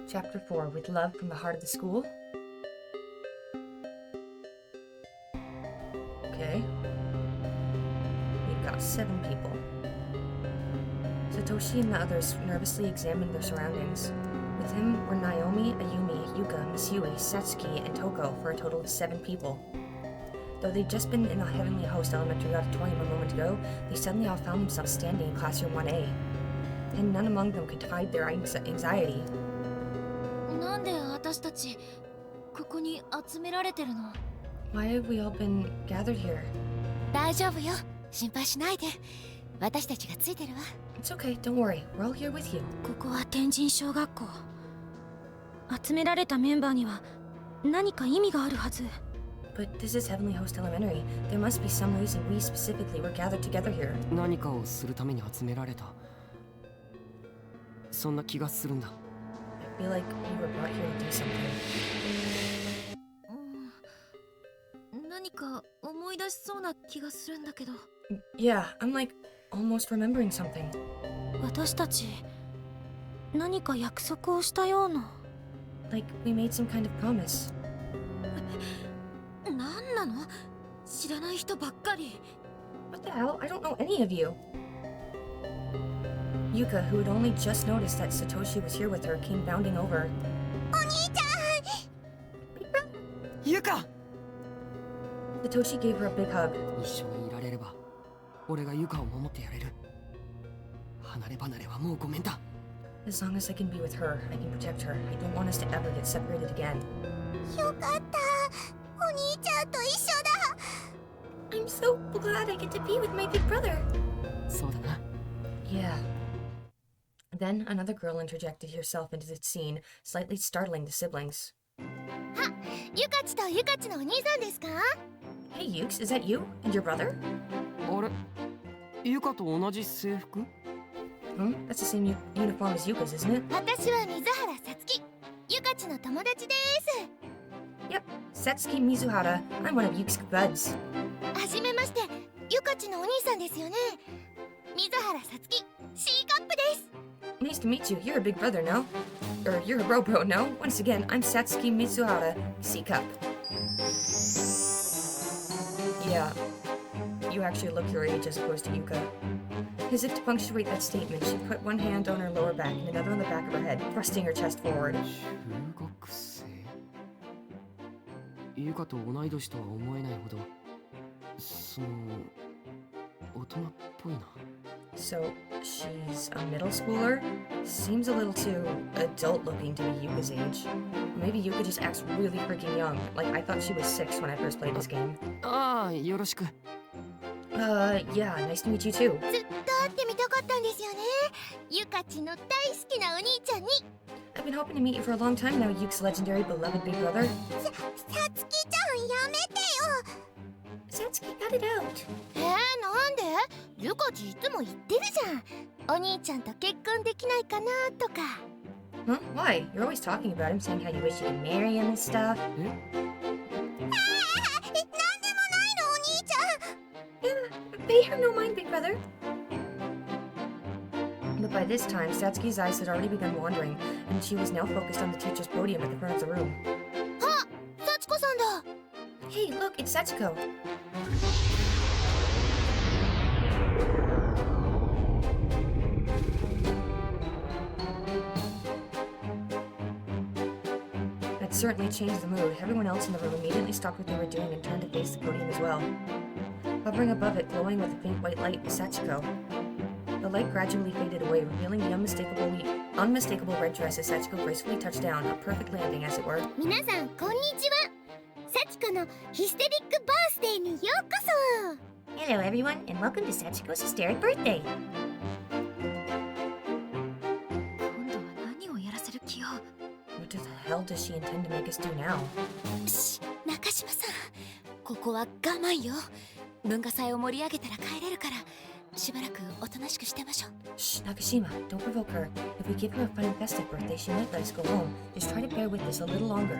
Chapter 4, With Love from the Heart of the School. Okay. We've got 7 people. Satoshi and the others nervously examined their surroundings. With him were Naomi, Ayumi, Yuka, Misui, Satsuki, and Toko for a total of 7 people. Though they'd just been in the Heavenly Host Elementary Auditorium a moment ago, they suddenly all found themselves standing in Classroom 1A. And none among them could hide their anxiety. なんで私たちここに集められてるの? Why have we all been gathered here? 大丈夫よ。心配しないで。私たちがついてるわ。It's okay, don't worry. We're all here with you. ここは天神小学校。集められたメンバーには何か意味があるはず。But this is Heavenly Host Elementary. There must be some reason we specifically were gathered together here. 何かをするために集められた。そんな気がするんだ。I feel like we were brought here to do something. 何か思い出しそうな気がするんだけど。Yeah, I'm like almost remembering something. 私たち何か約束をしたような。Like we made some kind of promise. 何なの？知らない人ばっかり。What the hell? I don't know any of you. Yuka, who had only just noticed that Satoshi was here with her, came bounding over. お兄ちゆか! Satoshi gave her a big hug. 一緒にいられれば、俺がゆかを守ってやれる。離れ離れはもうごめんだ。As long as I can be with her, I can protect her. I don't want us to ever get separated again. ゃん。よかった。お兄ちゃんと一緒だ。I'm so glad I get to be with my big brother. そうだな。Yeah. Then another girl interjected herself into the scene, slightly startling the siblings. あ、ゆかちとゆかちのお兄さんですか? Hey, Yukes, is that you and your brother? あれ、ゆかと同じ制服? That's the same uniform as Yuka's, isn't it? 私は水原さつき。ゆかちの友達です。Yep, Satsuki Mizuhara. I'm one of Yuke's buds. はじめまして、ゆかちのお兄さんですよね。水原さつき、C カップです。Nice to meet you. You're a big brother, no? Or you're a bro, no? Once again, I'm Satsuki Mizuhara, C-Cup. Yeah, you actually look your age as opposed to Yuka. As if to punctuate that statement, she put one hand on her lower back and another on the back of her head, thrusting her chest forward. 中学生ゆかと同い年とは思えないほど、大人っぽいな。So, she's a middle schooler? Seems a little too adult-looking to be Yuka's age. Maybe Yuka just acts really freaking young. Like, I thought she was 6 when I first played this game. ああ、よろしく。Yeah, nice to meet you too. ずっと会ってみたかったんですよね。ゆかちの大好きなお兄ちゃんに。I've been hoping to meet you for a long time now, Yuke's legendary beloved big brother. さつきちゃんやめてよ。Satsuki, cut it out. なんで？ゆかちいつも言ってるじゃん。お兄ちゃんと結婚できないかなとか。Huh? Why? You're always talking about him, saying how you wish you could marry him and stuff. なんでもないのお兄ちゃん。Pay her no mind, big brother. But by this time, Satsuki's eyes had already begun wandering, and she was now focused on the teacher's podium at the front of the room. あ、幸子さんだ。Hey, look, it's Satsuko. That certainly changed the mood. Everyone else in the room immediately stopped what they were doing and turned to face the podium as well. Hovering above it, glowing with a faint white light, was Satsuko. The light gradually faded away, revealing the unmistakable red dress as Satsuko gracefully touched down, a perfect landing, as it were. 皆さんこんにちは。幸子のヒステリックバースデーにようこそ。Hello, everyone, and welcome to Satsuko's hysteric birthday. 今度は何をやらせる気よ。What the hell does she intend to make us do now? 中島さん、ここは我慢よ。文化祭を盛り上げたら帰れるから。しばらくおとなしくしてましょう。Shh, Nakashima, don't provoke her. If we give her a fun and festive birthday, she might let us go home. Just try to bear with this a little longer.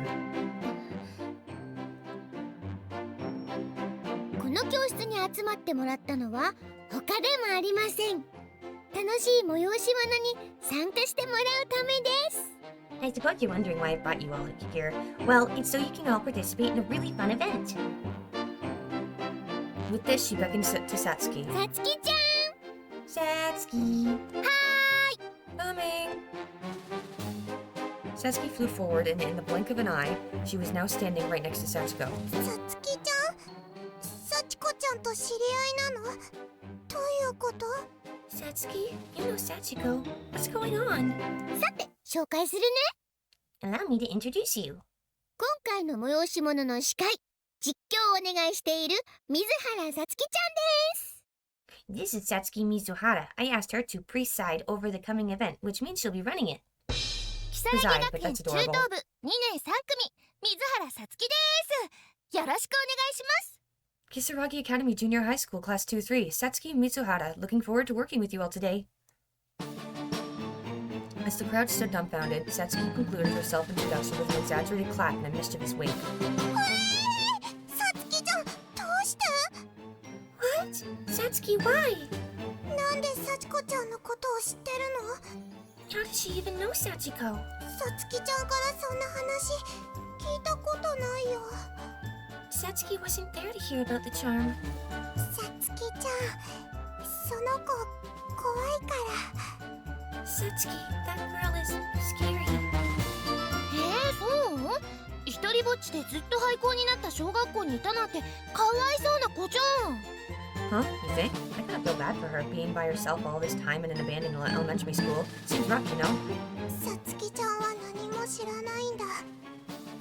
この教室に集まってもらったのは他でもありません。楽しい催し物に参加してもらうためです。I suppose you're wondering why I brought you all here. Well, it's so you can all participate in a really fun event. With this, she beckons to Satsuki. さつきちゃん Satsuki! は Coming! Satsuki flew forward, and in the blink of an eye, she was now standing right next to Satsuko. さつきちゃん幸子ちゃんと知り合いなのどういうこと Satsuki, you know Sachiko. What's going on? さて紹介するね Allow me to introduce you. 今回の催し物の司会実況をお願いしている水原さつきちゃんです This is Satsuki Mizuhara. I asked her to preside over the coming event, which means she'll be running it. 木更木学園中等部2年3組水原さつきですよろしくお願いします Kisaragi Academy Junior High School Class 2-3, Satsuki Mitsuhara. Looking forward to working with you all today. As the crowd stood dumbfounded, Satsuki concluded her self-introduction with an exaggerated clap and a mischievous wink. さつきちゃんどうして What? Satsuki, why? なんで幸子ちゃんのことを知ってるの How does she even know Sachiko? さつきちゃんからそんな話聞いたことないよ Satsuki wasn't there to hear about the charm. さつきちゃんその子怖いから Satsuki, that girl is scary. そう一人ぼっちでずっと廃校になった小学校にいたなんてかわいそうな子じゃん Huh? You think? I kind of feel bad for her being by herself all this time in an abandoned elementary school. Seems rough, you know? さつきちゃんは何も知らないんだ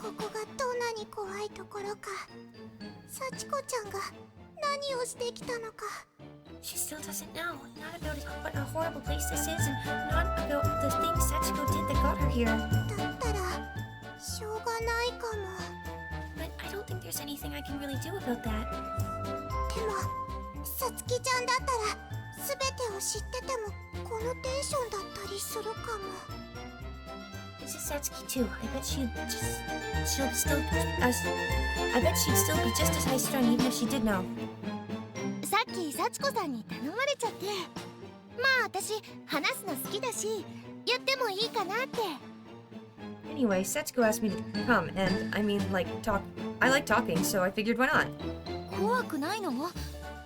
ここがどんなに怖いところか幸子ちゃんが何をしてきたのか She still doesn't know. Not about what a horrible place this is, and not about the things Sachiko did that got her here. だったらしょうがないかも But I don't think there's anything I can really do about that. でもさつきちゃんだったら全てを知っててもこのテンションだったりするかも This is Satsuki too. I bet she'll still I bet she'd still be just as high strung even if she did know. さっき幸子さんに頼まれちゃってまあ私話すの好きだしやってもいいかなって Anyway, Satsuko asked me to come, and I mean, like, talk. I like talking, so I figured why not? 怖くないの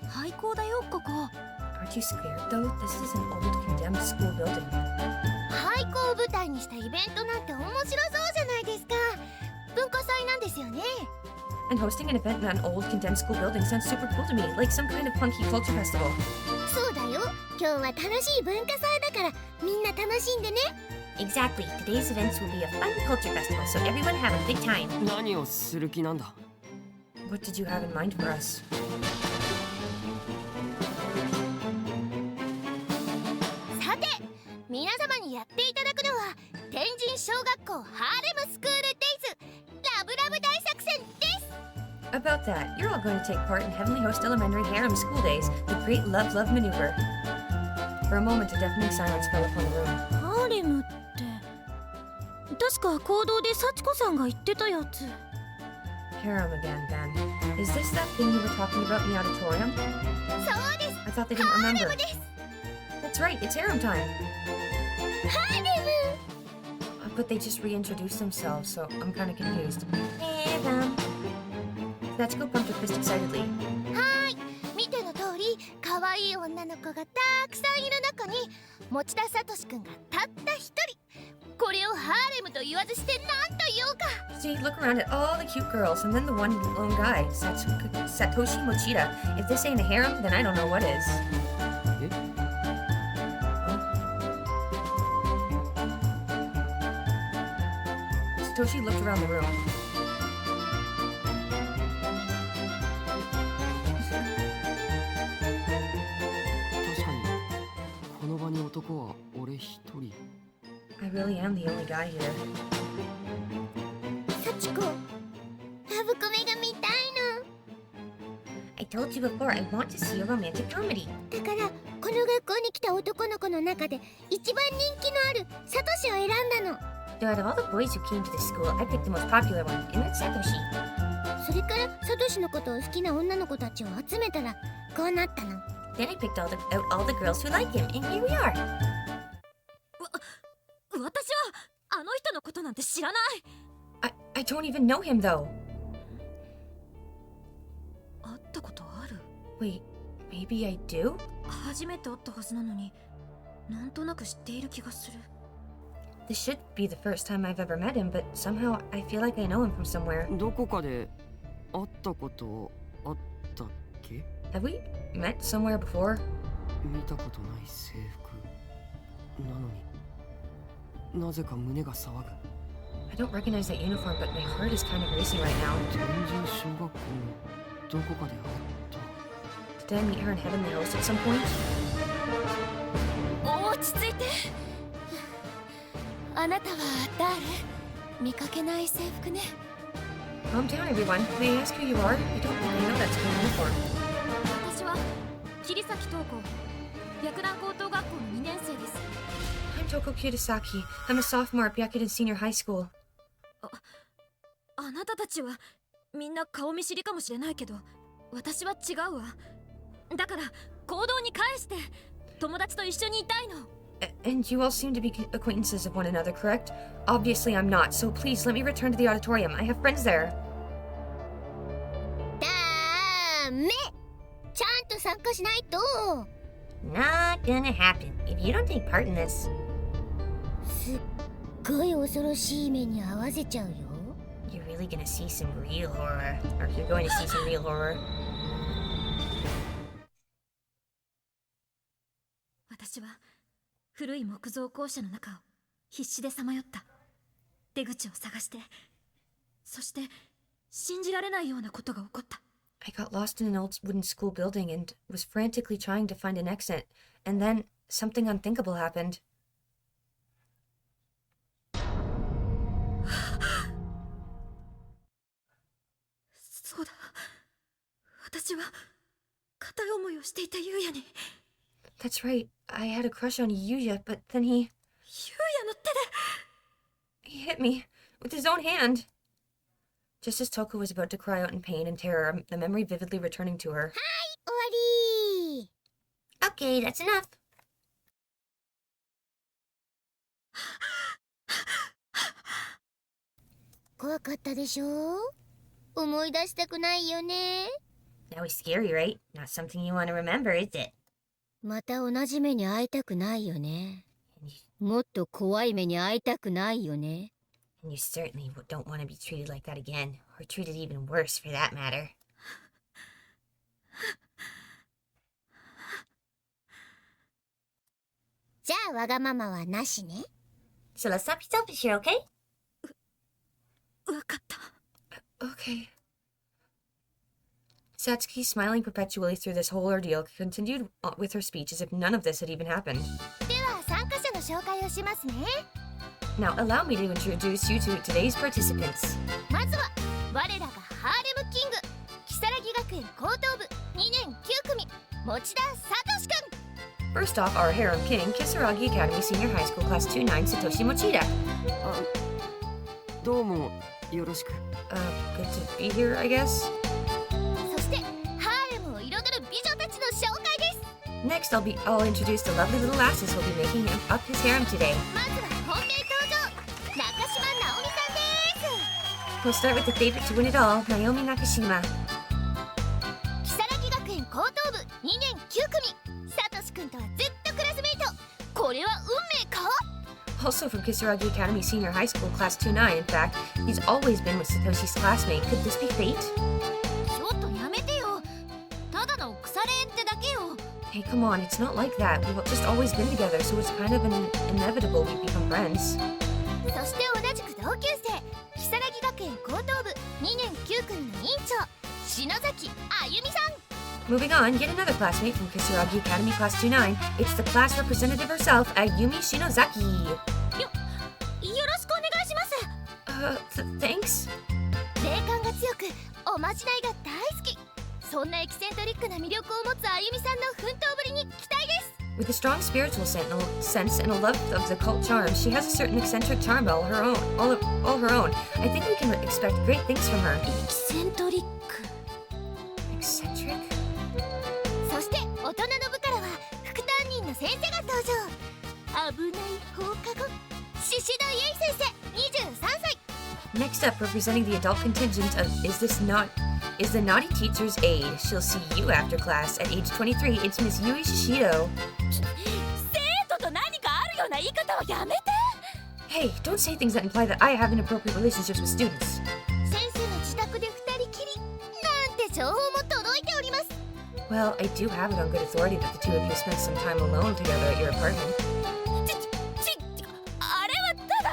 廃校だよここ Aren't you scared though? This is an old condemned school building. 廃校を舞台にしたイベントなんて面白そうじゃないですか文化祭なんですよね And hosting an event in an old condemned school building sounds super cool to me, like some kind of punky culture festival. そうだよ今日は楽しい文化祭だからみんな楽しんでね Exactly. Today's events will be a fun culture festival, so everyone have a big time. 何をする気なんだ What did you have in mind for us? さて皆様にやっていただくのは天神小学校ハーレムスクールデイズラブラブ大作戦です About that, you're all going to take part in Heavenly Host Elementary Harem School Days, the Great Love Love Maneuver. For a moment, a deafening silence fell upon the room. ハーレムって確か行動で幸子さんが言ってたやつ Harem again, then. Is this that thing you were talking about in the auditorium? そうです I thought they didn't ハーレ remember. ムです That's right, it's harem time. ハーレム But they just reintroduced themselves, so I'm kind of confused. Harem. Satsuko pumped her fist excitedly. はい見ての通り可愛い女の子がたくさんいる中に持田聡くんがたった一人これをハーレムと言わずして何と言おうか See, look around at all the cute girls, and then the one lone guy, Satoshi Mochida. If this ain't a harem, then I don't know what is. え Satoshi looked around the room. I really am the only guy here. 幸子ラブコメが見たい I told you before, I want to see a romantic comedy. のだからこの学校に来た男の子の中で一番人気のあるサトシを選んだの Though out of all the boys who came to this school, I picked the most popular one, and that's Satoshi. それからサトシのことを好きな女の子たちを集めたらこうなったの Then I picked out all the girls who like him, and here we are. 私はあの人のことなん知らない。I don't even know him though. 会ったことある？ Wait, maybe I do? 初めて会ったはずなのに、なんとなく知っている気がする。This should be the first time I've ever met him, but somehow I feel like I know him from somewhere. どこかで会ったことあったっけ？ Have we met somewhere before? 見たことない制服なのに、なぜか胸が騒ぐ。I don't recognize that uniform, but my heart is kind of racing right now. 全然小学校のどこかで会った。 Did I meet her in Heavenly Host at some point? 落ち着いて。あなたは誰？見かけない制服ね。Calm down, everyone. May I ask who you are? I don't think I know that school uniform. 私は桐崎東子、白蘭高等学校の2年生です。I'm Toko Kirisaki. I'm a sophomore at Byakuden Senior High School. あなたたちはみんな顔見知りかもしれないけど、私は違うわ。だから行動に返して、友達と一緒にいたいの。And you all seem to be acquaintances of one another, correct? Obviously I'm not, so please let me return to the auditorium. I have friends there. ダメ！ちゃんと参加しないと。Not gonna happen if you don't take part in this. すっごい恐ろしい目に遭わせちゃうよ。You're really gonna see some real horror. Or you're going to see some real horror. 私は古い木造校舎の中を必死でさまよった。出口を探して、そして信じられないようなことが起こった。I got lost in an old wooden school building and was frantically trying to find an exit. And then something unthinkable happened. そうだ。私は片思いをしていた優也に。That's right. I had a crush on Yuya, but then he 優也の手で。 hit me with his own hand. Just as Toko was about to cry out in pain and terror, the memory vividly returning to her. 終わり。 Okay, that's enough. 怖かったでしょ？思い出したくないよね。 That was scary, right? Not something you want to remember, is it? また同じ目に遭いたくないよね。もっと怖い目に遭いたくないよね。And you certainly don't want to be treated like that again, or treated even worse for that matter. じゃあわがままはなしね。 So let's not be selfish here, okay? わかった。 Okay. Satsuki, smiling perpetually through this whole ordeal, continued with her speech as if none of this had even happened. では参加者の紹介をしますね。 Now, allow me to introduce you to today's participants. まずは我らがハーレムキング、如月学園高等部2年9組、持田聡くん。 First off, our harem king, Kisaragi Academy Senior High School Class 29, Satoshi Mochida. どうもよろしく。Good to be here, I guess. そしてハーレムを彩る美女たちの紹介です。 Next, I'll introduce the lovely little lasses who'll be making up his harem today. まずは本命登場、中島直美さんです。 We'll start with the favorite to win it all, Naomi Nakashima. 如月学園高等部2年9組、サトシくんとはずっとクラスメイト。これは運命か？ Also from Kisaragi Academy Senior High School Class 29, in fact, he's always been with Satoshi's classmate. Could this be fate? ちょっとやめてよ。ただの腐れ縁ってだけよ。 Hey, come on, it's not like that. We've just always been together, so it's kind of inevitable we become friends. そして同じく同級生、如月学園高等部2年9組の委員長、篠崎あゆみさん。 Moving on, yet another classmate from Kisaragi Academy Class 29. It's the class representative herself, Ayumi Shinozaki. よろしくお願いします。Thanks? 霊感が強く、おまじないが大好き。そんなエキセントリックな魅力を持つあゆみさんの奮闘ぶりに期待です。 With a strong spiritual sense and a love of the cult charm, she has a certain eccentric charm all her own. All her own. I think we can expect great things from her. エキセントリック。 Eccentric? そして大人の部からは副担任の先生が登場。危ない放課後、宍戸結衣先生。23歳。 Next up, representing the adult contingent of is the naughty teacher's aide. She'll see you after class. At age 23, it's Miss Yui Shishido. 生徒と何かあるような言い方はやめて。 Hey, don't say things that imply that I have inappropriate relationships with students. 先生の自宅で2人きりなんて情報も届いております。 Well, I do have it on good authority that the two of you spent some time alone together at your apartment. あれはただ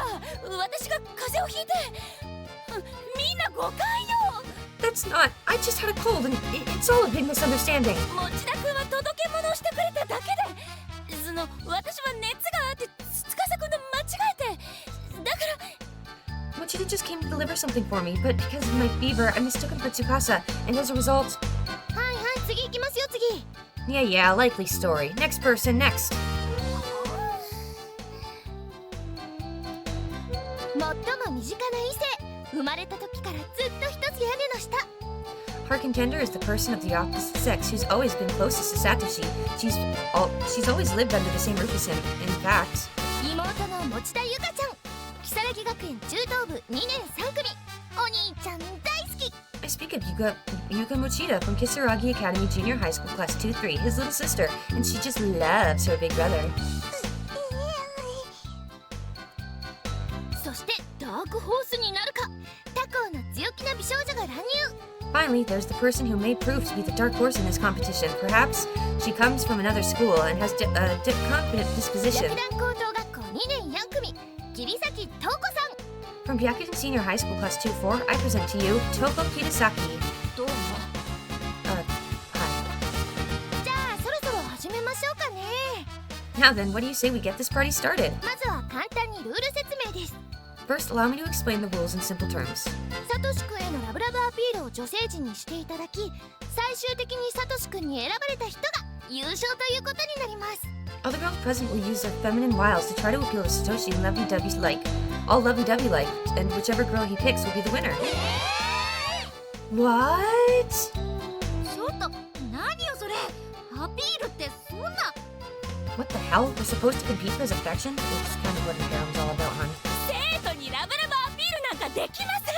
私が風邪をひいて、みんな誤解よ。 That's not. I just had a cold and it's all a big misunderstanding. 持田君は届け物をしてくれただけで、私は熱があって司君と間違えて、だから Mochida just came to deliver something for me, but because of my fever, I mistook him for Tsukasa, and as a result... はいはい、次行きますよ。次 Yeah, likely story. Next person, next. 最も身近な異性、生まれた時からずっと一つ屋根の下。 Her contender is the person of the opposite sex who's always been closest to Satoshi. She's always lived under the same roof as him. In fact... 妹の持田ゆかちゃん、如月学園中等部2年3組、お兄ちゃん大好き。 I speak of Yuka Mochida from Kisaragi Academy Junior High School Class 2-3, his little sister, and she just loves her big brother. そしてダークホースになるか、他校の強気な美少女が乱入。 Finally, there's the person who may prove to be the dark horse in this competition. Perhaps she comes from another school and has a confident disposition. 薬団高等学校2年4組、桐崎東子さん。 From Byakudan Senior High School Class 2-4, I present to you Toko Kitasaki. どうも。Hi. じゃあそろそろ始めましょうかね。 Now then, what do you say we get this party started? まずは簡単にルール説明です。 First, allow me to explain the rules in simple terms. サトシ君へのラブラブアピールを女性陣にしていただき、最終的にサトシ君に選ばれた人が優勝ということになります。 Other girls present will use their feminine wiles to try to appeal to Satoshi and lovey-dovey all lovey-dovey like, and whichever girl he picks will be the winner. What? ちょっと何よそれ。アピールってそんな。 What the hell? We're supposed to compete for his affection? It's kind of what an harem's all about, hun. 生徒にラブラブアピールなんかできません。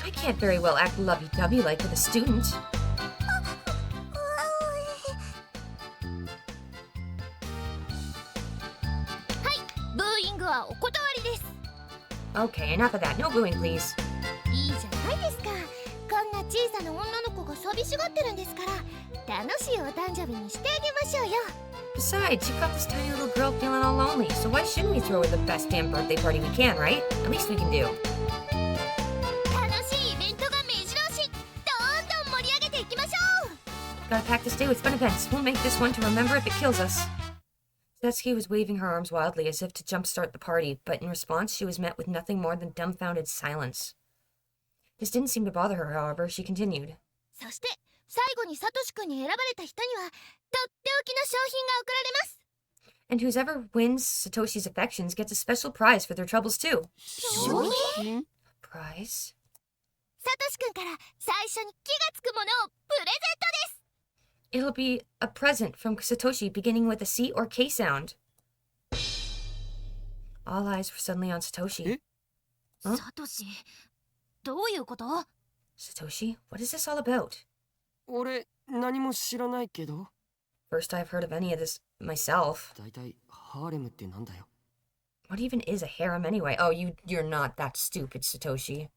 I can't very well act lovey-dovey like with a student. はい、ブーイングはお断りです。 Okay, enough of that. No booing, please. いいじゃないですか。こんな小さな女の子が寂しがってるんですから、楽しいお誕生日にしてあげましょうよ。 Besides, you've got this tiny little girl feeling all lonely, so why shouldn't we throw her the best damn birthday party we can, right? At least we can do. 楽しいイベントが目白押し。どんどん盛り上げていきましょう。 Gotta pack this day with fun events. We'll make this one to remember if it kills us. Satsuki was waving her arms wildly as if to jumpstart the party, but in response she was met with nothing more than dumbfounded silence. This didn't seem to bother her, however. She continued. そして最後にサトシ君に選ばれた人にはとっておきの商品が贈られます。 And whoever wins Satoshi's affections gets a special prize for their troubles too. 商品？ Prize? サトシ君から最初に気がつくものをプレゼントです。 It'll be a present from Satoshi beginning with a C or K sound. All eyes were suddenly on Satoshi. サトシ、どういうこと？ Satoshi, what is this all about? 俺何も知らないけど。 First I've heard of any of this myself. だいたいハーレムってなんだよ。 What even is a harem anyway? Oh, you're not that stupid, Satoshi.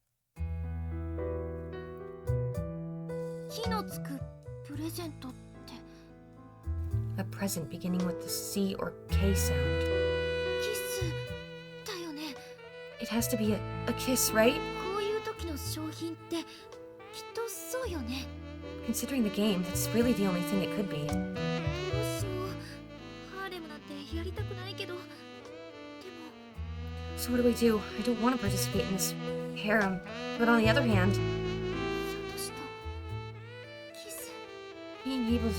火のつくプレゼントって。 A present beginning with the C or K sound. キスだよね。 It has to be a kiss, right? こういう時の商品ってきっとそうよね。 Considering the game, that's really the only thing it could be. どうしよう。ハーレムなんてやりたくないけど。でも So what do I do? I don't want to participate in this harem. But on the other hand, サトシとキス。 being able to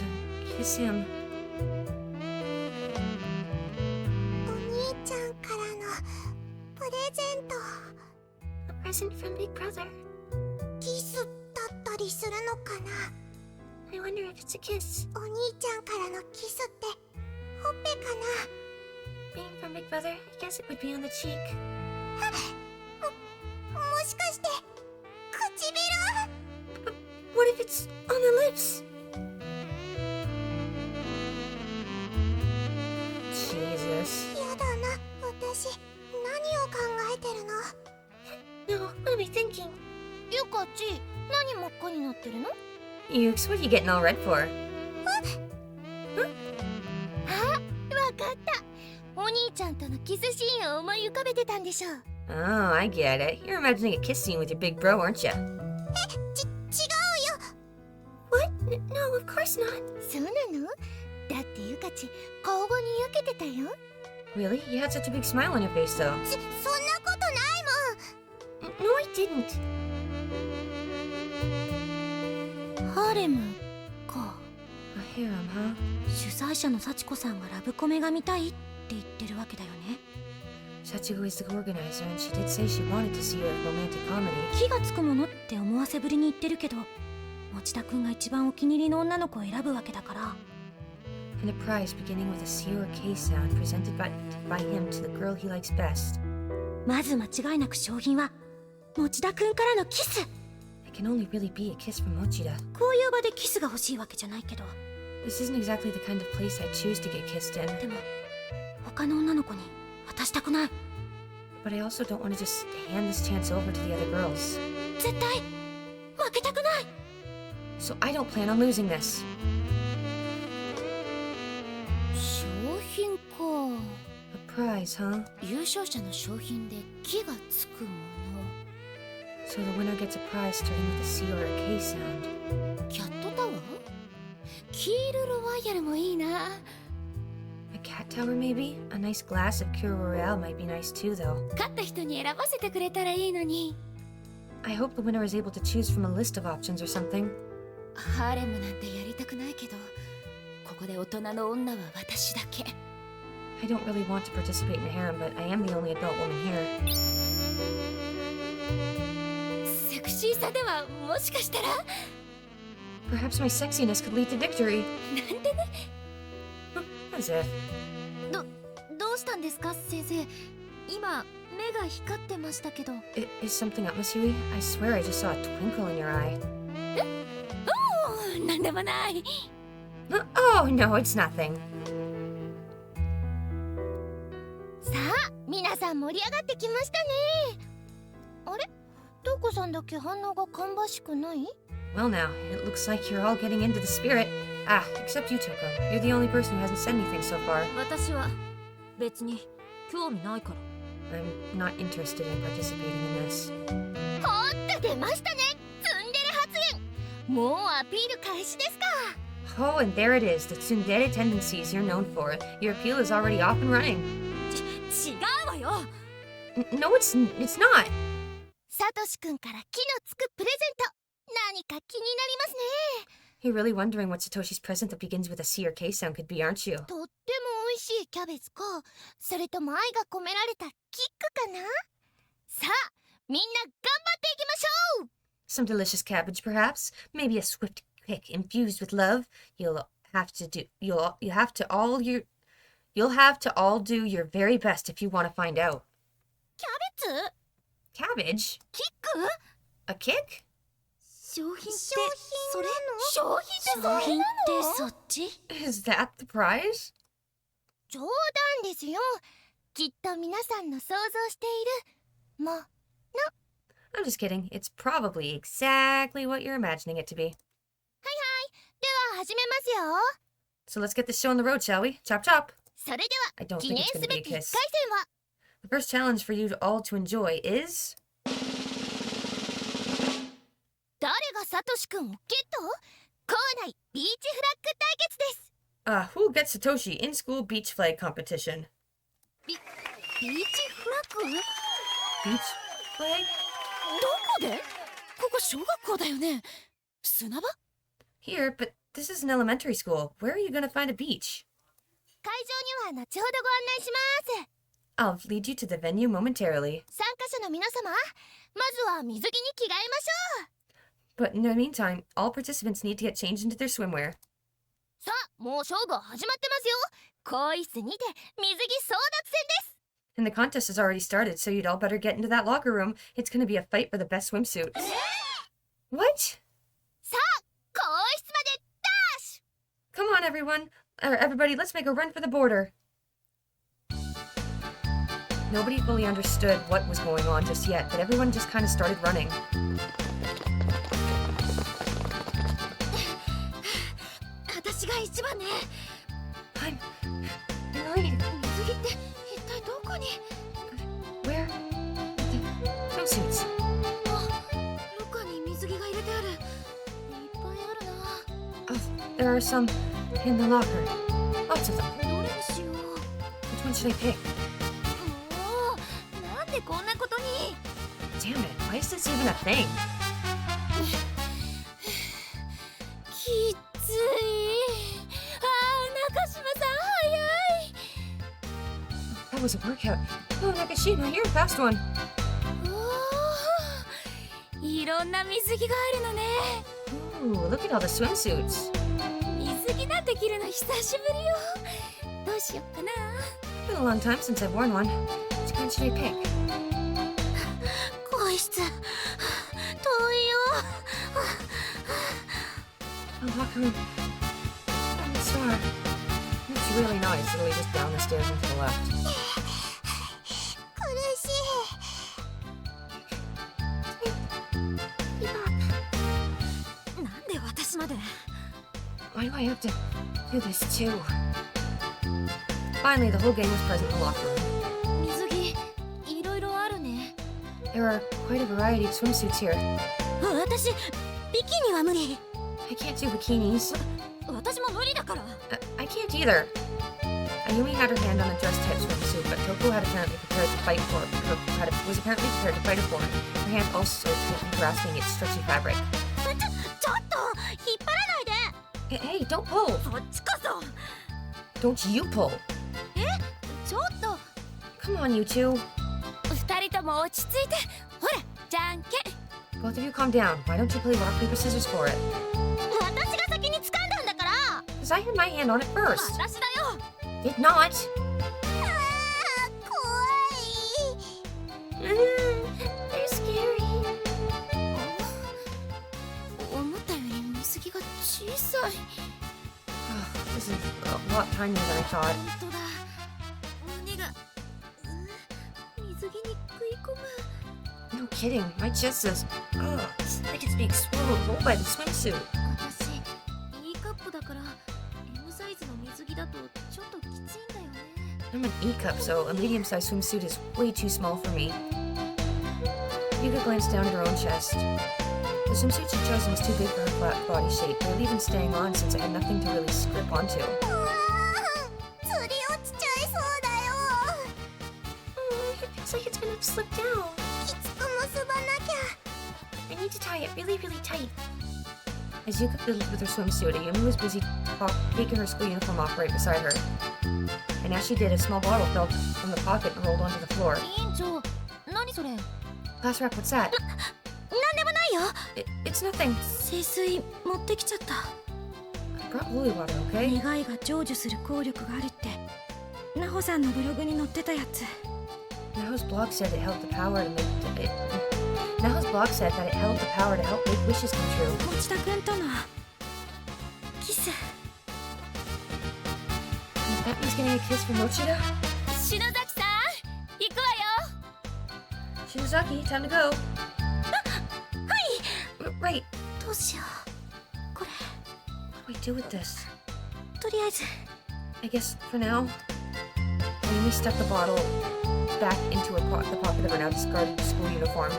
kiss him. お兄ちゃんからのプレゼント。 A present from Big Brother. キスだったりするのかな。 I wonder if it's a kiss. お兄ちゃんからのキスってほっぺかな。 Being from Big Brother, I guess it would be on the cheek. 金。ゆかち、何真っ赤になってるの？ Yukes, what are you getting all red for? あ、わかった。お兄ちゃんとのキスシーンを思い浮かべてたんでしょう。Oh, I get it. You're imagining a kiss scene with your big bro, aren't you? 違うよ。 What? No, of course not. そうなの？だってゆかち、顔がにやけてたよ。 Really? You had such a big smile on your face, though. そんなことないもん。 No, I didn't. ハーレムか。 A harem, huh? 主催者の幸子さんがラブコメが見たいって言ってるわけだよね。 Sachigo is the organizer, and she did say she wanted to see a romantic comedy. 気がつくものって思わせぶりに言ってるけど、持田くんが一番お気に入りの女の子を選ぶわけだから。 And a prize beginning with a C or K sound presented by him to the girl he likes best. まず間違いなく賞品は持田くんからのキス。 It can only really be a kiss from Mochida. こういう場でキスが欲しいわけじゃないけど、 This isn't exactly the kind of place I choose to get kissed in. でも他の女の子に渡したくない。 But I also don't want to just hand this chance over to the other girls. 絶対負けたくない。 So I don't plan on losing this. 商品か。 A prize, huh? 優勝者の商品で木がつくもの。 So the winner gets a prize starting with a C or a K sound. キャットタワー？キールロワイヤルもいいな。 A cat tower, maybe? A nice glass of Cure Royale might be nice too, though. 勝った人に選ばせてくれたらいいのに。 I hope the winner is able to choose from a list of options or something. ハーレムなんてやりたくないけど、ここで大人の女は私だけ。 I don't really want to participate in a harem, but I am the only adult woman here. セクシーさではもしかしたら。 Perhaps my sexiness could lead to victory. なんてね。 As if. どうしたんですか先生。今目が光ってましたけど。 Is something up, Miss Yui? I swear I just saw a twinkle in your eye. おお、なんでもない。 Oh, no, it's nothing. さあ、皆さん盛り上がってきましたね。あれ、トウコさんだけ反応が芳しくない？ Well now, it looks like you're all getting into the spirit. Ah, except you, Toko. You're the only person who hasn't said anything so far. 私は別に興味ないから。 I'm not interested in participating in this. ほっと出ましたね。ツンデレ発言。もうアピール開始ですか。 Oh, and there it is, the tsundere tendencies you're known for. Your appeal is already off and running. 違うわよ。 No, it's not. サトシ君から木のつくプレゼント。何か気になりますね。 You're really wondering what Satoshi's present that begins with a C or K sound could be, aren't you? とっても美味しいキャベツか、それとも愛が込められたキックかな。さあ、みんな頑張っていきましょう。 Some delicious cabbage, perhaps. Maybe a swift kick infused with love. You'll have to all do your very best if you want to find out. キャベツ？ Cabbage? キック？ A kick? 商品ってそれ？商品ってそっち？ Is that the prize? 冗談ですよ。きっと皆さんの想像しているもの。 I'm just kidding. It's probably exactly what you're imagining it to be. では始めますよ。 So let's get this show on the road, shall we? Chop chop! それで I は don't 記 think 念 it's す going to べ be a き1回 kiss. 戦は The first challenge for you all to enjoy is... 誰がサトシ君をゲット？校内ビーチフラッグ対決です。 who gets Satoshi in-school beach flag competition? ビーチフラッグ？ Beach flag? どこで？ここ小学校だよね。砂場？ Here, but this is an elementary school. Where are you going to find a beach? 会場には後ほどご案内します。 I'll lead you to the venue momentarily. 参加者の皆様、まずは水着に着替えましょう。 But in the meantime, all participants need to get changed into their swimwear. さあ、もう勝負は始まってますよ。更衣室にて水着争奪戦です。 And the contest has already started, so you'd all better get into that locker room. It's going to be a fight for the best swimsuit. What? さあ、更衣室までダッシュ。 Come on, everybody, let's make a run for the border. Nobody fully understood what was going on just yet, but everyone just kind of started running. 私が一番ね。I'm annoyed. 水着って一体どこに？ Where? The swimsuits. あ、ロッカーに水着が入れてある。いっぱいあるな。 Oh, there are some in the locker. Lots of them. どれにしよう。 Which one should I pick? もう、なんでこんなことに。 Damn it, why is this even a thing? きつい。中島さん早い。 That was a workout. Oh, Nakashima, you're a fast one. おー、いろんな水着があるのね。 Ooh, look at all the swimsuits. 水着なんて着るの久しぶりよ。どうしよっかな。 It's been a long time since I've worn one. Which kind should I pick? 更衣室。遠いよ。 Oh, locker room. Oh, star. It's really not. It's literally just down the stairs and to the left. 苦しい。なんで私まで。 Why do I have to do this too? Finally, the whole gang was present in the locker room. 水着いろいろあるね。 There are quite a variety of swimsuits here. 私ビキニは無理。 I can't do bikinis. 私も無理だから。 I can't either. Ayumi had her hand on a dress-type swimsuit, but Toko had apparently prepared to fight for was apparently prepared to fight it for her. Her hand also tightly grasping its stretchy fabric. ちょっと引っ張らないで。 Hey, don't pull! そっちこそ。 Don't you pull! ちょっと。 Come on, you two. 二人とも落ち着いて。ほら、じゃんけん。 Both of you calm down. Why don't you play rock, paper, scissors for it? 私が先に掴んだんだから。 Because I had my hand on it first. 私だよ。 Did not. 怖い。They're scary. 思ったより水着が小さい。 This is a lot tinier than I thought. 本当だ。胸が、水着に食い込む。 No kidding. My chest is. It's like it's being swallowed whole by the swimsuit. 私、E カップだから M サイズの水着だとちょっときついんだよね。 I'm an E cup, so a medium-sized swimsuit is way too small for me. Yuka glanced down at her own chest. The swimsuit she'd chosen was too big for her flat body shape, barely even staying on since it had nothing to really grip onto. 釣り落ちちゃいそうだよ。 It feels like it's gonna slip down. きつく結ばなきゃ。 I need to tie it really, really tight. As Yuka fiddled with her swimsuit, Ayumi was busy taking her school uniform off right beside her. And as she did, a small bottle fell from the pocket and rolled onto the floor. 委員長、何それ。 Glass rock, what's that? なんでもないよ。 It's nothing. 聖水持ってきちゃった。 I brought holy water, okay? 願いが成就する効力があるってナホさんのブログに載ってたやつ。 Naho's blog said it held the power to make it. Naho's blog said that it held the power to help make wishes come true. 持田くんとのキス。 That means getting a kiss from Mochida? 篠崎さん、行くわよ。 Shinozaki, time to go. はい。 Right. どうしよう。これ What do we do with this? とりあえず。 I guess for now. Amy stuck the bottle back into the pocket of her now discarded school uniform.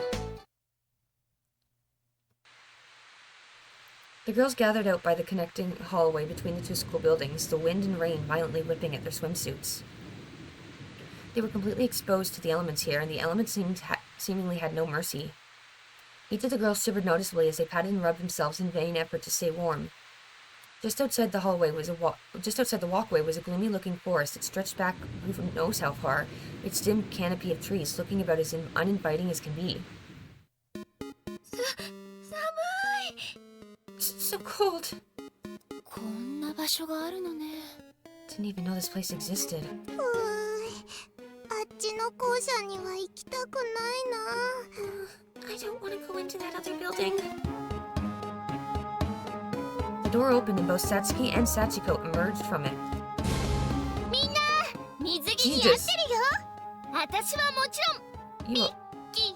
The girls gathered out by the connecting hallway between the two school buildings, the wind and rain violently whipping at their swimsuits. They were completely exposed to the elements here, and the elements seemingly had no mercy. Each of the girls shivered noticeably as they patted and rubbed themselves in vain effort to stay warm. Just outside the walkway was a gloomy-looking forest that stretched back who knows how far, its dim canopy of trees looking about as uninviting as can be. So cold. こんな場所があるのね。 Didn't even know this place existed. あっちの校舎には行きたくないな。 I don't want to go into that other building. The door opened and both Satsuki and Sachiko emerged from it. みんな、水着にやってるよ。私はもちろん You, キ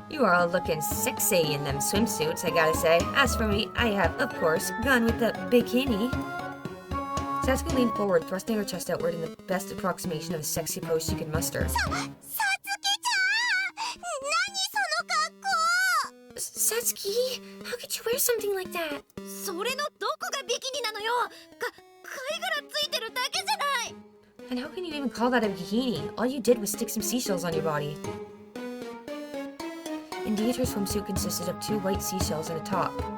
you are all looking sexy in them swimsuits, I gotta say. As for me, I have, of course, gone with the bikini. Satsuki leaned forward, thrusting her chest outward in the best approximation of a sexy pose she could muster. さつきちゃん何その格好 Satsuki, how could you wear something like that? それのどこがビキニなのよ貝殻ついてるだけじゃない And how can you even call that a bikini? All you did was stick some seashells on your body. Indeed, her swimsuit consisted of 2 white seashells and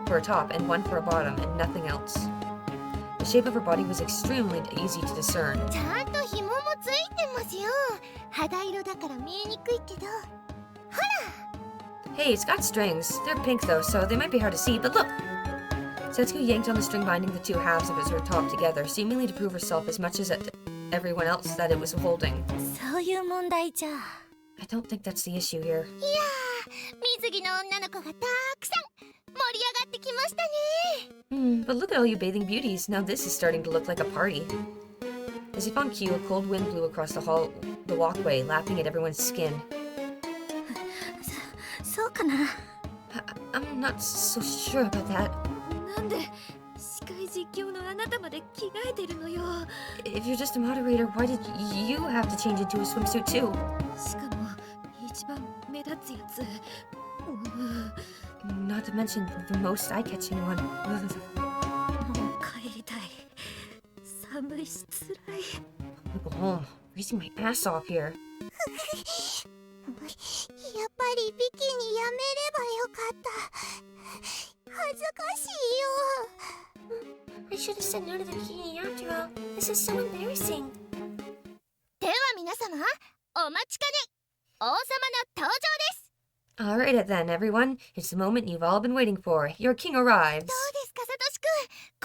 for a top and 1 for a bottom, and nothing else. The shape of her body was extremely easy to discern. ちゃんと紐もついてますよ肌色だから見えにくいけど Hey, it's got strings. They're pink though, so they might be hard to see, but look! Setsuko yanked on the string binding the 2 halves of her top together, seemingly to prove herself as much as everyone else that it was holding. そういう問題じゃ I don't think that's the issue here. いや水着の女の子がたくさん盛り上がってきましたね But look at all you bathing beauties. Now this is starting to look like a party. As if on cue, a cold wind blew across the walkway, lapping at everyone's skin. そうかな I'm not so sure about that. なんで司会実況のあなたまで着替えてるのよ If you're just a moderator, why did you have to change into a swimsuit too? しかも一番目立つやつ Not to mention the most eye-catching one. もう帰りたい寒いし辛い I'll go home. Freezing my ass off here. やっぱりビキニやめればよかった恥ずかしいよ I should have said no to the bikini after all. This is so embarrassing. では皆様お待ちかね王様の登場です Alright then, everyone. It's the moment you've all been waiting for. Your king arrives. どうですかサトシく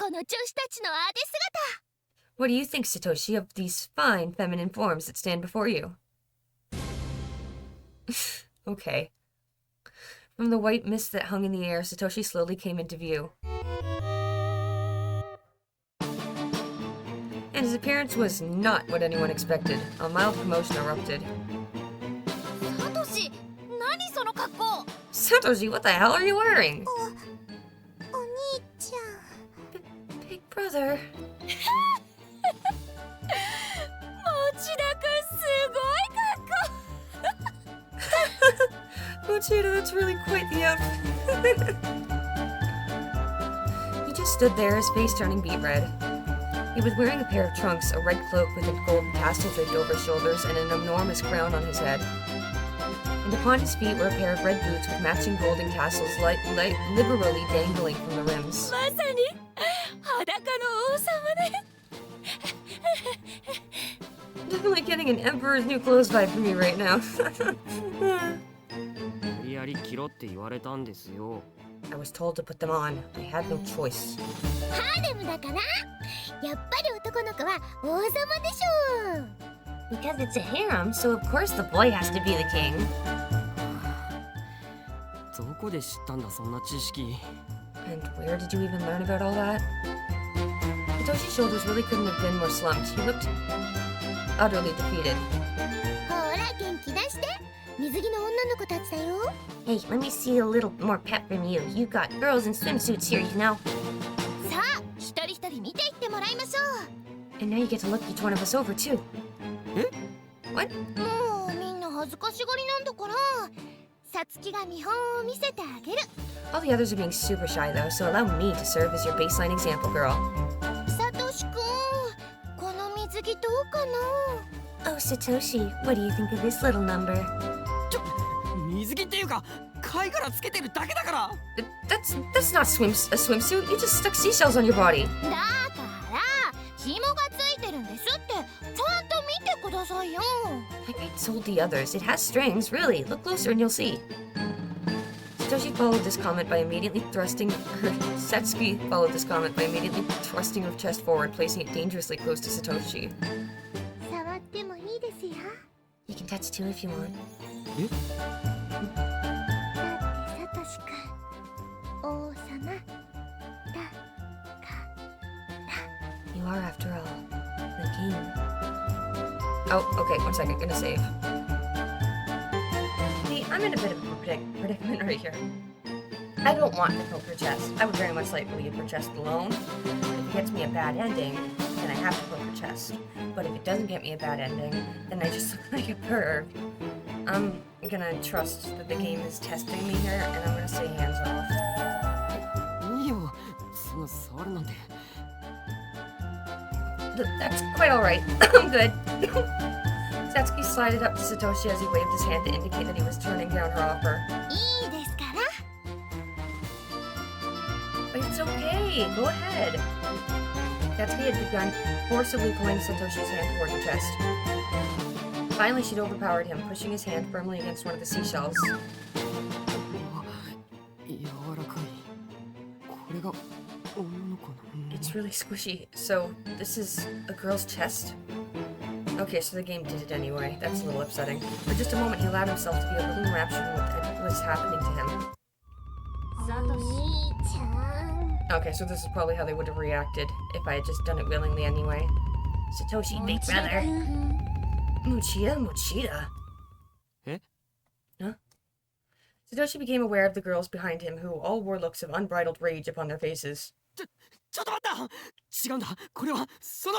んこの女子たちのアーティ姿 What do you think, Satoshi, of these fine feminine forms that stand before you? Okay. From the white mist that hung in the air, Satoshi slowly came into view. And his appearance was not what anyone expected. A mild commotion erupted. サトシ何その格好 Satoshi, what the hell are you wearing? お兄ちゃん Big brother. 持田くんすごい格好 Mochida, that's really quite the outfit. He just stood there, his face turning beet red. He was wearing a pair of trunks, a red cloak with a gold tassel draped over his shoulders, and an enormous crown on his head. And upon his feet were a pair of red boots with matching golden tassels liberally dangling from the rims. まさに裸の王様ね Definitely getting an Emperor's New Clothes vibe from me right now. 無理やり着ろって言われたんですよ I was told to put them on. I had no choice. ハーレムだからやっぱり男の子は王様でしょう Because it's a harem, so of course the boy has to be the king. どこで知ったんだそんな知識 And where did you even learn about all that? Satoshi's shoulders really couldn't have been more slumped. He looked utterly defeated. ほら元気出して水着の女の子たちだよ Hey, let me see a little more pep from you. You got girls in swimsuits here, you know. さあ一人一人見ていってもらいましょ And now you get to look each one of us over, too. え What? うもうみんな恥ずかしがりなんだからさつきが見本を見せてあげる All the others are being super shy, though, so allow me to serve as your baseline example, girl. サトシくんこの水着どうかな Oh, Satoshi, what do you think of this little number? 水着っていうか貝殻つけてるだけだから That's not a swimsuit. You just stuck seashells on your body. だから紐がついてるんですってちゃんと見てくださいよ Like I told the others, it has strings, really. Look closer and you'll see. Satoshi followed this comment by immediately thrusting her... Setsuki followed this comment by immediately thrusting her chest forward, placing it dangerously close to Satoshi. 触ってもいいですよ You can touch too if you want. えだってサトシくん王様だから You are, after all, the king. Oh, okay, 1 second, gonna save. See, I'm in a bit of a predicament right here. I don't want to poke her chest. I would very much like to leave her chest alone. If it gets me a bad ending, then I have to poke her chest. But if it doesn't get me a bad ending, then I just look like a perv. I'm gonna trust that the game is testing me here, and I'm gonna say hands off. いいよ、その触るなんて。 That's quite alright. I'm good. Satsuki slided up to Satoshi as he waved his hand to indicate that he was turning down her offer. いいですから。 But it's okay. Go ahead. Satsuki had begun forcibly pulling Satoshi's hand toward her chest. Finally, she'd overpowered him, pushing his hand firmly against one of the seashells. 柔らかい。これが女の子の。 It's really squishy. So, this is a girl's chest? Okay, so the game did it anyway. That's a little upsetting. For just a moment, he allowed himself to be a little enraptured in what was happening to him. お兄ちゃん。 Okay, so this is probably how they would have reacted if I had just done it willingly anyway. Satoshi, big brother. Mochida. Eh? Huh? Satoshi became aware of the girls behind him, who all wore looks of unbridled rage upon their faces. ちょっと待った。違うんだ。これはその。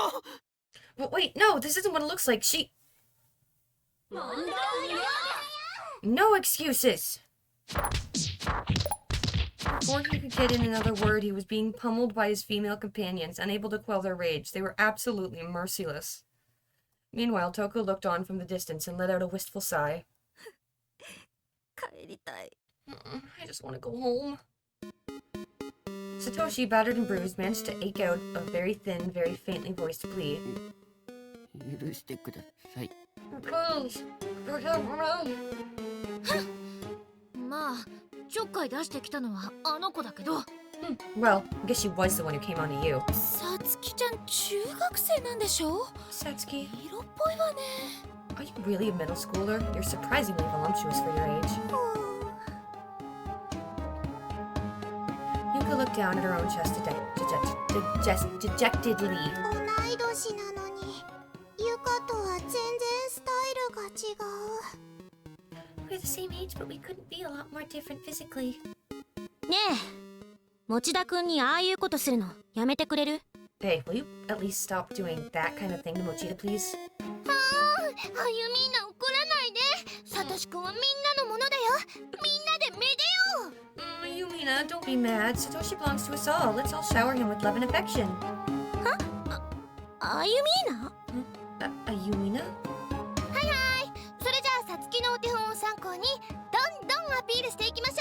But wait, no, this isn't what it looks like. She. No excuses! Before he could get in another word, he was being pummeled by his female companions, unable to quell their rage. They were absolutely merciless. Meanwhile, Toko looked on from the distance and let out a wistful sigh. I just want to go home. Satoshi, battered and bruised, managed to eke out a very thin, very faintly voiced plea. 許してください。 Please. まあ、ちょっかい出してきたのはあの子だけど。Well, I guess she was the one who came on to you. さつきちゃん中学生なんでしょ？ Satsuki, 色っぽいわね。 are you really a middle schooler? You're surprisingly voluptuous for your age. Yuka looked down at her own chest dejectedly. 同い年なのに、ゆかとは全然スタイルが違う。 We're the same age, but we couldn't be a lot more different physically. ねえ、持田くんにああいうことするのやめてくれる？ Hey, will you at least stop doing that kind of thing to Mochida, please? あゆみんな怒らないで。サトシくんはみんなのものだよ。みんなでめでよう。 Yumina, don't be mad. Satoshi belongs to us all. Let's all shower him with love and affection. あゆみーな？ Yumina? はいはい。それじゃあさつきのお手本を参考にどんどんアピールしていきまし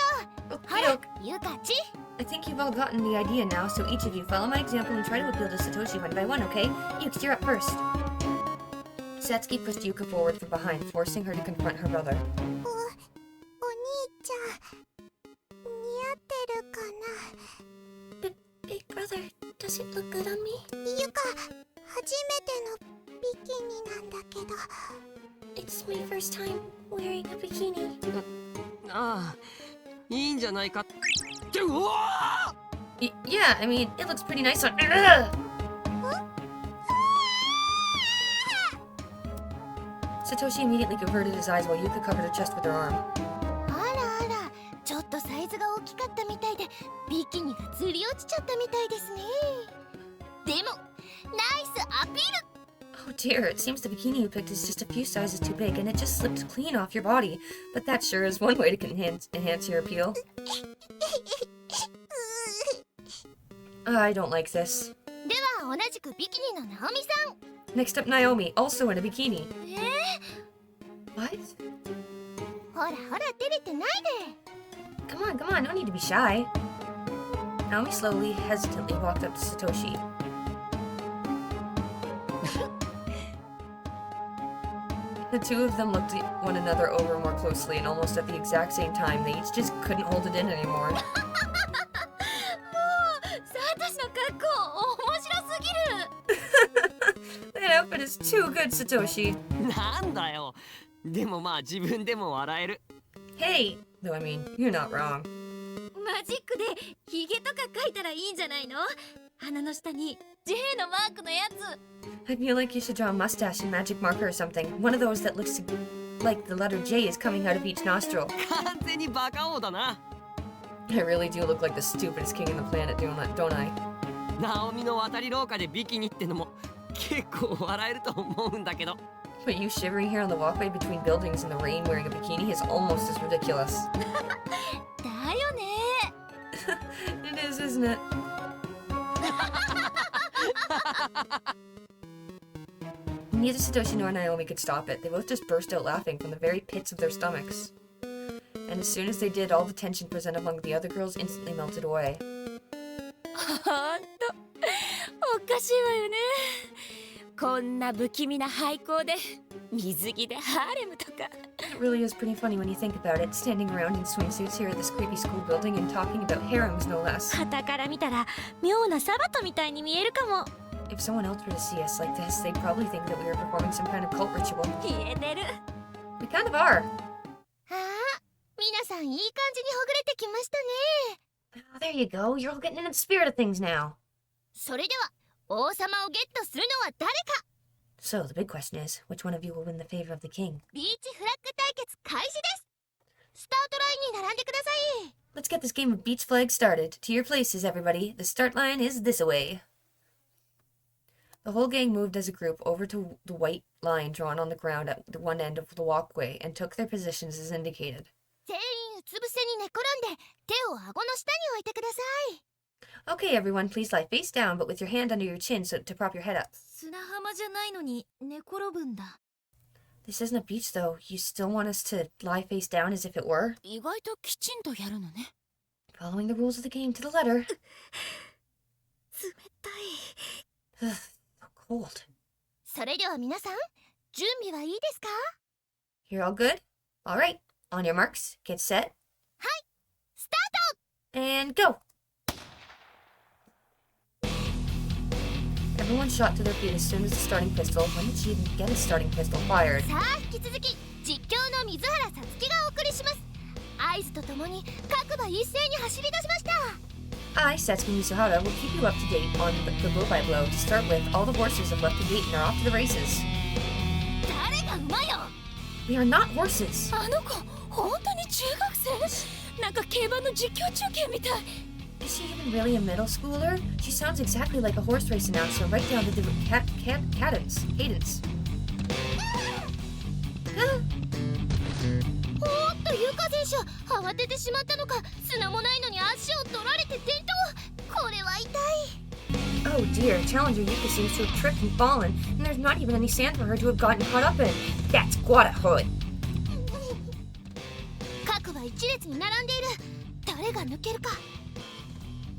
ょう。ほら、ゆかち。 I think you've all gotten the idea now, so each of you follow my example and try to appeal to Satoshi one by one, okay? Yuka, you're up first. Satsuki pushed Yuka forward from behind, forcing her to confront her brother. お兄ちゃん、似合ってるかな？ Big brother, does it look good on me? ゆか、初めてのビキニなんだけど。 It's my first time wearing a bikini. ああ、いいんじゃないか。ってうわあ！ Yeah, I mean, it looks pretty nice on. Satoshi immediately averted his eyes while Yuka covered her chest with her arm. あらあら、ちょっとサイズが大きかったみたいで、ビキニがずり落ちちゃったみたいですね。でも、ナイスアピール。 Oh dear, it seems the bikini you picked is just a few sizes too big and it just slipped clean off your body. But that sure is one way to enhance your appeal. I don't like this. では同じくビキニのナオミさん。 Next up, Naomi, also in a bikini. What? ほらほら照れてないで。 Come on, no need to be shy. Naomi slowly, hesitantly walked up to Satoshi. The two of them looked at one another over more closely, and almost at the exact same time, they each just couldn't hold it in anymore. もう、サトシの格好面白すぎる。 That outfit is too good, Satoshi. なんだよ。でもまあ自分でも笑える。 Hey, though I mean, you're not wrong. マジックでヒゲとか描いたらいいんじゃないの？鼻の下に J のマークのやつ。 I feel like you should draw a mustache and magic marker or something. One of those that looks like the letter J is coming out of each nostril. 完全にバカ王だな。 I really do look like the stupidest king on the planet, don't I? ナオミの渡り廊下でビキニってのも結構笑えると思うんだけど。 But you shivering here on the walkway between buildings in the rain wearing a bikini is almost as ridiculous. だよね。 It is, isn't it? Neither Satoshi nor Naomi could stop it. They both just burst out laughing from the very pits of their stomachs. And as soon as they did, all the tension present among the other girls instantly melted away. ほんとおかしいわよね。こんな不気味な廃校で水着でハーレムとか。 It really is pretty funny when you think about it, standing around in swimsuits here at this creepy school building and talking about harems, no less. 傍から見たら妙なサバトみたいに見えるかも。 If someone else were to see us like this, they'd probably think that we were performing some kind of cult ritual. 言えてる。 We kind of are. ああ、皆さんいい感じにほぐれてきましたね。 Oh, there you go. You're all getting in the spirit of things now. それでは王様をゲットするのは誰か。 So the big question is, which one of you will win the favor of the king? ビーチフラッグ対決開始です。スタートラインに並んでください。 Let's get this game of beach flag started. To your places, everybody. The start line is this away. The whole gang moved as a group over to the white line drawn on the ground at the one end of the walkway and took their positions as indicated. 全員うつ伏せに寝転んで手を顎の下に置いてください。 Okay, everyone, please lie face down, but with your hand under your chin so to prop your head up. 砂浜じゃないのに寝転ぶんだ。 This isn't a beach, though. You still want us to lie face down as if it were? 意外ときちんとやるのね。 Following the rules of the game to the letter. 冷たい。 Ugh, so cold. それでは皆さん、準備はいいですか？ You're all good? All right. On your marks, get set. はい、スタート。 And go! Everyone shot to their feet as soon as the starting pistol. When did she even get a starting pistol fired? さあ引き続き実況の水原さつきがお送りします。合図とともに各馬一斉に走り出しました。 I, Satsuki Mizuhara, will keep you up to date on the blow-by-blow. To start with, all the horses have left the gate and are off to the races. 誰が馬よ。 We are not horses. あの子、本当に中学生？なんか競馬の実況中継みたい。 Is she even really a middle schooler? She sounds exactly like a horse race announcer, right down to the cadence. おーっと優香選手、慌ててしまったのか、砂もないのに足を取られて転倒。これは痛い。 Oh dear, Challenger Yuka seems to have tripped and fallen, and there's not even any sand for her to have gotten caught up in. That's gotta hurt. 各馬一列に並んでいる。誰が抜けるか。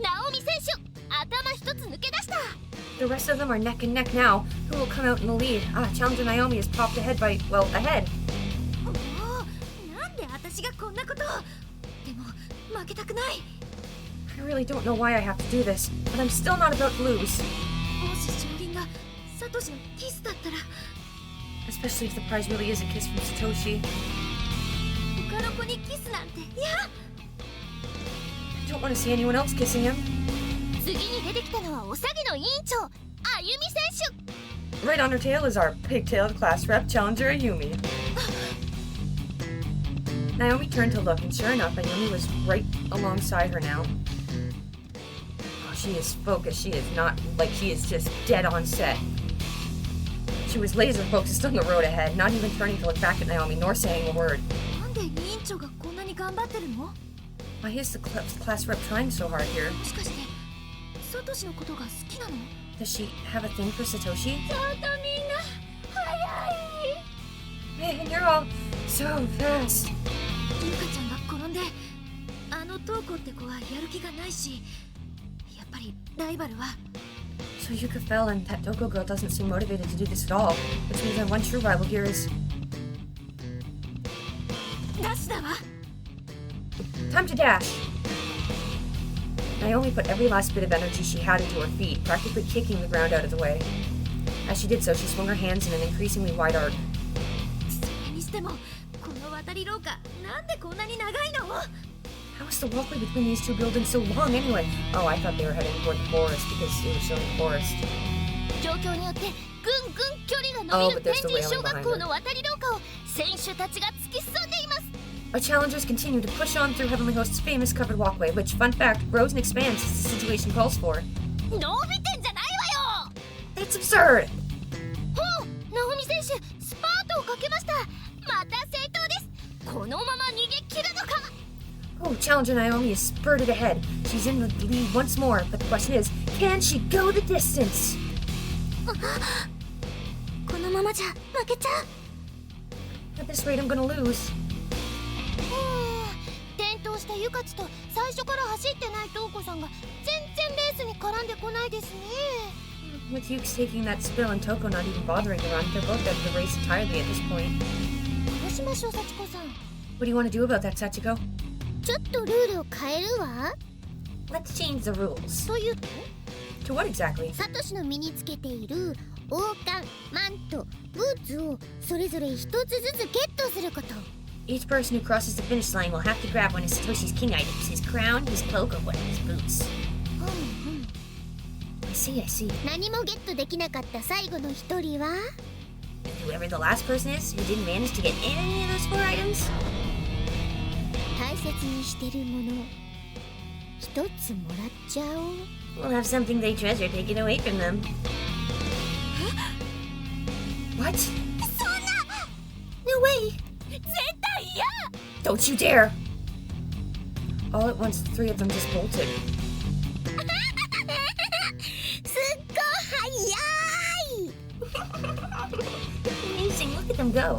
ナオミ選手、頭一つ抜け出した。 The rest of them are neck and neck now. Who will come out in the lead? Challenger Naomi is popped ahead by, well, ahead. おお、なんで私がこんなことを。でも負けたくない。 I really don't know why I have to do this, but I'm still not about to lose. もし勝利がサトシのキスだったら。 Especially if the prize really is a kiss from Satoshi. 他の子にキスなんて嫌。 I don't want to see anyone else kissing him. 次に出てきたのはおさげの委員長、あゆみ選手。 Right on her tail is our pigtailed class rep, Challenger Ayumi. Naomi turned to look, and sure enough, Ayumi was right alongside her now. Oh, she is focused. She is not like she is just dead on set. She was laser focused on the road ahead, not even turning to look back at Naomi, nor saying a word. なんで委員長がこんなに頑張ってるの？ Why is the class rep trying so hard here? もしかしてサトシのことが好きなの？ Does she have a thing for Satoshi? ちょっとみんな早い。 Man, you're all so fast. ゆかちゃんが転んで、あのトーコって子はやる気がないし、やっぱりライバルは。 So Yuka fell, and that Doko girl doesn't seem motivated to do this at all, which means our one true rival here is ダッシュだわ。 time to dash. Naomi put every last bit of energy she had into her feet, practically kicking the ground out of the way. As she did so, she swung her hands in an increasingly wide arc. それにしてもこの渡り廊下なんでこんなに長いの？ How How is the walkway between these two buildings so long anyway? Oh, I thought they were heading toward the forest because it was showing the forest. 状況によってぐんぐん距離が伸びる天神小学校の渡り廊下を選手たちが突き進んでいます。 Our challengers continue to push on through Heavenly Host's famous covered walkway, which, fun fact, grows and expands as the situation calls for. 伸びてんじゃないわよ。 It's absurd! ほう、ナオミ選手、スパートをかけました。また正当です。このまま逃げ切るのか。 Oh, challenger Naomi is spurted ahead. She's in the lead once more, but the question is, can she go the distance? このままじゃ負けちゃう。 At this rate, I'm gonna lose. 転倒したユカチと最初から走ってないトウコさんが全然レースに絡んでこないですね。 With Yuke's taking that spill and Toko not even bothering to run, they're both out of the race entirely at this point. どうしましょう、サチコさん。 What do you want to do about that, Sachiko? ちょっとルールを変えるわ。 Let's change the rules. というと、 To what exactly? サトシの身につけている王冠、マント、ブーツをそれぞれ一つずつゲットすること。 Each person who crosses the finish line will have to grab one of Satoshi's king items, his crown, his cloak, or one of his boots. I see. 何もゲットできなかった最後の一人は And whoever the last person is who didn't manage to get any of those 4 items, 大切にしてるもの一つもらっちゃおう。 will have something they treasure taken away from them. What? そんな No way! 絶対嫌。 Don't you dare! All at once, the 3 of them just bolted. すっごい速い。 Amazing, look at them go.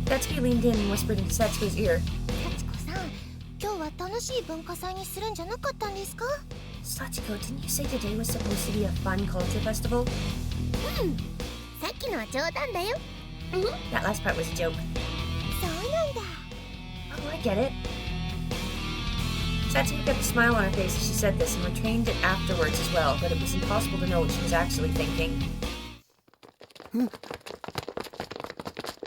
Satsuki leaned in and whispered into Satsuko's ear. サチコさん、今日は楽しい文化祭にするんじゃなかったんですか？ Sachiko, didn't you say today was supposed to be a fun culture festival? さっきのは冗談だよ。 That last part was a joke. そうなんだ。 Oh, I get it. Satsuki kept a smile on her face as she said this and retrained it afterwards as well, but it was impossible to know what she was actually thinking.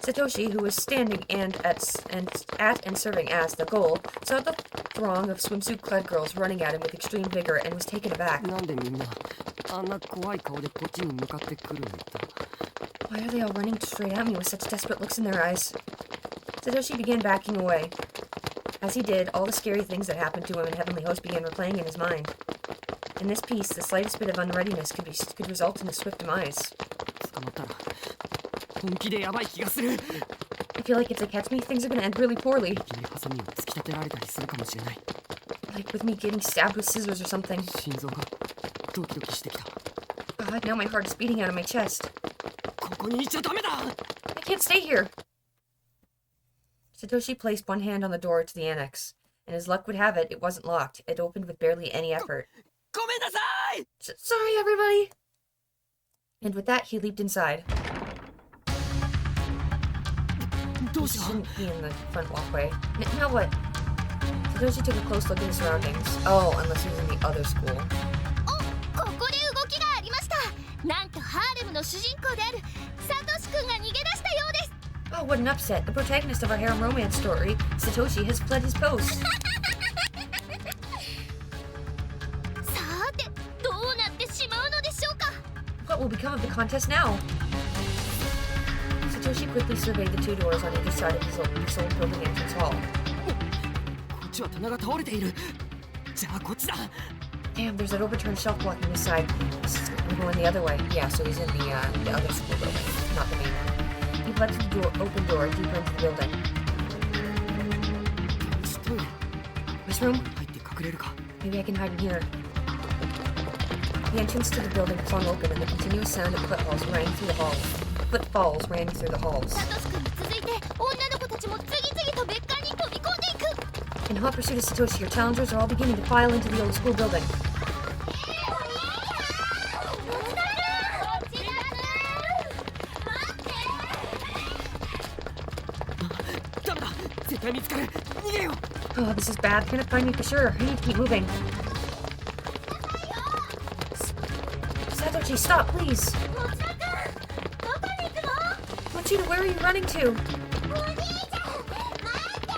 Satoshi, who was standing at and serving as the goal, saw the throng of swimsuit-clad girls running at him with extreme vigor and was taken aback. なんでみんなあんな怖い顔でこっちに向かってくるんだ。 Why are they all running straight at me with such desperate looks in their eyes? Satoshi began backing away. As he did, all the scary things that happened to him in Heavenly Host began replaying in his mind. In this piece, the slightest bit of unreadiness could result in a swift demise. 捕まったら本気でやばい気がする。 I feel like if they catch me, things are gonna end really poorly. 敵にハサミを突き立てられたりするかもしれない。 Like with me getting stabbed with scissors or something. 心臓がドキドキしてきた。 God, now my heart is beating out of my chest. ここにいちゃダメだ。 I can't stay here. Satoshi placed one hand on the door to the annex, and as luck would have it, it wasn't locked. It opened with barely any effort. ごめんなさい。 Sorry, everybody! And with that, he leaped inside. ど He うした？ shouldn't be in the front walkway. Now what? Satoshi took a close look at his surroundings. Oh, unless he was in the other school. お、ここで動きがありました。なんとハーレムの主人公であるサトシ君が逃げ出したようです。 Oh, what an upset. The protagonist of our harem romance story, Satoshi, has fled his post. さて、どうなってしまうのでしょうか。 What will become of the contest now? Satoshi quickly surveyed the 2 doors on either side of his old building entrance hall. こっちは棚が倒れている。じゃあこっちだ。 Damn, there's that overturned shelf blocking this side. I'm going the other way. Yeah, so he's in the other school building, not the main one. He fled through the open door deeper into the building. トイレ This room? 入って隠れるか。 Maybe I can hide in here. The entrance to the building flung open and the continuous sound of footfalls rang through the halls. サトシ君に続いて女の子たちも次々と別館に飛び込んでいく。 In hot pursuit of Satoshi, your challengers are all beginning to file into the old school building. ダメだ。絶対見つかる。逃げよう。 Oh, this is bad. They're gonna find me for sure. I need to keep moving. Satoshi, stop, please. もちろんくん、どこに行くの？ Mochida, where are you running to? お兄ちゃん、待って！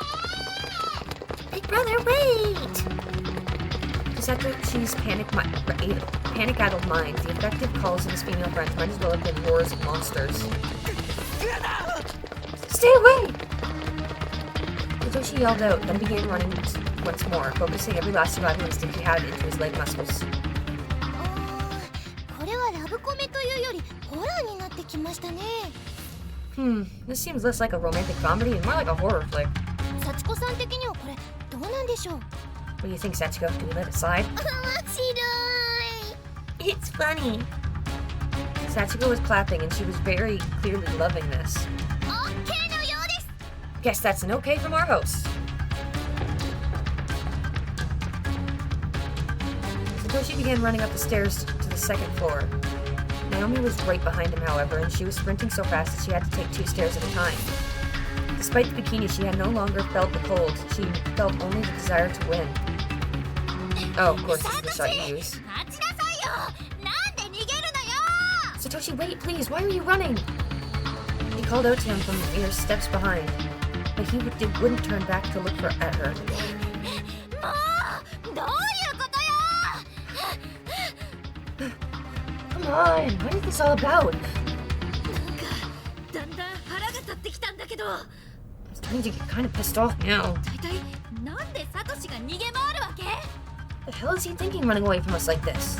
Hey, brother, wait! To Satoshi's panic-addled mind, the effective calls of his female friends might as well have been roars of monsters. Stay away! Satoshi yelled out, then began running once more, focusing every last survival instinct he had into his leg muscles. これはラブコメというよりホラーになってきましたね。This seems less like a romantic comedy and more like a horror flick. 幸子さん的にはこれどうなんでしょう？ What do you think, Sachiko? Do we let it slide? 面白い。 It's funny. Sachiko was clapping and she was very clearly loving this. OK のようです。 Guess that's an okay from our host. Satoshi began running up the stairs to the second floor. Naomi was right behind him, however, and she was sprinting so fast that she had to take 2 stairs at a time. Despite the bikini, she had no longer felt the cold. She felt only the desire to win. Oh, of course, this is the shot you use. 待ちなさいよ。なんで逃げるのよ。 Satoshi, wait, please. Why are you running? He called out to him from mere steps behind, but he wouldn't turn back to look at her. もうどういうことよ。 Come on, what is this all about? だんだん腹が立ってきたんだけど。 I'm starting to get kind of pissed off now. だいたいなんでサトシが逃げ回るわけ？ What the hell is he thinking running away from us like this?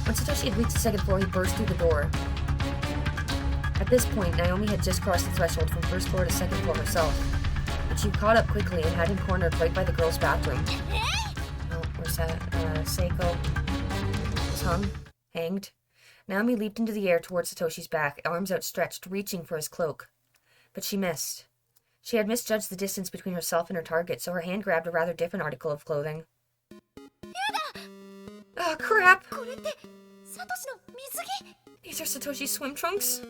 When Satoshi had reached the second floor, he burst through the door. At this point, Naomi had just crossed the threshold from first floor to second floor herself, but she caught up quickly and had him cornered right by the girls' bathroom. Oh, where's that? Seiko was hanged. Naomi leaped into the air towards Satoshi's back, arms outstretched, reaching for his cloak. But she missed. She had misjudged the distance between herself and her target, so her hand grabbed a rather different article of clothing. Oh, crap! これってサトシの水着？ These are Satoshi's swim trunks?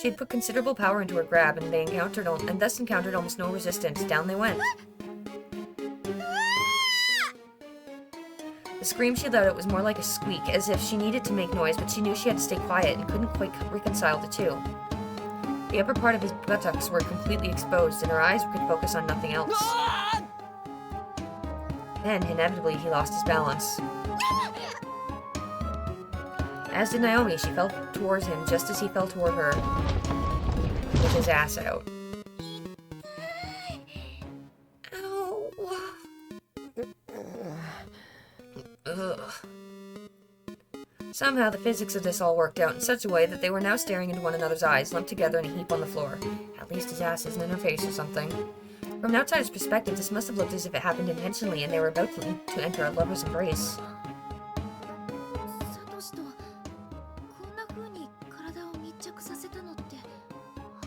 She had put considerable power into her grab, and thus encountered almost no resistance. Down they went. The scream she let out was more like a squeak, as if she needed to make noise, but she knew she had to stay quiet and couldn't quite reconcile the two. The upper part of his buttocks were completely exposed, and her eyes could focus on nothing else. Then, inevitably, he lost his balance. As did Naomi, she fell towards him just as he fell toward her, with his ass out. Ow. Ugh. Somehow the physics of this all worked out in such a way that they were now staring into one another's eyes, lumped together in a heap on the floor. At least his ass isn't in her face or something. From an outsider's perspective, this must have looked as if it happened intentionally and they were about to enter a lover's embrace. サトシとこんな風に体を密着させたのって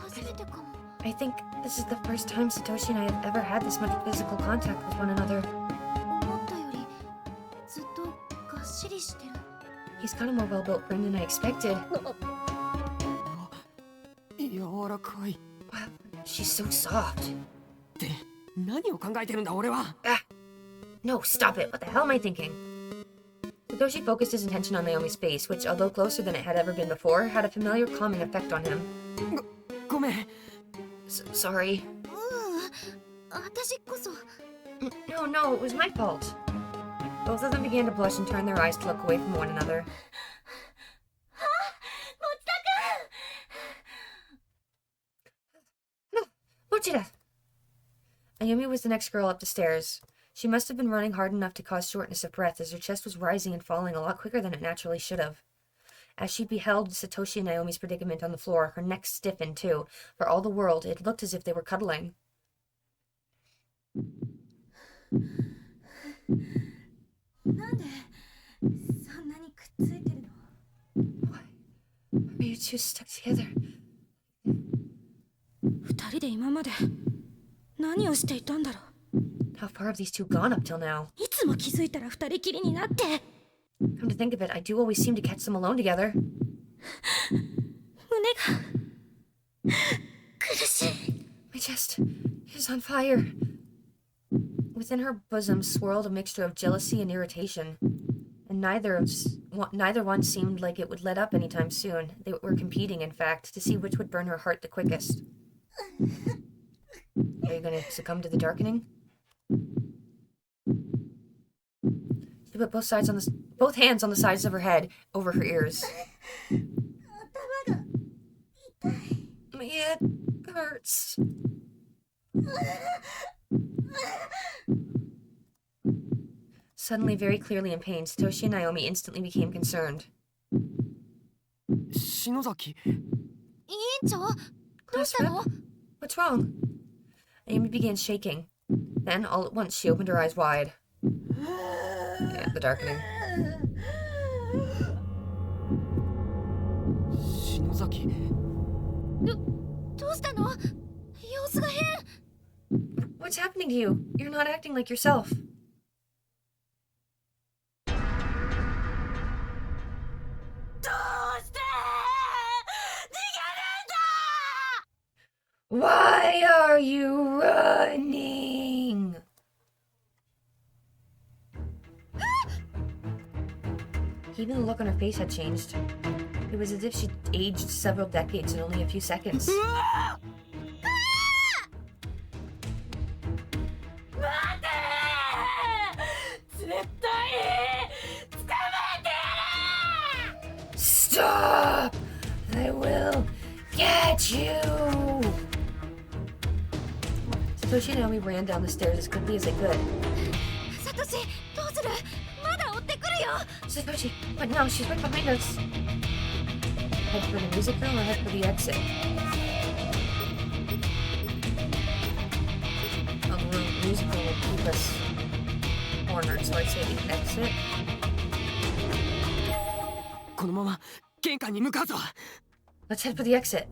初めてかも。 I think this is the first time Satoshi and I have ever had this much physical contact with one another. 思ったよりずっとがっしりしてる。 He's got a more well-built frame than I expected. 柔らかい。 Wow, she's so soft. って何を考えてるんだ俺は。 Ah! No, stop it. What the hell am I thinking? Satoshi focused his attention on Naomi's face, which, although closer than it had ever been before, had a familiar calming effect on him. ごめん。 Sorry. 私こそ。 No, it was my fault. Both of them began to blush and turn their eyes to look away from one another. 持田くん。 Mochida! Ayumi was the next girl up the stairs. She must have been running hard enough to cause shortness of breath, as her chest was rising and falling a lot quicker than it naturally should have. As she beheld Satoshi and Naomi's predicament on the floor, her neck stiffened too. For all the world, it looked as if they were cuddling. なんでそんなにくっついてるの？ Why are you two stuck together? 二人で今まで何をしていたんだろう。 How far have these two gone up till now? いつも気づいたら二人きりになって。 Come to think of it, I do always seem to catch them alone together. 胸が苦しい。 My chest is on fire. Within her bosom swirled a mixture of jealousy and irritation, and neither one seemed like it would let up anytime soon. They were competing, in fact, to see which would burn her heart the quickest. Are you going to succumb to the darkening? She put both hands on the sides of her head, over her ears. My head hurts. Suddenly, very clearly in pain, Satoshi and Naomi instantly became concerned. 篠崎。委員長、どうしたの？ What's wrong? Naomi began shaking. Then, all at once, she opened her eyes wide. Yeah, the darkening. 篠崎。どうしたの？様子が変。 What's happening to you? You're not acting like yourself. Why are you running? Even the look on her face had changed. It was as if she'd aged several decades in only a few seconds. Stop! I will get you! Satoshi and Naomi ran down the stairs as quickly as they could. サトシ、どうする？まだ追ってくるよ。 Satoshi, but no, she's right behind us. Head for the music room or head for the exit? Oh, the music room will keep us cornered, so I'd say the exit. このまま玄関に向かうぞ。 Let's head for the exit.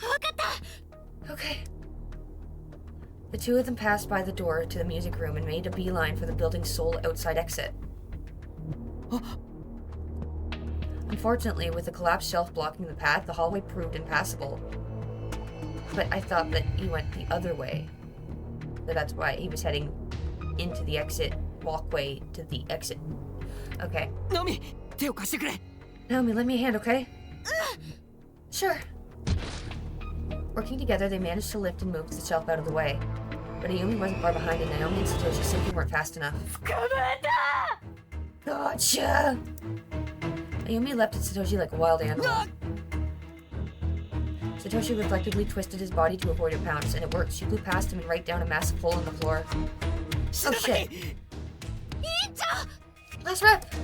わかった。 Okay. The two of them passed by the door to the music room and made a beeline for the building's sole outside exit. Unfortunately, with the collapsed shelf blocking the path, the hallway proved impassable. But I thought that he went the other way. That's why he was heading into the exit walkway to the exit. Okay. Naomi, 手を貸してくれ。 Naomi, lend me a hand, okay? Sure. Working together, they managed to lift and move the shelf out of the way. But Ayumi wasn't far behind, and Naomi and Satoshi simply weren't fast enough. Gotcha! Ayumi leapt at Satoshi like a wild animal. Satoshi reflectively twisted his body to avoid her pounce, and it worked. She flew past him and right down a massive hole in the floor. Oh shit! Last rep!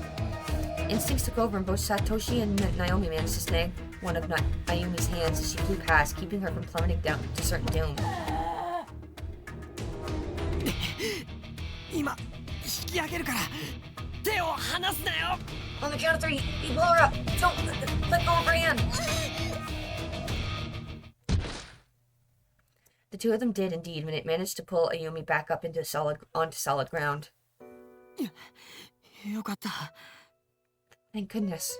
Instincts took over, and both Satoshi and Naomi managed to snag one of Ayumi's hands as she flew past, keeping her from plummeting down to certain doom. 今引き上げるから手を離すなよ。 On the count of 3, you blow her up. Don't let go of her hand. The two of them did indeed, and it managed to pull Ayumi back up onto solid ground. よかった。 Thank goodness.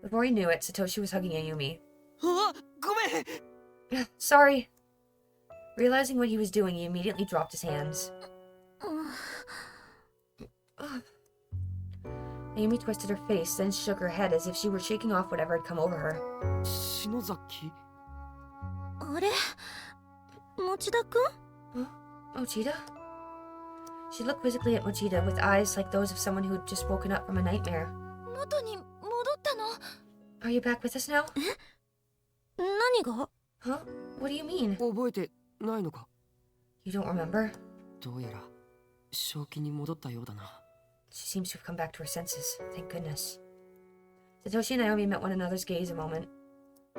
Before he knew it, Satoshi was hugging Ayumi. あ、ごめん。 Sorry. Realizing what he was doing, he immediately dropped his hands. Ayumi twisted her face, then shook her head as if she were shaking off whatever had come over her. 篠崎。あれ？持田くん？ Mochida? She looked quizzically at Mochida with eyes like those of someone who had just woken up from a nightmare. 元に戻ったの？ Are you back with us now? 何が？ Huh? What do you mean? 覚えてないのか。 You don't remember? どうやら正気に戻ったようだな。 She seems to have come back to her senses. Thank goodness. Satoshi and Naomi met one another's gaze a moment.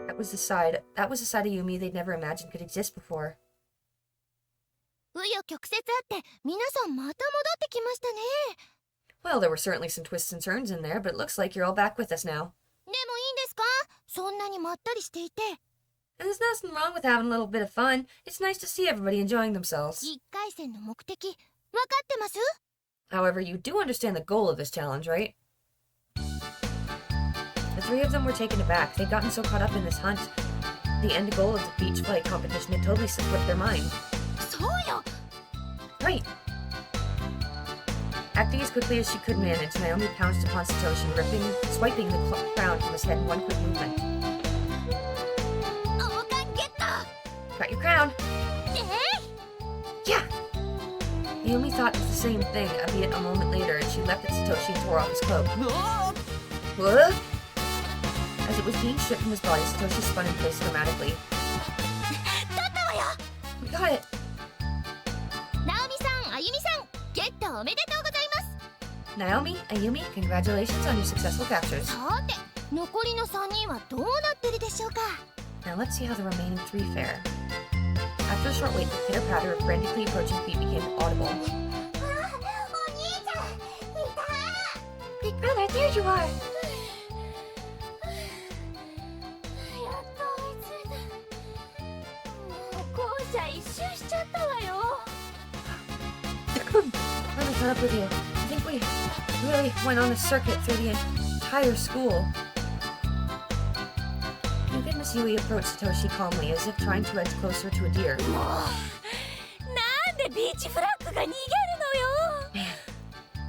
That was a side of Yumi they'd never imagined could exist before. 紆余曲折あって皆さんまた戻ってきましたね。 Well, there were certainly some twists and turns in there, but it looks like you're all back with us now. でもいいんですか？そんなにまったりしていて。 And there's nothing wrong with having a little bit of fun. It's nice to see everybody enjoying themselves. 1回戦の目的、わかってます？ However, you do understand the goal of this challenge, right? The three of them were taken aback. They'd gotten so caught up in this hunt. The end goal of the beach flight competition had totally slipped their mind. そうよ。 Right. Acting as quickly as she could manage, Naomi pounced upon Satoshi, swiping the crown from his head in one quick movement. 王冠ゲット。 Got your crown! Yeah! Naomi thought thought the same thing, albeit a moment later, and she leapt at Satoshi and tore off his cloak. What? As it was being stripped from his body, Satoshi spun in place dramatically. We got it! Naomi-san, Ayumi-san, get the omedetou gozaimasu! Naomi, Ayumi, congratulations on your successful captures. さて、残りの3人はどうなってるでしょうか? Now let's see how the remaining 3 fare. After a short wait, the pitter-patter of frantically approaching feet became audible. Big brother, there you are! Finally caught up with you. I think we really went on a circuit through the entire school. Yuka and Miss Yui approached Satoshi calmly, as if trying to edge closer to a deer. Man,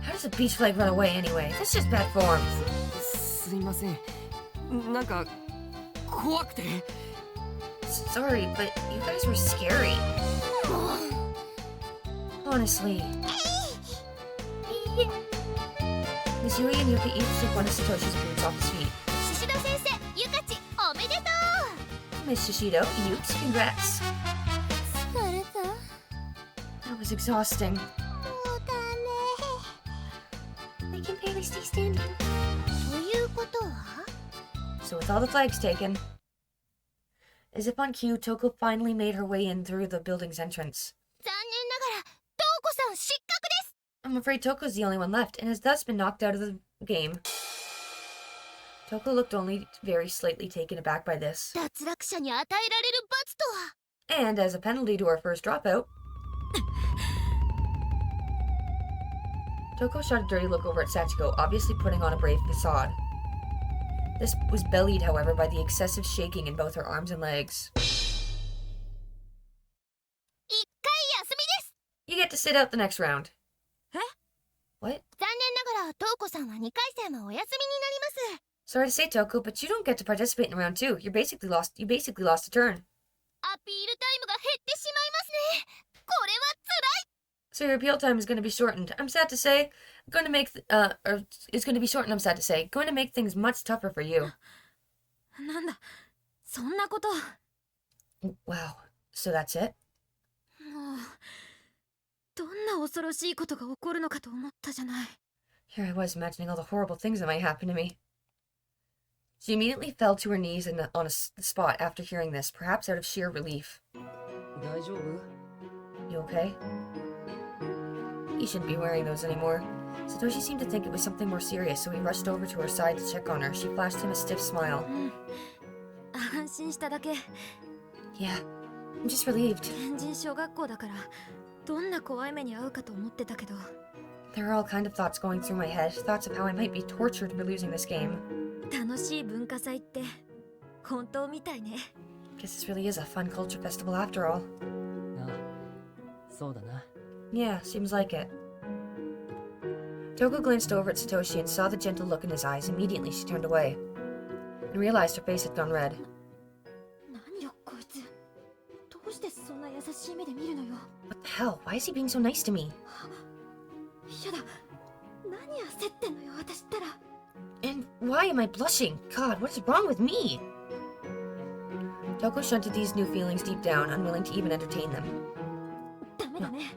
how does a beach flag run away anyway? That's just bad form. すいません。なんか怖くて。Sorry, but you guys were scary. Honestly. Miss Yui and Yuka each took one of Satoshi's boots off his feet. Shishido sensei, Yukachi, omedetou! Miss Shishido, Yukes, congrats. That was exhausting. I can barely stay standing. ということは? So with all the flags taken, as if on cue, Toko finally made her way in through the building's entrance. 残念ながら、トウコさん失格です! I'm afraid Toko's the only one left, and has thus been knocked out of the game. Toko looked only very slightly taken aback by this. 脱落者に与えられる罰とは? And as a penalty to our first dropout, Toko shot a dirty look over at Sachiko, obviously putting on a brave facade. This was bellied, however, by the excessive shaking in both her arms and legs. 一回休みです! You get to sit out the next round. え? What? 残念ながら、トウコさんは2回戦はお休みになります。 Sorry to say, Toko, but you don't get to participate in round 2. You basically lost a turn. アピールタイムが減ってしまいますね。これは辛い! So your appeal time is going to be shortened. I'm sad to say. Going to make it's going to be shortened. I'm sad to say. Going to make things much tougher for you. なんだ、そんなこと。Wow. So that's it? もう、どんな恐ろしいことが起こるのかと思ったじゃない。 Here I was imagining all the horrible things that might happen to me. She immediately fell to her knees on the spot after hearing this, perhaps out of sheer relief. 大丈夫? You okay? You shouldn't be wearing those anymore. Satoshi seemed to think it was something more serious, so he rushed over to her side to check on her. She flashed him a stiff smile. 安心しただけ。 Yeah, I'm just relieved. 天神小学校だから、どんな怖い目に遭うかと思ってたけど。 There are all kind of thoughts going through my head, thoughts of how I might be tortured for losing this game. 楽しい文化祭って本当みたいね。 Guess this really is a fun culture festival after all. ああ、そうだな。 Yeah, seems like it. Toko glanced over at Satoshi and saw the gentle look in his eyes. Immediately, she turned away and realized her face had gone red. 何よこいつ。どうしてそんな優しい目で見るのよ。 What the hell? Why is he being so nice to me? やだ。何焦ってんのよ私ったら。 And why am I blushing? God, what is wrong with me? Toko shunted these new feelings deep down, unwilling to even entertain them. ダメだね。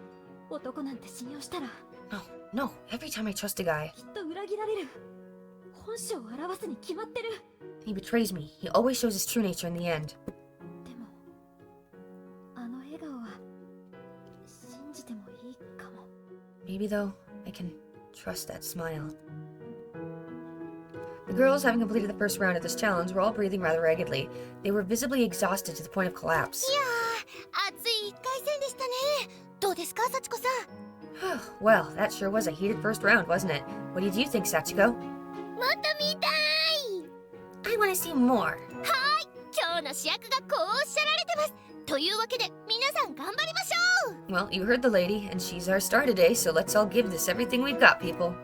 男なんて信用したら。 No, every time I trust a guy, きっと裏切られる。本性を表すに決まってる。 he betrays me. He always shows his true nature in the end. でも、あの笑顔は信じてもいいかも。 Maybe though, I can trust that smile. The girls, having completed the first round of this challenge, were all breathing rather raggedly. They were visibly exhausted to the point of collapse. いやー、熱い1回戦でしたね。どうですか、幸子さん。 Well, that sure was a heated first round, wasn't it? What did you think, Sachiko? もっと見たい。 I want to see more. はい、今日の主役がこうおっしゃられてます。というわけで、皆さん頑張りましょう。 Well, you heard the lady, and she's our star today, so let's all give this everything we've got, people.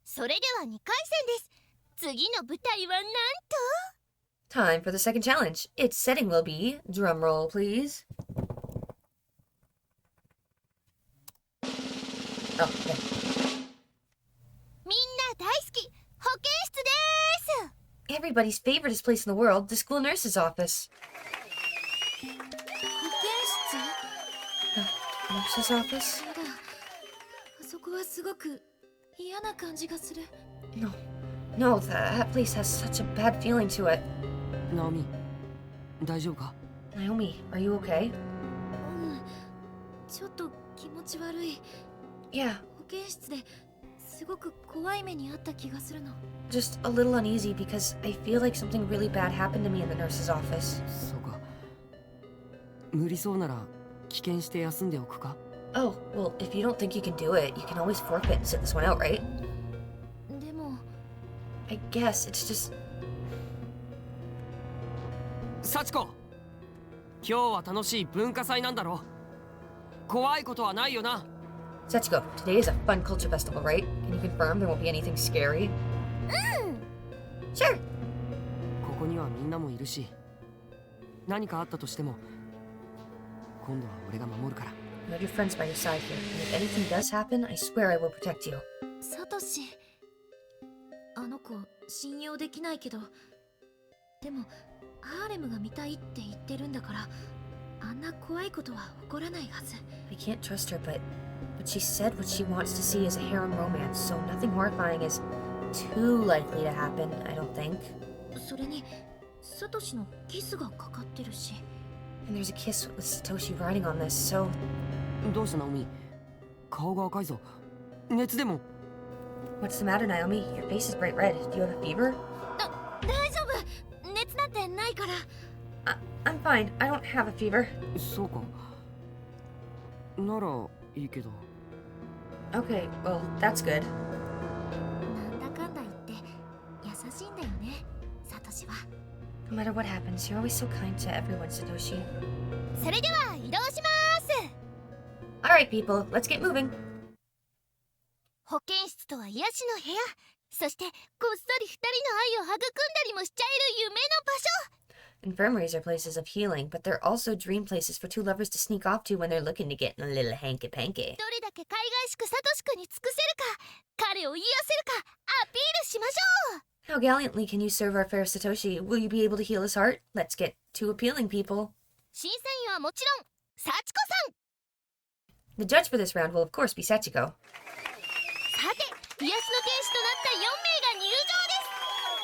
それでは2回戦です。次の舞台はなんと Time for the second challenge. Its setting will be, drum roll please, Oh, okay. みんな大好き保健室です。 Everybody's favorite place in the world, the school nurse's office. 保健 The nurse's office? 室やだ。あそこはすごく嫌な感じがする。 No, that place has such a bad feeling to it. ナオミ、大丈夫か？ Naomi, are you okay? ちょっと気持ち悪い。 Yeah, 保健室ですごく怖い目にあった気がするの。 just a little uneasy because I feel like something really bad happened to me in the nurse's office. そうか。無理そうなら棄権して休んでおくか？ Oh, well, if you don't think you can do it, you can always forfeit and sit this one out, right? でも I guess it's just... 幸子、今日は楽しい文化祭なんだろ？怖いことはないよな？ Setsuko, today is a fun culture festival, right? Can you confirm there won't be anything scary? Sure! ここにはみんなもいるし、何かあったとしても今度は俺が守るから。 You have your friends by your side here, and if anything does happen, I swear I will protect you. サトシ、あの子信用できないけど、でもハーレムが見たいって言ってるんだから、あんな怖いことは起こらないはず。 I can't trust her, but she said what she wants to see is a harem romance, so nothing horrifying is too likely to happen, I don't think. それにサトシのキスがかかってるし。 And there's a kiss with Satoshi riding on this, so... どうしたナオミ？顔が赤いぞ。熱でも？ What's the matter, Naomi? Your face is bright red. Do you have a fever? 大丈夫、熱なんてないから。 I'm fine. I don't have a fever. そうか。ならいいけど。 Okay, well, that's good. なんだかんだ言って優しいんだよね、サトシは。 No matter what happens, you're always so kind to everyone, Satoshi. それでは移動します。 Alright, people, let's get moving. 保健室とは癒しの部屋、そしてこっそり二人の愛を育んだりもしちゃえる夢の場所。 Infirmaries are places of healing, but they're also dream places for two lovers to sneak off to when they're looking to get in a little hanky-panky. どれだけ海外しくサトシ君に尽くせるか、彼を癒せるかアピールしましょう。 How gallantly can you serve our fair Satoshi? Will you be able to heal his heart? Let's get to appealing, people. 審査員はもちろん幸子さん。 The judge for this round will, of course, be Sachiko. さて、癒しの天使となった4名が入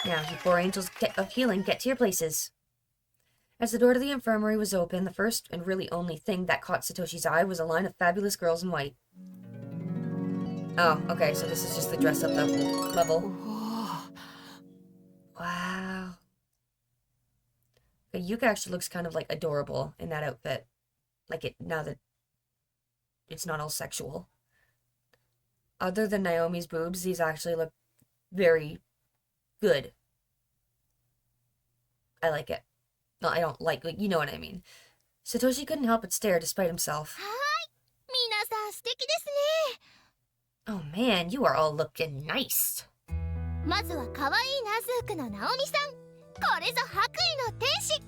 場です。 Now, you four angels of healing, get to your places. As the door to the infirmary was open, the first and really only thing that caught Satoshi's eye was a line of fabulous girls in white. Oh, okay, so this is just the dress-up level. Wow. Yuka actually looks kind of, like, adorable in that outfit. Like, now that it's not all sexual. Other than Naomi's boobs, these actually look very good. I like it. No, I don't like, you know what I mean. Satoshi couldn't help but stare despite himself. はーい、皆さん素敵ですね。 Oh man, you are all looking nice. まずは可愛いナズークのナオミさん。これぞ白衣の天使。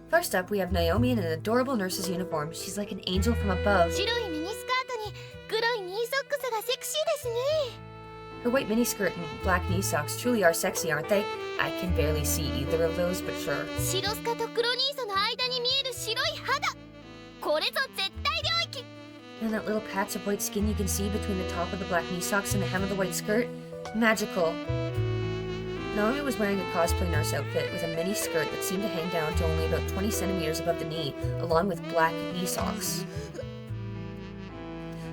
First up, we have Naomi in an adorable nurse's uniform. She's like an angel from above. 白いミニスカートに黒いニーソックスがセクシーですね。 Her white miniskirt and black knee socks truly are sexy, aren't they? I can barely see either of those, but sure. 白スカと黒ニーソの間に見える白い肌。これぞ絶対領域。 And that little patch of white skin you can see between the top of the black knee socks and the hem of the white skirt? Magical. Naomi was wearing a cosplay nurse outfit with a mini skirt that seemed to hang down to only about 20 centimeters above the knee, along with black knee socks.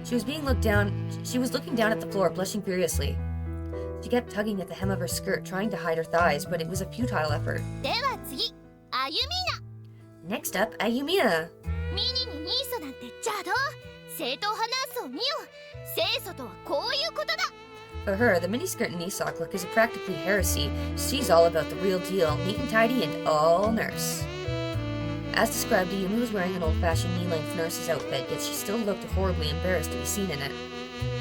She was looking down at the floor, blushing furiously. She kept tugging at the hem of her skirt, trying to hide her thighs, but it was a futile effort. では次、アユミ Next up, Ayumina. ナ。ミニにニーソなんて邪道。正統派ナースを見よ。清楚とはこういうことだ。 For her, the miniskirt and knee sock look is practically heresy. She's all about the real deal, neat and tidy and all nurse. As described, Ayumi was wearing an old-fashioned knee-length nurse's outfit, yet she still looked horribly embarrassed to be seen in it.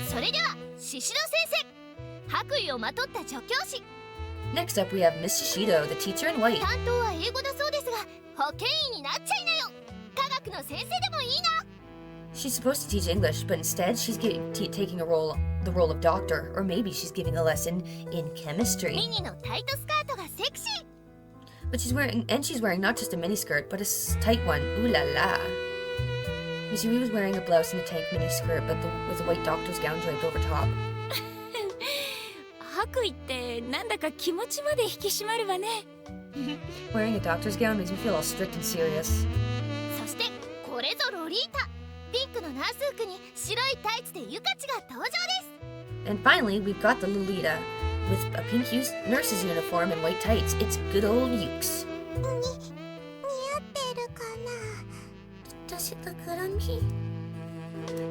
それではシシド先生。白衣をまとった助教師。 Next up, we have Miss Shishido, the teacher in white. 担当は英語だそうですが、保健医になっちゃいなよ。科学の先生でもいいな。She's supposed to teach English, but instead she's taking the role of doctor, or maybe she's giving a lesson in chemistry. ミニのタイトスカートがセクシー。 But she's wearing not just a miniskirt, but a tight one. Ooh la la. Misui was wearing a blouse and a tank miniskirt, but with a white doctor's gown draped over top. 白衣ってなんだか気持ちまで引き締まるわね。Wearing a doctor's gown makes me feel all strict and serious. そしてこれぞロリータ。ピンクのナース服に白いタイツでユカチが登場です。 And finally, we've got the Lolita with a pink nurse's uniform and white tights. It's good old Ukes. 似合ってるかな。Does it look good on me?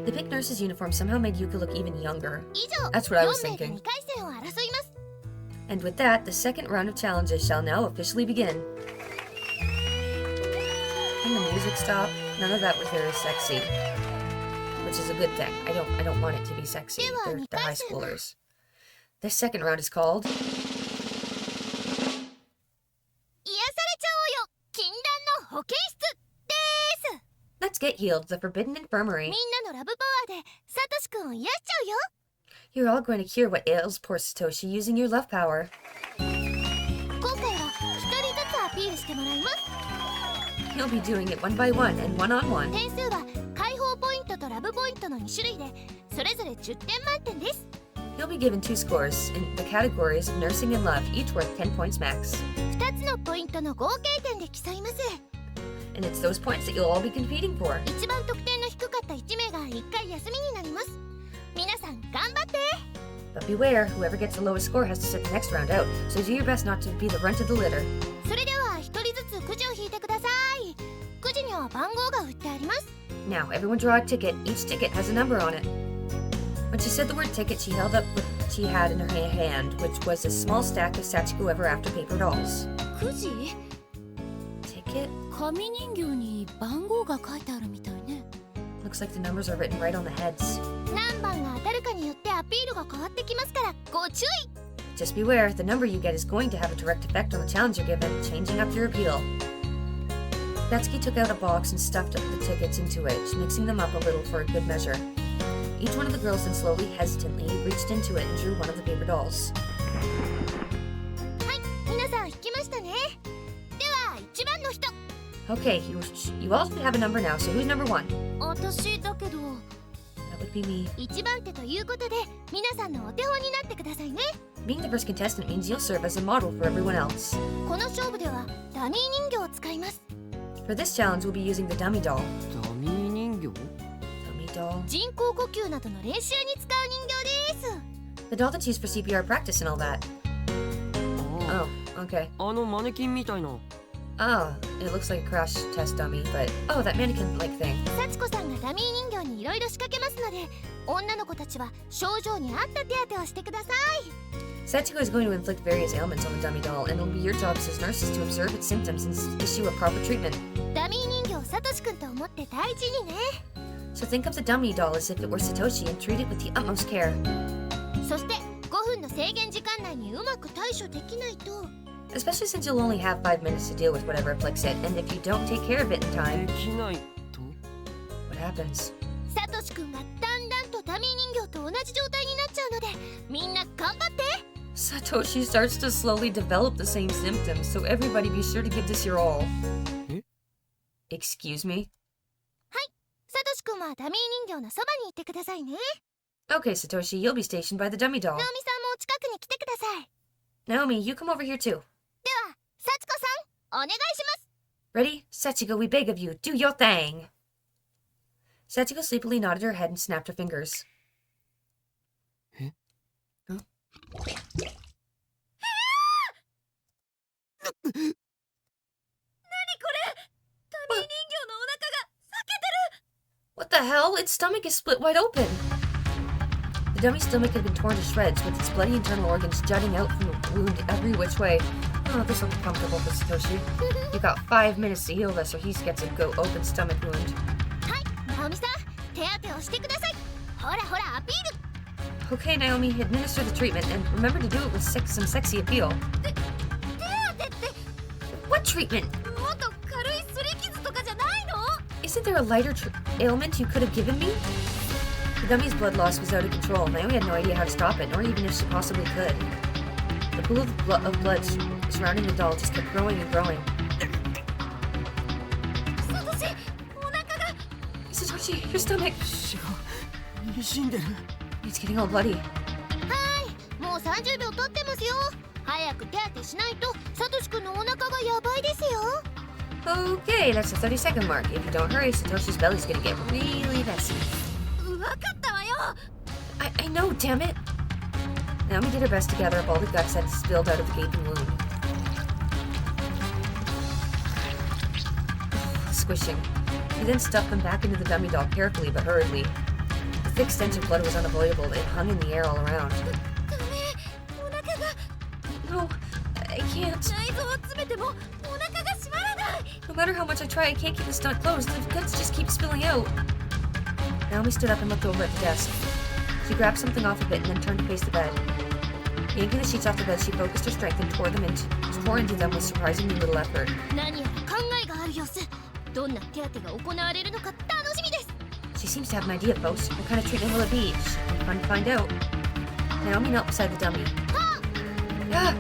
The pink nurse's uniform somehow made Yuka look even younger. 以上、 That's what I was 4名で thinking. 2回戦を争います。 And with that, the second round of challenges shall now officially begin. Can the music stop? None of that was very sexy. Which is a good thing. I don't want it to be sexy. They're high schoolers. This second round is called 癒されちゃおうよ禁断の保健室です。 Let's Get Healed, the Forbidden Infirmary. みんなのラブパワーでサトシ君を癒しちゃうよ。 You're all going to cure what ails poor Satoshi using your love power. 今回は一人ずつアピールしてもらいます。 You'll be doing it one by one and one on one. 点数は解放ポイントとラブポイントの2種類でそれぞれ10点満点です。 You'll be given 2 scores in the categories of nursing and love, each worth 10 points max. 2つのポイントの合計点で競います。 And it's those points that you'll all be competing for. 一番得点の低かった1名が1回休みになります。皆さん頑張って。 But beware, whoever gets the lowest score has to sit the next round out, so do your best not to be the runt of the litter. それでは1人ずつくじを引いてください。くじには番号が打ってあります。 Now, everyone draw a ticket. Each ticket has a number on it. When she said the word ticket, she held up what she had in her hand, which was a small stack of Sachiko Ever After paper dolls. くじ Ticket? 紙人形に番号が書いてあるみたいね。 Looks like the numbers are written right on the heads. 何番が当たるかによってアピールが変わってきますからご注意。 Just beware, the number you get is going to have a direct effect on the challenge you're given, changing up your appeal. Natsuki took out a box and stuffed the tickets into it, mixing them up a little for a good measure. Each one of the girls then slowly, hesitantly, reached into it and drew one of the paper dolls. はい、皆さん引きましたね。では1番の人。 Okay, you all have a number now, so who's number 1? 私だけど That would be me. 1番手ということで皆さんのお手本になってくださいね。 Being the first contestant means you'll serve as a model for everyone else. この勝負ではダミー人形を使います。 For this challenge, we'll be using the dummy doll. ダミー人形 Dummy doll? 人工呼吸などの練習に使う人形です。 The doll that's used for CPR practice and all that. あ Oh, okay. あ、あのマネキンみたいな。 Oh, it looks like a crash test dummy, but oh, that mannequin-like thing. 幸子さんがダミー人形にいろいろ仕掛けますので女の子たちは症状に合った手当てをしてください。 Sachiko is going to inflict various ailments on the dummy doll, and it'll be your jobs as nurses to observe its symptoms and issue a proper treatment. ダミー人形サトシ君と思って大事にね。 So think of the dummy doll as if it were Satoshi and treat it with the utmost care. そして5分の制限時間内にうまく対処できないと Especially since you'll only have 5 minutes to deal with whatever afflicts it, and if you don't take care of it in で time, きないと what happens? サトシ君がだんだんとダミー人形と同じ状態になっちゃうのでみんな頑張って。 Satoshi starts to slowly develop the same symptoms, so everybody be sure to give this your all. Eh? Excuse me? サトシ君はダミー人形のそばに行ってくださいね。 Okay, Satoshi, you'll be stationed by the dummy doll. ナオミさんも近くに来てください。 Naomi, you come over here too. ではサチコさんお願いします。 Ready? Sachiko, we beg of you, do your thing! Sachiko sleepily nodded her head and snapped her fingers. Eh? Huh? 何これダミー人形のお腹が裂けてる。 What the hell? Its stomach is split wide open! The dummy's stomach had been torn to shreds, with its bloody internal organs jutting out from the wound every which way. Oh, this looks comfortable for Satoshi. You got 5 minutes to heal this, or he gets a go open stomach wound. はい、ナオミさん手当てをしてください。ほらほらアピール。 Okay, Naomi, administer the treatment, and remember to do it with some sexy appeal. 手当てって What treatment? もっと軽い擦り傷とかじゃないの？ Isn't there a lighter ailment you could have given me? The dummy's blood loss was out of control. Naomi had no idea how to stop it, nor even if she possibly could. The pool of blood surrounding the doll just kept growing and growing. Satoshi, your stomach! 死が滲んでる。 It's getting all bloody. もう30秒経ってますよ。早く手当てしないとサトシ君のお腹がやばいですよ。 Okay, that's the 30-second mark. If you don't hurry, Satoshi's belly's gonna get really messy. 分かったわよ。 I know, damn it! Naomi did her best to gather up all the guts that spilled out of the gaping wound. Squishing. She then stuffed them back into the dummy doll carefully but hurriedly. The thick stench of blood was unavoidable. It hung in the air all around. ダメ。お腹が No, I can't. 内臓を詰めてもお腹が閉まらない。 No matter how much I try, I can't keep the stomach closed. The guts just keep spilling out. Naomi stood up and looked over at the desk. She grabbed something off of it and then turned to face the bed. Yanking the sheets off the bed, she focused her strength and tore into them with surprisingly little effort. 何やら考えがある様子。どんな手当てが行われるのか楽しみです。 She seems to have an idea, folks. What kind of treatment will it be? It should be fun to find out. Naomi knelt beside the dummy. Ah!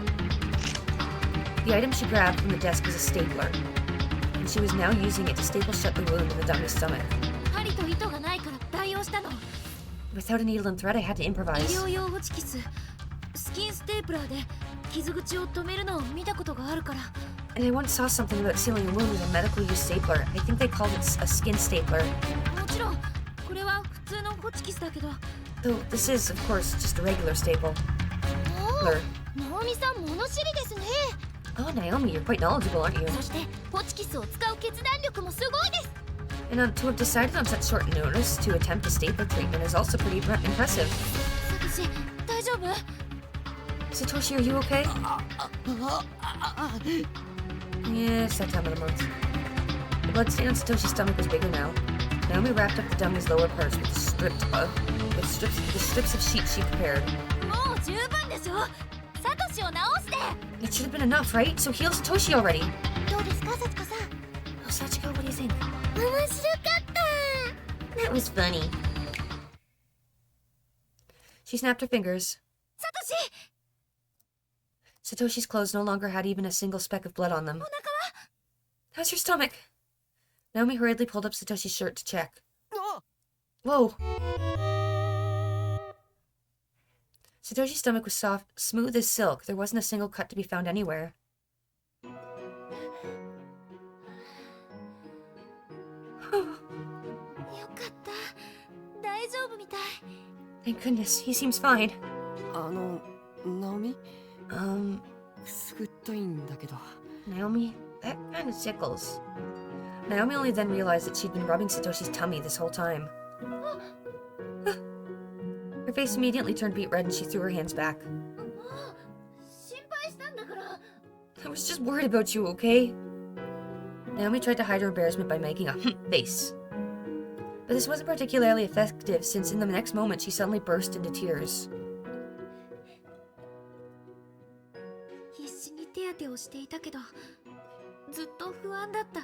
The item she grabbed from the desk was a stapler, and she was now using it to staple shut the wound in the dummy's stomach. 針と糸がないから代用したの。 Without a needle and thread, I had to 医 improvise. 療用ホチキス、スキンステープラーで傷口を止めるのを見たことがあるから。 And I once saw something about sealing a wound with a medical use stapler. I think they called it a skin stapler. もちろんこれは普通のホチキスだけど。 Though this is, of course, just a regular staple. ナオミさん物知りですね。 Oh, Naomi, you're quite knowledgeable, aren't you? そしてホチキスを使う決断力もすごいです。 And to have decided on such short notice to attempt a stapler treatment is also pretty impressive. サトシ、大丈夫？ Satoshi, are you okay? Yeah, it's that time of the month. The bloodstain on Satoshi's stomach was bigger now. Naomi wrapped up the dummy's lower parts with strips of sheets she prepared. もう十分でしょ。サトシを直して。 It should have been enough, right? So heal Satoshi already. どうですか、サチコさん。 Oh, Sachiko, what do you think? 面白かった。 That was funny. She snapped her fingers. サトシ、 Satoshi's clothes no longer had even a single speck of blood on them. お腹は？ How's your stomach? Naomi hurriedly pulled up Satoshi's shirt to check. Whoa! Satoshi's stomach was soft, smooth as silk. There wasn't a single cut to be found anywhere. よかった。大丈夫みたい。 Thank goodness, he seems fine. ナオミ Um, くすぐったいんだけど。 Naomi, that kind of tickles. Naomi only then realized that she'd been rubbing Satoshi's tummy this whole time. Her face immediately turned beet red and she threw her hands back. 心配したんだから。 I was just worried about you, okay? Naomi tried to hide her embarrassment by making a face. But this wasn't particularly effective since in the next moment she suddenly burst into tears. 必死に手当てをしていたけど、ずっと不安だった。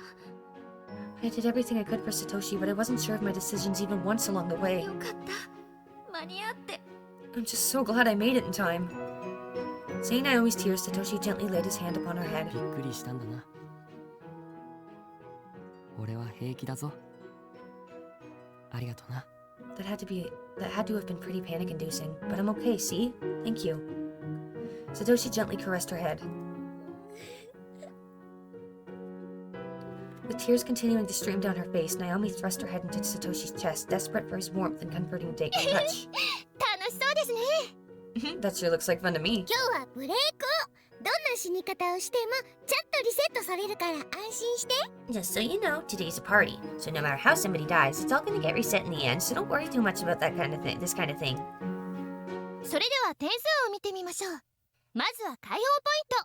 I did everything I could for Satoshi, but I wasn't sure of my decisions even once along the way. よかった。間に合って。 I'm just so glad I made it in time. Seeing Naomi's tears, Satoshi gently laid his hand upon her head. びっくりしたんだな。俺は平気だぞ。ありがとうな。That had to have been pretty panic-inducing, but I'm okay, see? Thank you. Satoshi gently caressed her head. With tears continuing to stream down her face, Naomi thrust her head into Satoshi's chest, desperate for his warmth and comforting touch. 楽しそうですね。 That sure looks like fun to me. 今日はブレイク。どんな死に方をしてもちゃんとリセットされるから安心して。 Just so you know, today's a party, so no matter how somebody dies, it's all gonna get reset in the end, so don't worry too much about this kind of thing. それでは点数を見てみましょう。まずは解放ポイント。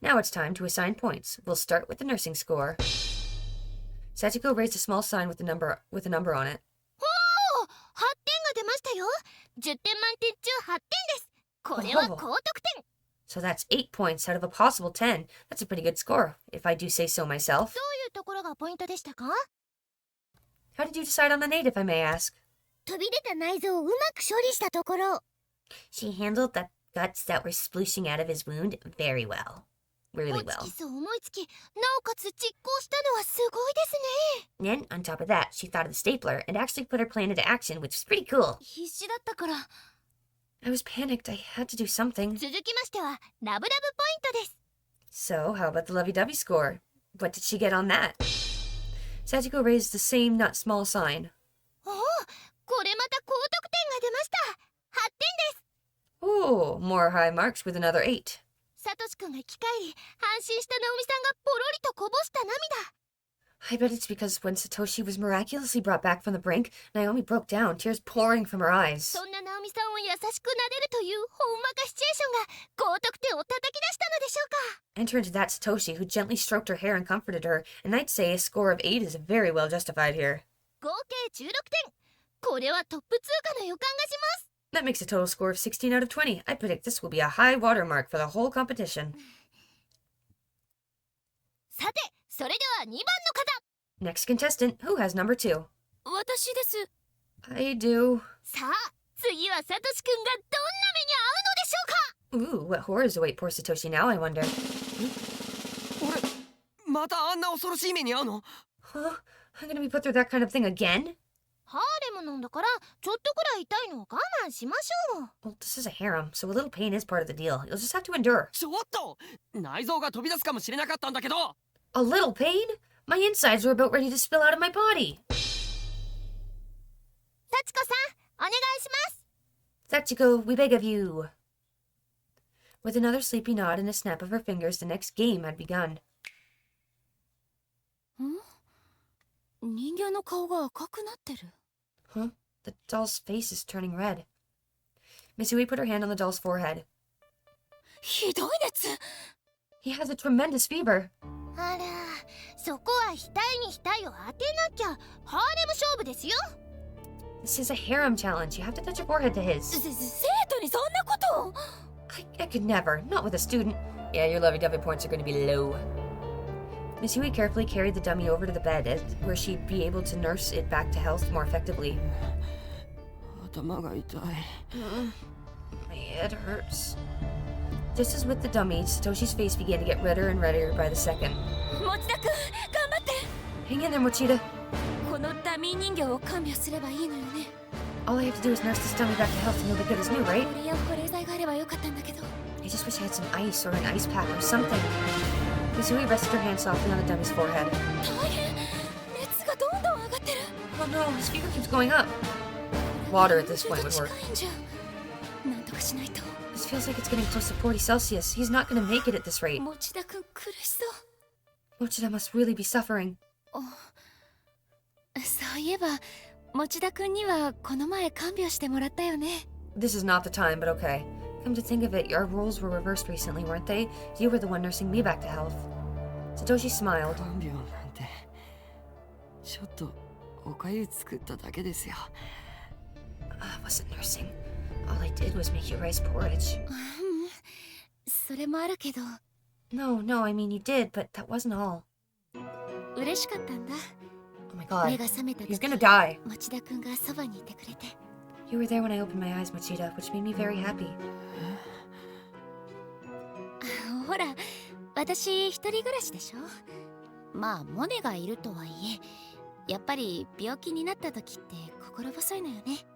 Now it's time to assign points. We'll start with the nursing score. Sachiko raised a small sign with a number on it. おお、8点が出ましたよ。10点満点中8点です。これは高得点。 So that's 8 points out of a possible 10. That's a pretty good score, if I do say so myself. どういうところがポイントでしたか？ How did you decide on the name, if I may ask? 飛び出た内臓をうまく処理したところ。 She handled the guts that were splooshing out of his wound very well. Really ホチ well. キスを思いつき、なおかつ実行したのはすごいですね。 And on top of that, she thought of the stapler and actually put her plan into action, which was pretty cool. 必死だったから。 I was panicked. I had to do something. 続きましてはラブラブポイントです。 So, how about the lovey-dovey score? What did she get on that? Sachiko raised the same not small sign. おお、これまた高得点が出ました。8点です。 Ooh, more high marks with another 8. サトシ君が生き返り、安心したナオミさんがポロリとこぼした涙。 I bet it's because when Satoshi was miraculously brought back from the brink, Naomi broke down, tears pouring from her eyes. そんなナオミさんを優しく撫でるというほんわかシチュエーションが高得点を叩き出したのでしょうか。 Enter into that Satoshi, who gently stroked her hair and comforted her, and I'd say a score of 8 is very well justified here. 合計16点。これはトップ通過の予感がします。 That makes a total score of 16 out of 20. I predict this will be a high watermark for the whole competition. さて、それでは2番の方。 Next contestant, who has number 2? 私です。 I do. さあ、次はサトシ君がどんな目に遭うのでしょうか。 Ooh, what horrors await poor Satoshi now, I wonder. 俺またあんな恐ろしい目に遭うの？ Huh? I'm gonna be put through that kind of thing again? ハーレムなんだからちょっとくらい痛いのを我慢しましょう。 Well, this is a harem, so a little pain is part of the deal. You'll just have to endure. ちょっと内臓が飛び出すかもしれなかったんだけど。 A little pain? My insides were about ready to spill out of my body. サチコさん、お願いします。 Sachiko, we beg of you. With another sleepy nod and a snap of her fingers, the next game had begun. 人形の顔が赤くなってる。 Huh? The doll's face is turning red. Misui put her hand on the doll's forehead. ひどい熱。 He has a tremendous fever. あら、そこは額に額を当てなきゃ。ハーレム勝負ですよ。 This is a harem challenge. You have to touch your forehead to his. 生徒にそんなことを。 I could never. Not with a student. Yeah, your lovey-dovey points are going to be low. Misui carefully carried the dummy over to the bed, where she'd be able to nurse it back to health more effectively. 頭が痛い。 My head hurts. Just as with the dummy, Satoshi's face began to get redder and redder by the second. 持田くん、頑張って。 Hang in there, Mochida. このダミー人形を看病すればいいのよね。 All I have to do is nurse this dummy back to health and you'll be good as new, right? 氷や保冷剤があればよかったんだけど。 I just wish I had some ice or an ice pack or something. Misui rested her hand softly on the dummy's forehead. 大変。熱がどんどん上がってる。 Oh no, his fever keeps going up. Water at this point would work. 近いんじゃ。なんとかしないと。 This feels like it's getting close to 40 Celsius. He's not gonna make it at this rate. 持田くん苦しそう。 Mochida must really be suffering. そういえば持田くんにはこの前看病してもらったよね。 This is not the time, but okay. Come to think of it, our roles were reversed recently, weren't they? You were the one nursing me back to health. Satoshi smiled. 看病なんてちょっとおかゆ作っただけですよ。 I wasn't nursing. All I did was make you rice porridge. それもあるけど No, I mean you did, but that wasn't all. 嬉しかったんだ。 Oh my 目 god. が覚めた He's 時 gonna die. 持田くんがそばにいてくれて。 You were there when I opened my eyes, Mochida, which made me very happy. ほら私一人暮らしでしょ。まあモネがいるとはいえやっぱり病気になった時って心細いのよね。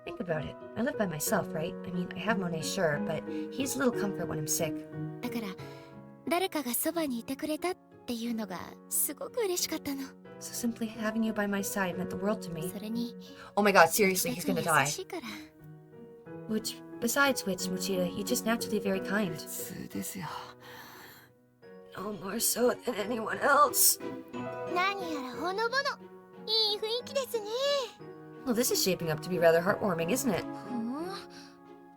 Think about it. I live by myself, right? I mean, I have Monet, sure, but he's a little comfort when I'm sick. だから誰かがそばにいてくれたっていうのがすごく嬉しかったの。 So simply having you by my side meant the world to me. それに Oh my god, seriously, he's 私に gonna die. 優しいから。 Besides which, Mochida, you're just naturally very kind. 普通ですよ。 No more so than anyone else. 何やらほのぼの。いい雰囲気ですね。 Well, this is shaping up to be rather heartwarming, isn't it?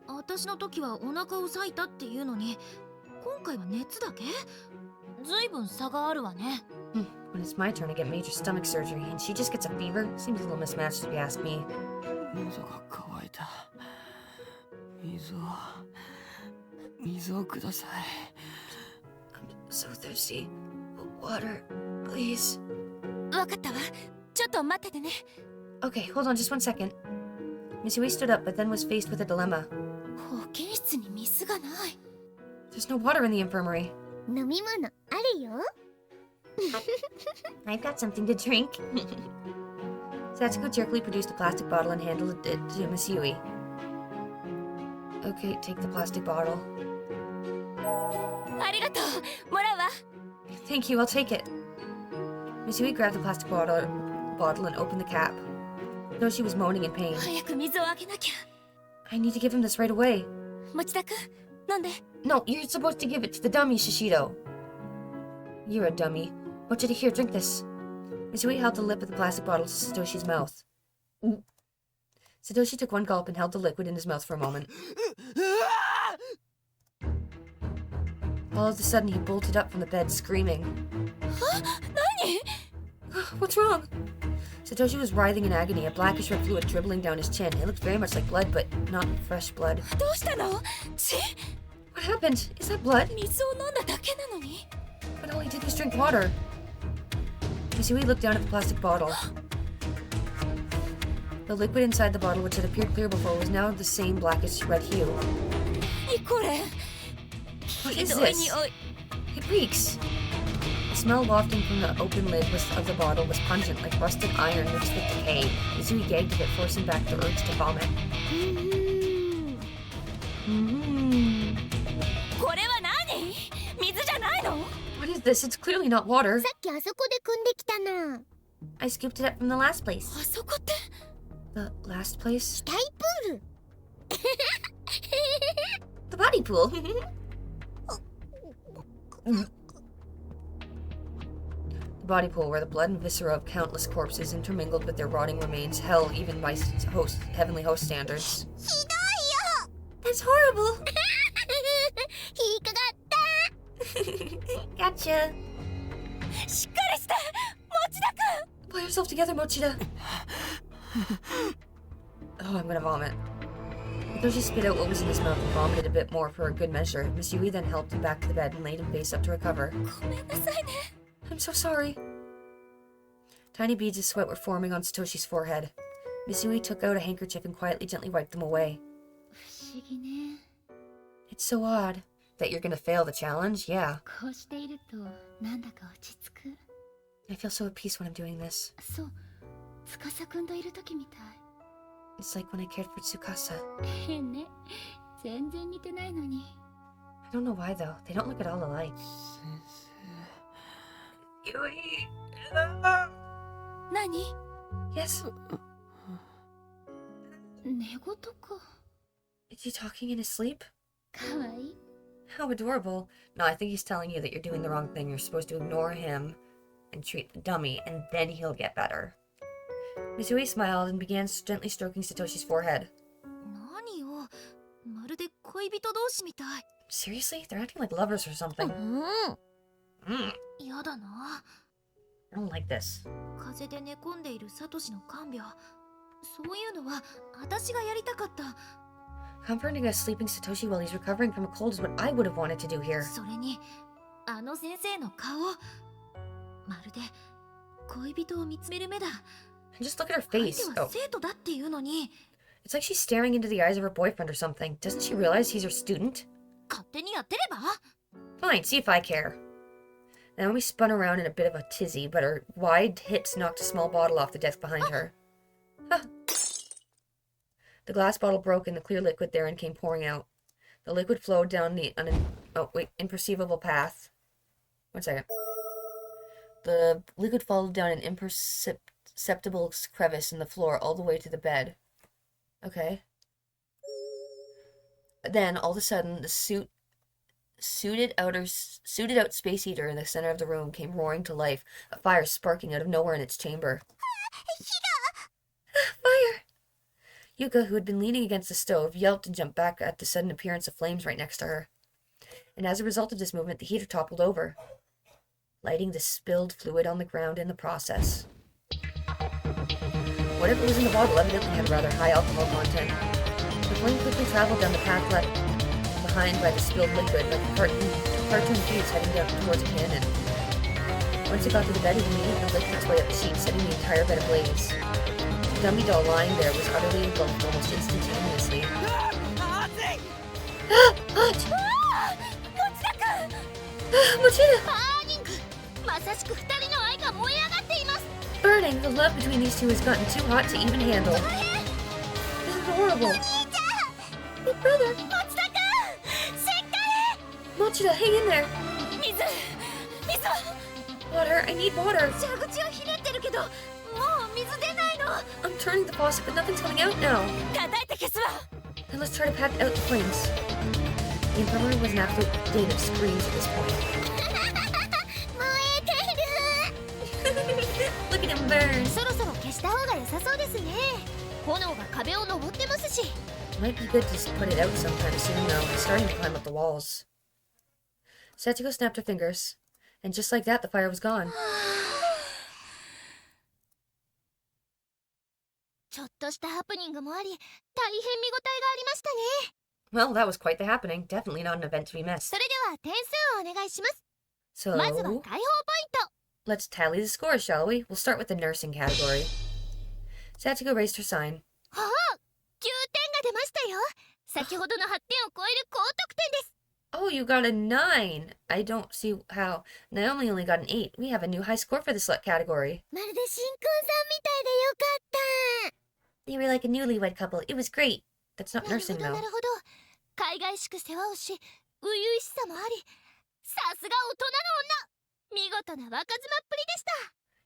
私の時はお腹を裂いたっていうのに今回は熱だけ？ずいぶん差があるわね。 When it's my turn to get major stomach surgery and she just gets a fever, seems a little mismatched if you ask me. 喉が渇いた。水をください。 I'm so thirsty. Water, please. わかったわ。ちょっと待っててね。 Okay, hold on just one second. Misui stood up, but then was faced with a dilemma. 保健室に水がない。 There's no water in the infirmary. 飲み物あるよ。 I've got something to drink. Satsuko jerkily produced a plastic bottle and handed it to Misui. Okay, take the plastic bottle. ありがとう。もらうわ。 Thank you, I'll take it. Misui grabbed the plastic bottle and opened the cap. Though she was moaning in pain. 早く水をあげなきゃ。 I need to give him this right away. 持田くん、飲んで。 No, you're supposed to give it to the dummy, Shishido. You're a dummy. Mochida, here, drink this. Misui held the lip of the plastic bottle to Satoshi's mouth. Satoshi took one gulp and held the liquid in his mouth for a moment. All of a sudden, he bolted up from the bed, screaming. 何？ What's wrong? Satoshi was writhing in agony, a blackish red fluid dribbling down his chin. It looked very much like blood, but not fresh blood. どうしたの？血？ What happened? Is that blood? 水を飲んだだけなのに。 But all he did was drink water. Misui looked down at the plastic bottle. The liquid inside the bottle, which had appeared clear before, was now the same blackish red hue. 何これ？ What ひ is どい this? 匂い。 It reeks. The smell wafting from the open lid of the bottle was pungent, like rusted iron mixed with decay. Misui gagged a bit, forcing back the urge to vomit. これは何？水じゃないの？ What is this? It's clearly not water. さっきあそこで汲んできたな。 I scooped it up from the last place. あそこって。 The last place? タイプール。 The body pool. The body pool, where the blood and viscera of countless corpses intermingled with their rotting remains, hell even by heavenly host standards. ひどいよ。 That's horrible. 引っかかった。 Gotcha. しっかりして、持田くん。 Pull yourself together, Mochida. Oh, I'm gonna vomit. Satoshi spit out what was in his mouth and vomited a bit more for a good measure. Misui then helped him back to the bed and laid him face up to recover. ごめんなさいね。 I'm so sorry. Tiny beads of sweat were forming on Satoshi's forehead. Misui took out a handkerchief and quietly, gently wiped them away. 不思議ね。 It's so odd. That you're gonna fail the challenge? Yeah. こうしているとなんだか落ち着く。 I feel so at peace when I'm doing this. そう、司くんといる時みたい。 It's like when I cared for Tsukasa. 変ね。全然似てないのに。 I don't know why though. They don't look at all alike. 何？ Yes. 寝言か。 Is he talking in his sleep? かわいい。 How adorable. No, I think he's telling you that you're doing the wrong thing. You're supposed to ignore him and treat the dummy, and then he'll get better. Misui smiled and began gently stroking Satoshi's forehead. 何よ。まるで恋人同士みたい。 Seriously? They're acting like lovers or something. やだな。 I don't like this. 風邪で寝込んでいるサトシの看病。そういうのは私がやりたかった。 Comforting a sleeping Satoshi while he's recovering from a cold is what I would have wanted to do here. それに、あの先生の顔。まるで恋人を見つめる目だ。 And just look at her 相 face. 手は Oh, 生徒だっていうのに、 it's like she's staring into the eyes of her boyfriend or something. Doesn't she realize he's her student? 勝手にやってれば？ Fine, see if I care. Naomi spun around in a bit of a tizzy, but her wide hips knocked a small bottle off the desk behind her. Huh. The glass bottle broke and the clear liquid therein came pouring out. The liquid flowed down the imperceivable path. 1 second. The liquid followed down an imperceptible crevice in the floor all the way to the bed. Okay. Then, all of a sudden, the suited out space heater in the center of the room came roaring to life, a fire sparking out of nowhere in its chamber. Fire! Yuka, who had been leaning against the stove, yelped and jumped back at the sudden appearance of flames right next to her. And as a result of this movement, the heater toppled over, lighting the spilled fluid on the ground in the process. Whatever was in the bottle evidently had a rather high alcohol content. The flame quickly traveled down the path left behind by the spilled liquid, like a cartoon piece heading down towards a cannon. Once it got to the bed, it immediately licked its way up the sheet, setting the entire bed ablaze. The dummy doll lying there was utterly engulfed almost instantaneously. Mochida! Burning! The love between these two has gotten too hot to even handle. This is horrible. Big brother! Mochida, hang in there! Water, I need water! I'm turning the faucet, but nothing's coming out now. Then let's try to pat out the flames. The infirmary was an absolute state of screams at this point. Look at him burn! Might be good to just put it out sometime soon though. It's starting to climb up the walls. Satsuko snapped her fingers, and just like that, the fire was gone. Well, that was quite the happening. Definitely not an event to be missed. So, let's tally the scores, shall we? We'll start with the nursing category. Satsuko raised her sign. Oh, you got a 9. I don't see how. Naomi only got an 8. We have a new high score for the slut category. They were like a newlywed couple. It was great. That's not nursing, though.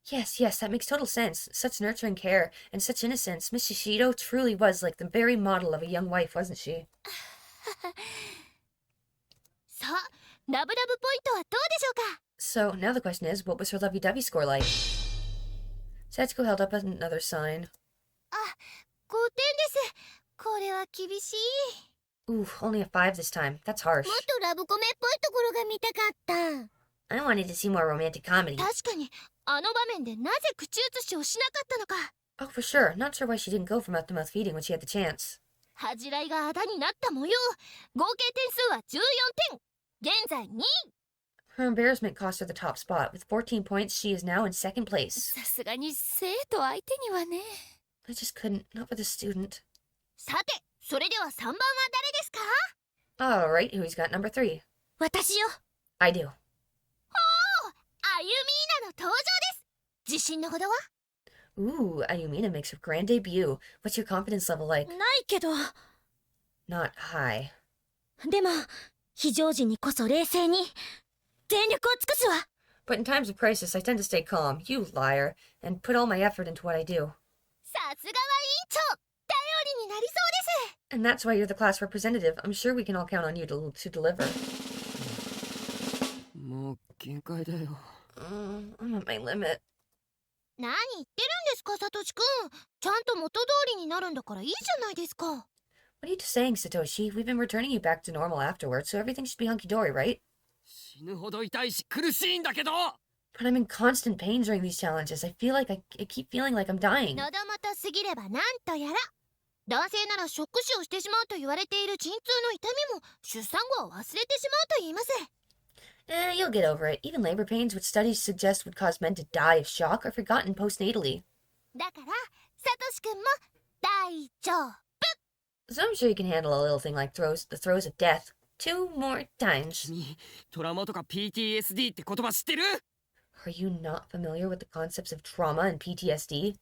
Yes, that makes total sense. Such nurturing care and such innocence. Miss Shishido truly was like the very model of a young wife, wasn't she? So, now the question is, what was her lovey-dovey score like? Satsuko held up another sign. Ooh, only a 5 this time. That's harsh. I wanted to see more romantic comedy. Oh, for sure. Not sure why she didn't go for mouth-to-mouth feeding when she had the chance. Her embarrassment cost her the top spot. With 14 points, she is now in second place. I just couldn't. Not with a student. Alright, who's got number 3? I do. Ooh, Ayumina makes her grand debut. What's your confidence level like? Not high. But in times of crisis, I tend to stay calm, you liar, and put all my effort into what I do. And that's why you're the class representative. I'm sure we can all count on you to deliver. I'm at my limit. What are you saying, Satoshi? We've been returning you back to normal afterwards, so everything should be hunky-dory, right? But I'm in constant pain during these challenges. I keep feeling like I'm dying. You'll get over it. Even labor pains, which studies suggest would cause men to die of shock, are forgotten postnatally. So I'm sure you can handle a little thing like the throes of death. 2 more times. Are you not familiar with the concepts of trauma and PTSD?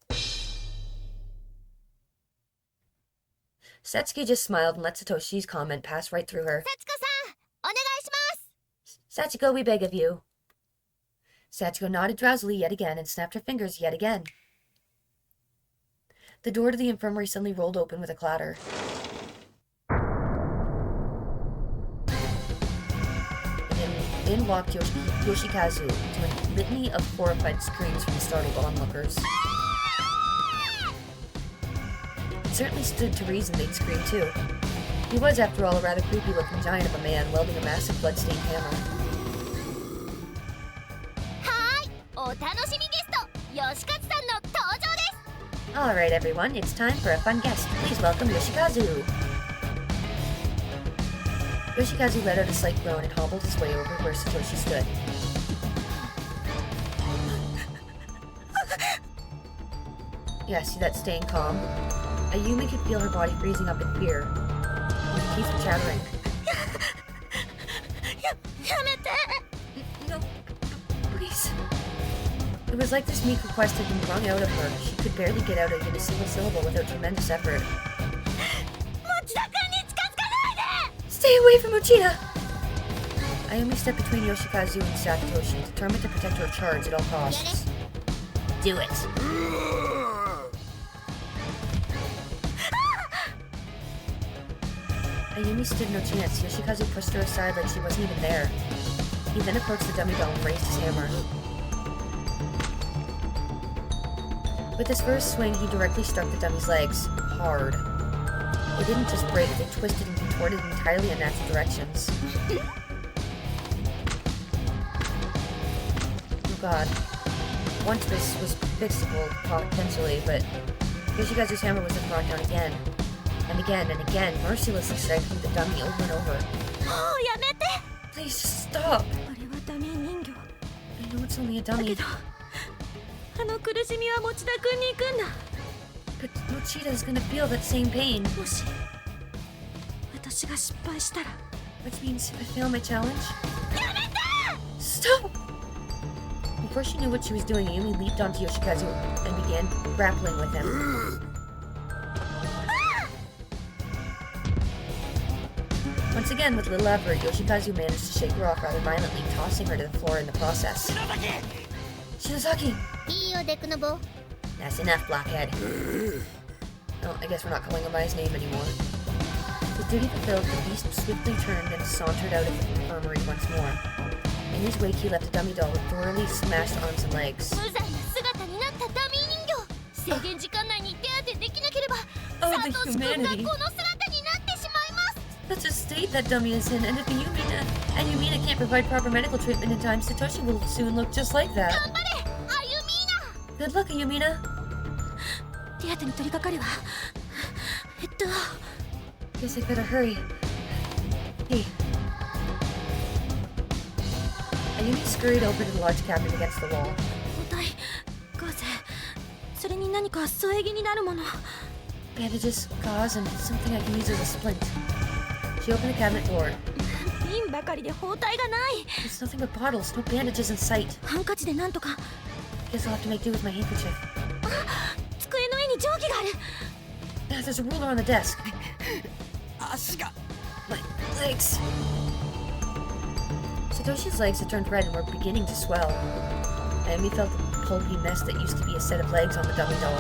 Setsuki just smiled and let Satoshi's comment pass right through her. Satsuko, we beg of you. Satsuko nodded drowsily yet again and snapped her fingers yet again. The door to the infirmary suddenly rolled open with a clatter. And in walked Yoshikazu to a litany of horrified screams from the startled onlookers. It certainly stood to reason they'd scream too. He was, after all, a rather creepy-looking giant of a man wielding a massive blood-stained hammer. Alright everyone, it's time for a fun guest. Please welcome Yoshikazu. Yoshikazu let out a slight groan and hobbled his way over where Satoshi stood. Yeah, see that staying calm? Ayumi could feel her body freezing up in fear. Her teeth were chattering. No, please. It was like this meek request had been wrung out of her. She could barely get out even a single syllable without tremendous effort. Stay away from Mochida! Ayumi stepped between Yoshikazu and Satoshi, determined to protect her charge at all costs. Do it. Ayumi stood no chance. Yoshikazu pushed her aside like she wasn't even there. He then approached the dummy doll and raised his hammer. With his first swing, he directly struck the dummy's legs. Hard. They didn't just break, they twisted and contorted in entirely unnatural directions. Oh god. Once this was fixable, potentially, but Yoshikazu's hammer was then brought down again. And again, mercilessly striking the dummy over and over. Please just stop! I know it's only a dummy. But Mochida's gonna feel that same pain. Which means if I fail my challenge... Stop! Before she knew what she was doing, Ayumi leaped onto Yoshikazu and began grappling with him. Once again, with little effort, Yoshikazu managed to shake her off rather violently, tossing her to the floor in the process. Shinozaki! That's enough, blockhead. Oh, I guess we're not calling him by his name anymore. His duty fulfilled, the beast swiftly turned and sauntered out of the infirmary once more. In his wake, he left a dummy doll with thoroughly smashed arms and legs. Oh, the humanity. That's a state that dummy is in, and if Ayumina can't provide proper medical treatment in time, Satoshi will soon look just like that. Good luck, Ayumina. Guess I better hurry. Hey. Ayumi scurried over to the large cabinet against the wall. Bandages, gauze, and something I can use as a splint. She opened the cabinet door. It's nothing but bottles, no bandages in sight. Guess I'll have to make do with my handkerchief. There's a ruler on the desk. My legs. Satoshi's legs had turned red and were beginning to swell. Ayumi felt the pulpy mess that used to be a set of legs on the dummy doll.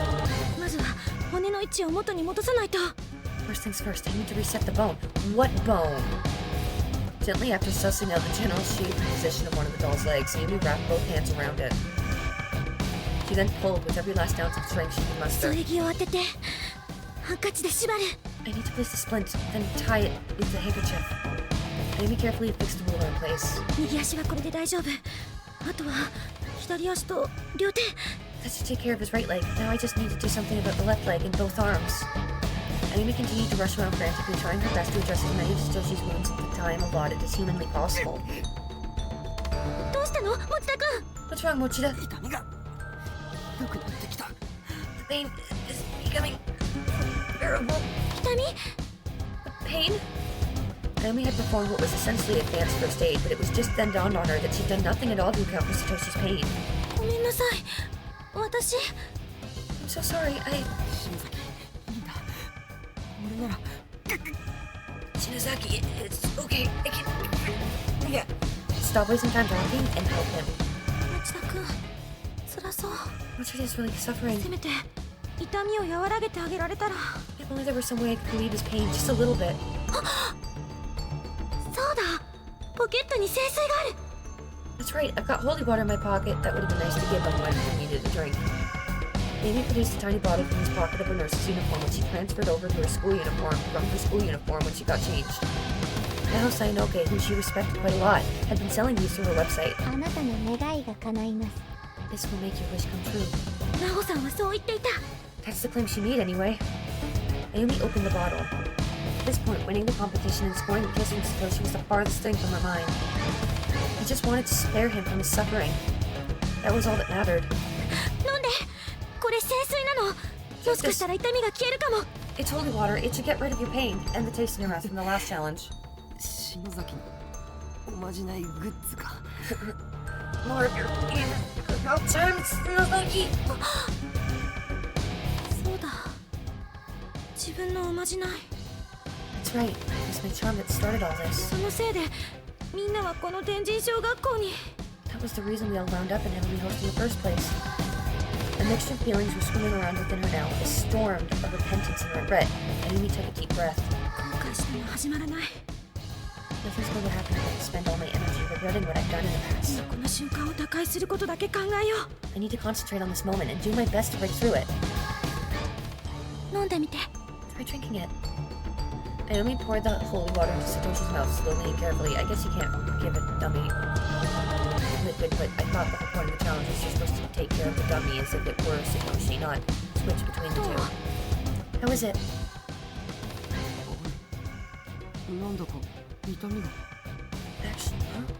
First things first, I need to reset the bone. What bone? Gently, after sussing out the general shape and position of one of the doll's legs, Ayumi wrapped both hands around it. She then pulled with every last ounce of strength she could muster. I need to place the splint, then tie it with the handkerchief. Ayumi carefully fixed the ruler in place. That should take care of his right leg. Now I just need to do something about the left leg and both arms. Ayumi continued to rush around frantically, trying her best to address as many of Satoshi's wounds at the time allotted as humanly possible. What's wrong, Mochida? The pain is becoming bearable. The pain? Ayumi had performed what was essentially advanced first aid, but it was just then dawned on her that she'd done nothing at all to account for Satoshi's pain. I'm so sorry, Shinozaki, it's okay, I can... Yeah. Stop wasting time talking and help him. Mochida's really suffering. If only there were some way I could relieve his pain just a little bit. That's right, I've got holy water in my pocket. That would have been nice to give him when he needed a drink. Amy produced a tiny bottle from his pocket of her nurse's uniform, which she transferred over to her school uniform from her school uniform when she got changed. Now Sayanoke, who she respected quite a lot, had been selling these through her website. This will make your wish come true. That's the claim she made anyway. Ayumi opened the bottle. At this point, winning the competition and scoring the kiss from Satoshi was the farthest thing from her mind. He just wanted to spare him from his suffering. That was all that mattered. もしかしたら痛みが消えるかも。 It's holy water. It should get rid of your pain and the taste in your mouth from the last challenge. 篠崎のおまじないグッズか。 More of your pain. About time, Satoshi. そうだ、自分のおまじない。 That's right. It was my charm that started all this. そのせいでみんなはこの天神小学校に。 That was the reason we all wound up in Heavenly Host in the first place. A mixture of feelings were swimming around within her now, a storm of repentance and regret. Ayumi took a deep breath. 後悔しても始まらない。 Nothing's going to happen if I spend all my energy regretting what I've done in the past. 今この瞬間を打開することだけ考えよ I need to concentrate on this moment and do my best to break through it. う。飲んでみて。 Try drinking it. Ayumi poured the holy water into Satoshi's mouth slowly and carefully. I guess you can't give a dummy liquid, but I thought the whole point of the challenge was you're supposed to take care of the dummy as if it were Satoshi, not switch between the two. How is it? なんだか痛みが。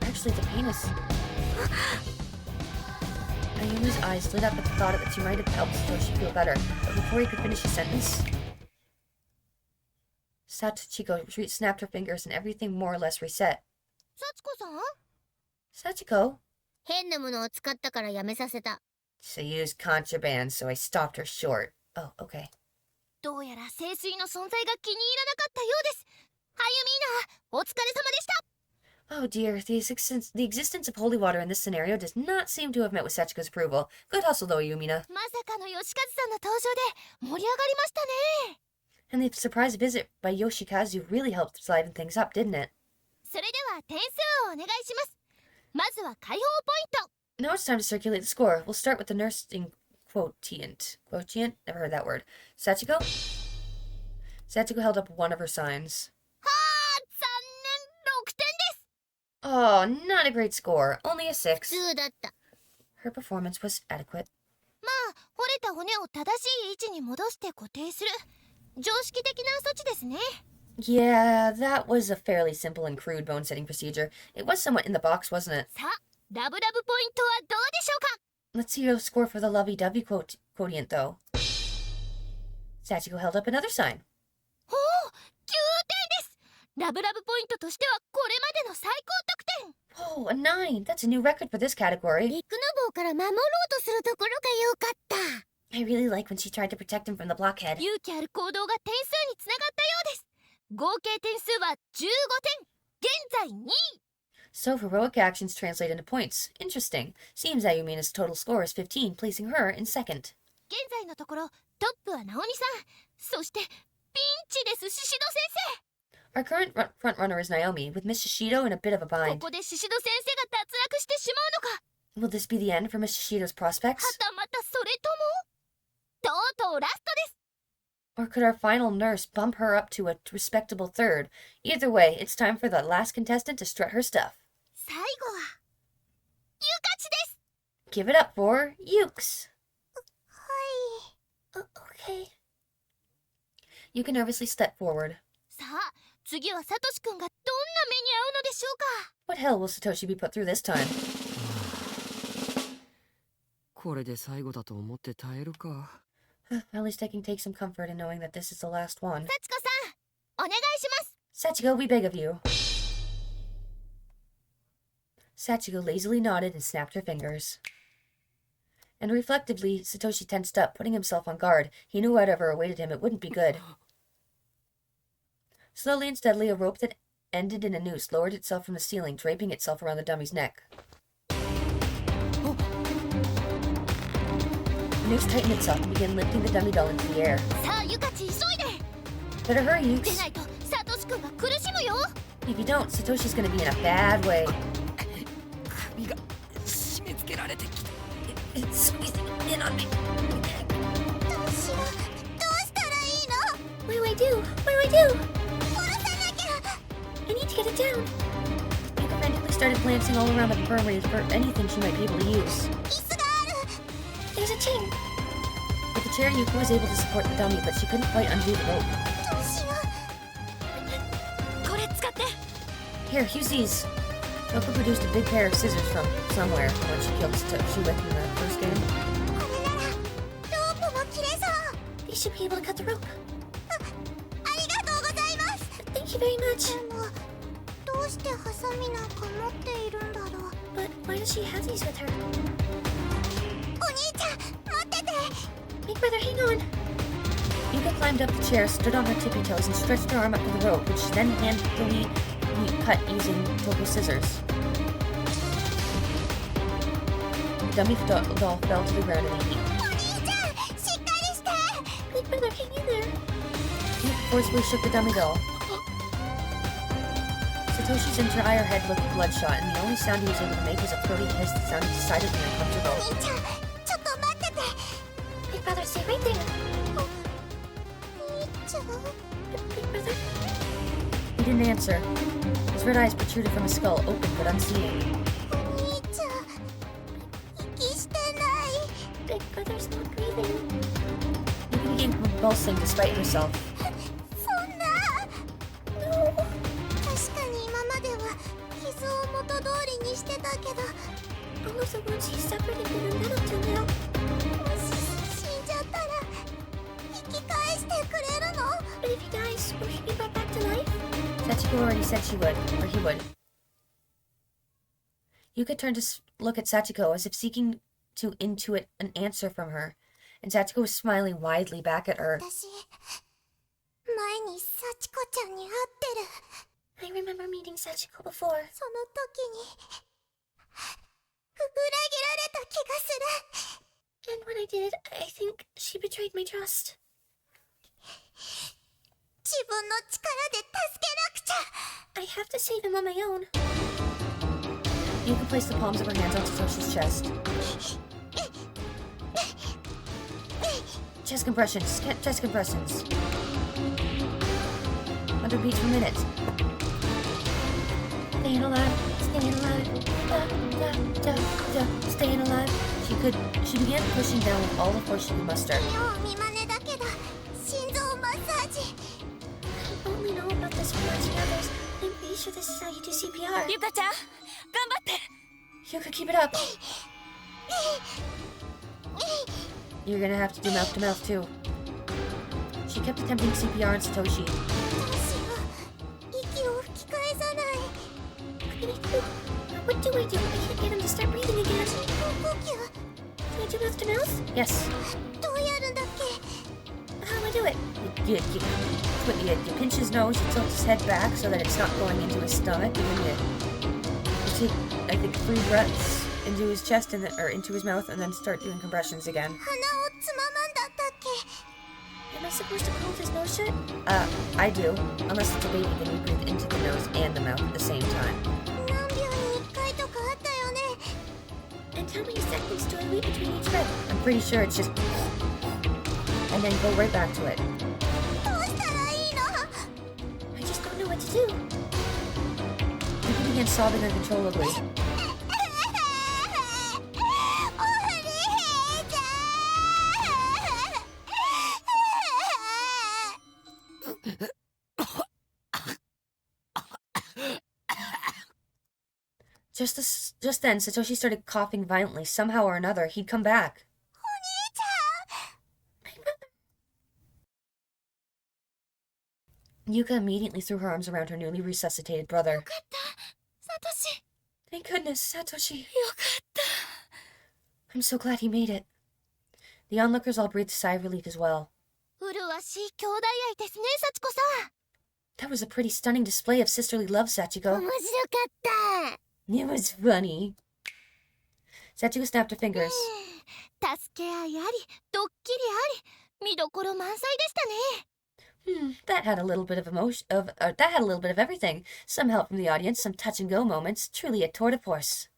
Actually, the pain is... Ayumi's eyes lit up at the thought that she might have helped Satoshi feel better, but before he could finish his sentence, Sachiko snapped her fingers and everything more or less reset. 幸子さん Sachiko? 変なものを使ったからやめさせた。 She used contraband, so I stopped her short. Oh, okay. どうやら聖水の存在が気に入らなかったようです。はゆみーな、お疲れ様でした。 Oh dear, the existence of holy water in this scenario does not seem to have met with Sachiko's approval. Good hustle though, Yumina. まさかの吉和さんの登場で盛り上がりましたね。 And the surprise visit by Yoshikazu really helped liven things up, didn't it? それでは点数をお願いします。まずは解放ポイント。 Now it's time to circulate the score. We'll start with the nursing quotient. Quotient? Never heard that word. Sachiko? Sachiko held up one of her signs. はあ、残念、6点です。 Oh, not a great score. Only a 6. 普通だった。 Her performance was adequate. まあ、折れた骨を正しい位置に戻して固定する。常識的な措置ですね。 Yeah, that was a fairly simple and crude bone-setting procedure. It was somewhat in the box, wasn't it? さあ、ラブラブポイントはどうでしょうか。 Let's see your score for the lovey-dovey quotient, though. Sachiko held up another sign. おお、9点です。ラブラブポイントとしてはこれまでの最高得点。 Oh, a 9. That's a new record for this category. リクヌボーから守ろうとするところが良かった。 I really like when she tried to protect him from the blockhead. 勇気ある行動が点数につながったようです。合計点数は15点。現在2位。 So heroic actions translate into points. Interesting. Seems Ayumina's total score is 15, placing her in second. 現在のところトップはナオミさん。そしてピンチですシシド Our current front-runner is Naomi, with Miss Shishido in a bit of a 先生。 bind. ここでシシド先生が脱落してしまうのか。 Will this be the end for Miss Shishido's prospects? はたまたそれともとうとうラストです。 Or could our final nurse bump her up to a respectable third? Either way, it's time for the last contestant to strut her stuff. 最後はユカチです。 Give it up for Ukes. はい。 Okay. Yuka nervously stepped forward. さあ、次はサトシ君がどんな目に遭うのでしょうか。 What hell will Satoshi be put through this time? これで最後だと思って耐えるか。At least I can take some comfort in knowing that this is the last one. 幸子さん、お願いします。 Sachiko, we beg of you. Sachiko lazily nodded and snapped her fingers. And reflectively, Satoshi tensed up, putting himself on guard. He knew whatever awaited him, it wouldn't be good. Slowly and steadily, a rope that ended in a noose lowered itself from the ceiling, draping itself around the dummy's neck. The noose tightened itself and began lifting the dummy doll into the air. さあ、ユカチ急いで。 Better hurry, 出 Ukes. ないとサトシ君が苦しむよ。 If you don't, Satoshi's gonna be in a bad way. 首が締め付けられてきた。 It's squeezing in on me. どうしよう。どうしたらいいの。 What do I do? What do I do? 殺さなきゃ。 I need to get it down. Yuka frantically started glancing all around the infirmary for anything she might be able to use. 椅子がある。 There's a chain. With the chair, Yuka was able to support the dummy, but she couldn't quite undo the rope. どうしよう。これ使って。 Here, use these. Yoko produced a big pair of scissors from somewhere when she killed Satoshi with in the first game. これならロープも切れそう。You should be able to cut the rope. ありがとうございます。 Thank you very much. でもどうしてハサミなんか持っているんだろう。 But why does she have these with her? お兄ちゃん待ってて。 Big brother, hang on. Yuka climbed up the chair, stood on her tippy toes, and stretched her arm up to the rope, which she then handily cut using Toko's scissors. The dummy doll fell to the ground in a heap. お兄ちゃんしっかりして。 Big brother, hang in there. Yuka forcefully shook the dummy doll. Satoshi's entire head looked bloodshot, and the only sound he was able to make was a throaty hiss that sounded decidedly お uncomfortable. 兄ちゃんちょっと待ってて。 Big brother, stay right there. お兄ちゃん Big brother. He didn't answer. His red eyes protruded from his skull, open but unseeing. お兄ちゃん息してない。 Big brother's not breathing. Yuka began convulsing despite herself. そんな。 No. 確かに今までは傷を元通りにしてたけど、 All of the wounds he suffered had been undone up till now. もし死んじゃったら生き返してくれるの？ But if he dies, will he be brought back to life? Sachiko already said she would, or he would. Yuka turned to look at Sachiko as if seeking to intuit an answer from her, and Sachiko was smiling widely back at her. 私前に幸子ちゃんに会ってる。 I remember meeting Sachiko before. その時に裏切られた気がする。 And when I did, I think she betrayed my trust. 自分の力で助けなくちゃ。 I have to save him on my own. Yuka placed the palms of her hands on Satoshi's chest. Chest compressions. Chest compressions. 100 beats per minute. Staying alive. Staying alive. Da, da, da, da. Staying alive. She began pushing down with all the force she could muster. よう見真似だけど心臓マッサージ。 I only know about this from watching others. I'm pretty sure this is how you do CPR. ゆかちゃん頑張って。 Yuka, keep it up. You're gonna have to do mouth to mouth too. She kept attempting CPR on Satoshi. どうしよう。息を吹き返さない。 What can I do? What do I do? I can't get him to start breathing again. 人工呼吸 Do I do mouth to mouth? Yes. どうやるんだっけ？ How do I do it? You pinch his nose, you tilt his head back so that it's not going into his stomach, and then you take, I think, 3 breaths into his chest or into his mouth, and then start doing compressions again. 鼻をつままんだったっけ？ Am I supposed to hold his nose shut? I do. Unless it's a baby, then you breathe into the nose and the mouth at the same time. 何秒に1回とかあったよね。 And how many seconds do I wait between each breath? I'm pretty sure it's just... and then go right back to it. どうしたらいいの？ I just don't know what to do. Yuki began sobbing uncontrollably. お兄ちゃん。 Just then, Satoshi started coughing violently. Somehow or another, he'd come back. お兄ちゃん。 My brother. Yuka immediately threw her arms around her newly resuscitated brother. よかったサトシ。 Thank goodness, Satoshi. よかった。 I'm so glad he made it. The onlookers all breathed a sigh of relief as well. 麗しい兄弟愛ですね、幸子さん。 That was a pretty stunning display of sisterly love, 面 Sachiko. 白かった。 It was funny. Sachiko snapped her fingers. 助け合いあり、ドッキリあり、見どころ満載でしたね。 That had a little bit of that had a little bit of everything. Some help from the audience, some touch and go moments. Truly a tour de force.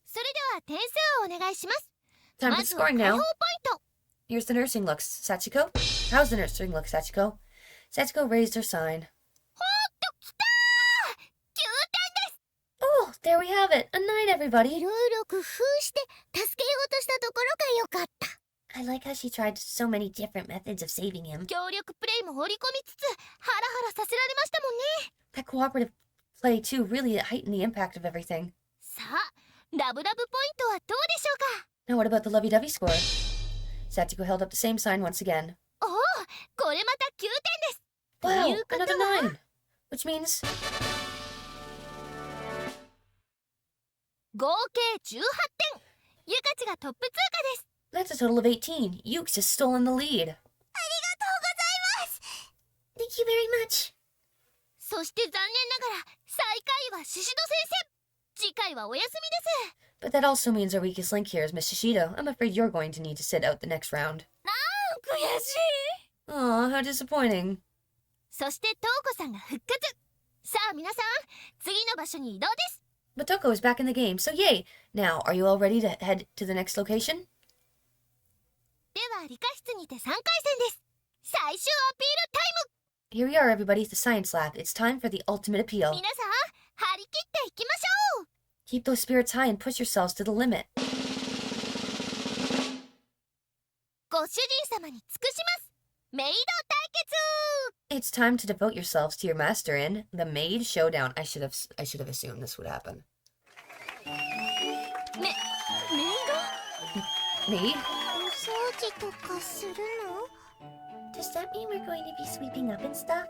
それでは点数をお願いします。 Time ま for ずは scoring 解 now. 放ポイント。 Here's the nursing looks, Sachiko. How's the nursing look, Sachiko? Sachiko raised her sign. ほーっときたー！ 9点です。 Oh, there we have it. A 9, い everybody. ろいろ工夫して助けようとしたところが良かった。 I like how she tried so many different methods of saving him. 協力プレイも織り込みつつ、ハラハラさせられましたもんね。 That cooperative play, too, really heightened the impact of everything. さあ、ラブラブポイントはどうでしょうか？ Now what about the lovey-dovey score? Sachiko held up the same sign once again. おお、Wow, いうことは another 9! Which means... 合計18点。ゆかちがトップ通過です。 That's a total of 18. Yuke's has stolen the lead. Thank you very much. そして残念ながら最下位はシシド先生。次回はお休みです。 But that also means our weakest link here is Miss Shishido. I'm afraid you're going to need to sit out the next round. 悔しい。 Aw, how disappointing. そしてトウコさんが復活。さあ皆さん、次の場所に移動です。 But Toko is back in the game, so yay! Now, are you all ready to head to the next location? では理科室にて3回戦です。最終アピールタイム。 Here we are, everybody, at the science lab. It's time for the ultimate appeal. 皆さん、張り切っていきましょう。 Keep those spirits high and push yourselves to the limit. ご主人様に尽くします。メイド対決。 It's time to devote yourselves to your master in the Maid Showdown. I should have assumed this would happen. メイ Maid? ド？お掃除とかするの？ Does that mean we're going to be sweeping up and stuff?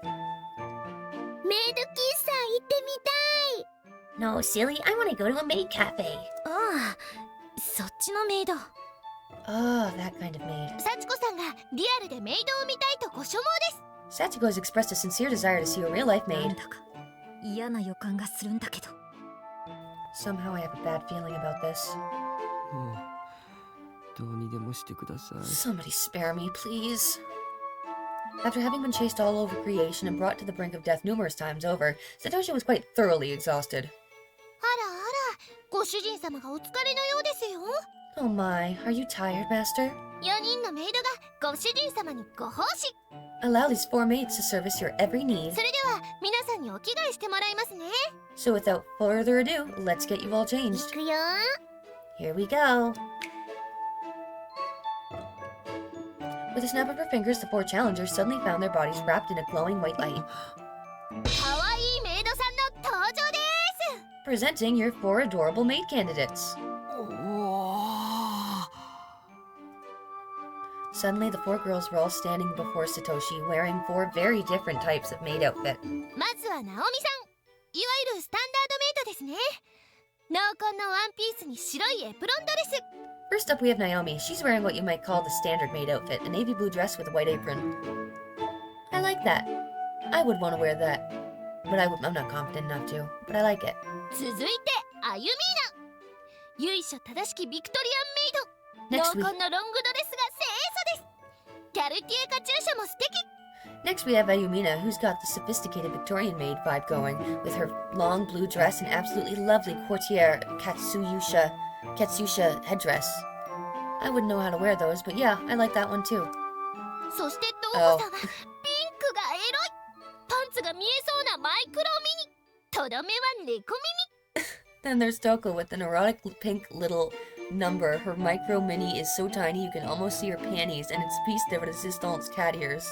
メイド喫茶行ってみたい。 No, silly. I want to go to a maid cafe. ああ、そっちのメイド。 Oh, that kind of maid. 幸子さんがリアルでメイドを見たいとご所望です。 Sachiko has expressed a sincere desire to see a real-life なん maid. だか嫌な予感がするんだけど。 Somehow I have a bad feeling about this. もうどうにでもしてください。 Somebody spare me, please. After having been chased all over creation and brought to the brink of death numerous times over, Satoshi was quite thoroughly exhausted. あらあら、ご主人様がお疲れのようですよ。 Oh my, are you tired, Master? 4人のメイドがご主人様にご奉仕。 Allow these 4 maids to service your every need. それでは皆さんにお着替えしてもらいますね。 So without further ado, let's get you all い changed. くよ。 Here we go. With a snap of her fingers, the 4 challengers suddenly found their bodies wrapped in a glowing white light. かわいいメイドさんの登場です。 Presenting your 4 adorable maid candidates. おお。 Suddenly, the 4 girls were all standing before Satoshi, wearing 4 very different types of maid outfit. まずはナオミさん。いわゆるスタンダードメイドですね。濃紺のワンピースに白いエプロンドレス。 First up, we have Naomi. She's wearing what you might call the standard maid outfit, a navy blue dress with a white apron. I like that. I would want to wear that, but I'm not confident enough to, but I like it. 続いてアユミーナ。由緒正しきビクトリアンメイド。 Next 濃 we, 紺のロングドレスが清楚です。キャルティエカチューシャも素敵。 next we have Ayumina, who's got the sophisticated Victorian maid vibe going, with her long blue dress and absolutely lovely courtier Katsusha headdress. I wouldn't know how to wear those, but yeah, I like that one too. そしてトウコさんはピンクがエロい。パンツが見えそうなマイクロミニ。とどめは猫耳。 Then there's Toko with an erotic pink little number. Her micro mini is so tiny you can almost see her panties, and it's piece de resistance cat ears.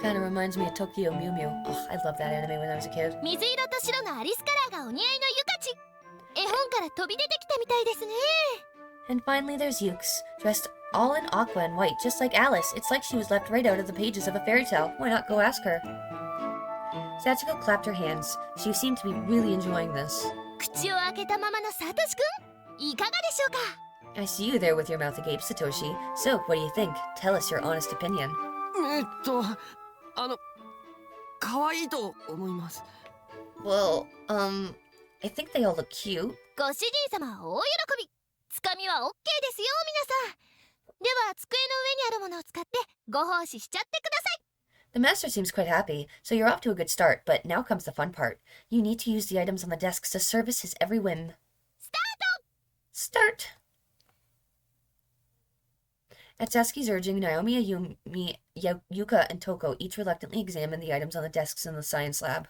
Kind of reminds me of Tokyo Mew Mew. Oh, I loved that anime when I was a kid. 水色と白のアリスカラーがお似合いのユカチ。絵本から飛び出てきたみたいですね。 And finally, there's Yukes, dressed all in aqua and white, just like Alice. It's like she was left right out of the pages of a fairy tale. Why not go ask her? Sachiko clapped her hands. She seemed to be really enjoying this. 口を開けたままのサトシくん、いかがでしょうか。 I see you there with your mouth agape, Satoshi. So, what do you think? Tell us your honest opinion. 可愛いと思います。 Well, I think they all look cute. ご主人様は大喜び。つかみは OK ですよ、皆さん。では机の上にあるものを使ってご奉仕しちゃってください。 The master seems quite happy, so you're off to a good start, but now comes the fun part. You need to use the items on the desks to service his every whim. スタート。 Start! At Sasuke's urging, Naomi, Ayumi, Yuka, and Toko each reluctantly examined the items on the desks in the science lab.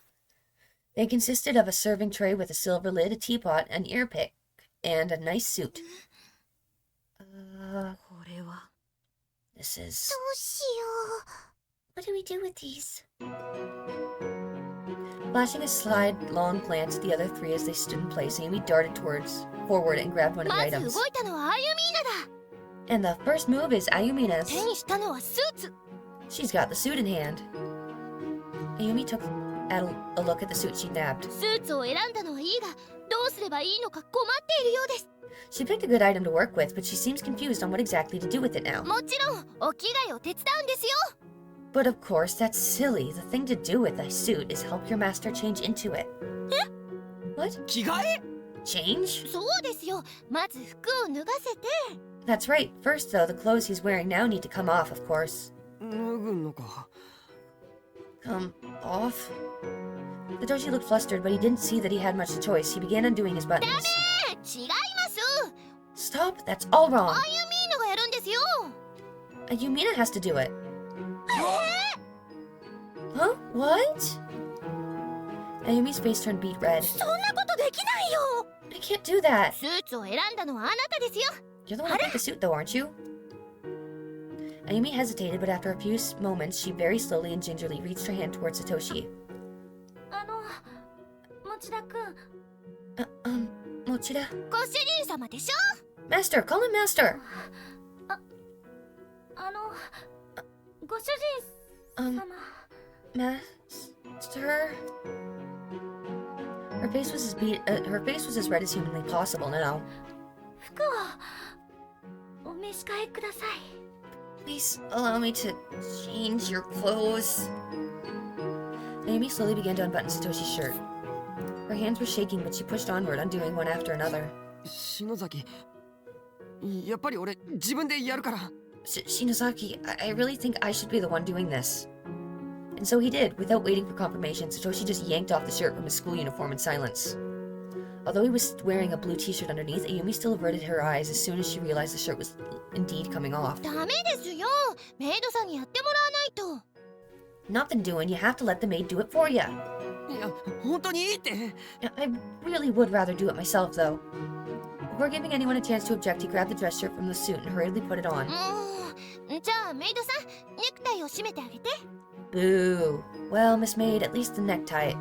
They consisted of a serving tray with a silver lid, a teapot, an ear pick, and a nice suit. これは This is... どうしよう。 What do we do with these? Flashing a sidelong glance at the other 3 as they stood in place, Amy darted forward and grabbed one of the まず items. 動いたのはアユミーナだ。 And the first move is Ayumina's. 手にしたのはスーツ。 She's got the suit in hand. Ayumi took a look at the suit she nabbed. スーツを選んだのはいいが、どうすればいいのか困っているようです。 She picked a good item to work with, but she seems confused on what exactly to do with it now. もちろんお着替えを手伝うんですよ。 But of course, that's silly. The thing to do with a suit is help your master change into it. What? 着替え Change? そうですよ。まず服を脱がせて。 That's right. First, though, the clothes he's wearing now need to come off, of course. 脱ぐのか Come off? Satoshi looked flustered, but he didn't see that he had much choice. He began undoing his buttons. 違います。 Stop! That's all wrong! あゆみーのがやるんですよ。 Yumina has to do it. Huh? What? Ayumi's face turned beet red. そんなことできないよ。 I can't do that. スーツを選んだのはあなたですよ。 You're the one who picked the suit, though, aren't you? Ayumi hesitated, but after a few moments, she very slowly and gingerly reached her hand towards Satoshi. 持田くん Mochida? ご主人様でしょ。 Master! Call him Master! ご主人様 Master? Her face was as red as humanly possible now. 服をお召し替えください。 Please allow me to change your clothes. Ayumi slowly began to unbutton Satoshi's shirt. Her hands were shaking, but she pushed onward, undoing one after another. 篠崎やっぱり俺自分でやるから Shinozaki, I really think I should be the one doing this. And so he did. Without waiting for confirmation, Satoshi just yanked off the shirt from his school uniform in silence. Although he was wearing a blue t-shirt underneath, Ayumi still averted her eyes as soon as she realized the shirt was indeed coming off. ダメですよ。メイドさんにやってもらわないと。 Nothing doing, you have to let the maid do it for you. いや本当にいいって I really would rather do it myself, though. Before giving anyone a chance to object, he grabbed the dress shirt from the suit and hurriedly put it on. じゃあメイドさん、ネクタイを締めてあげて。 Boo. Well, Miss Maid, at least tie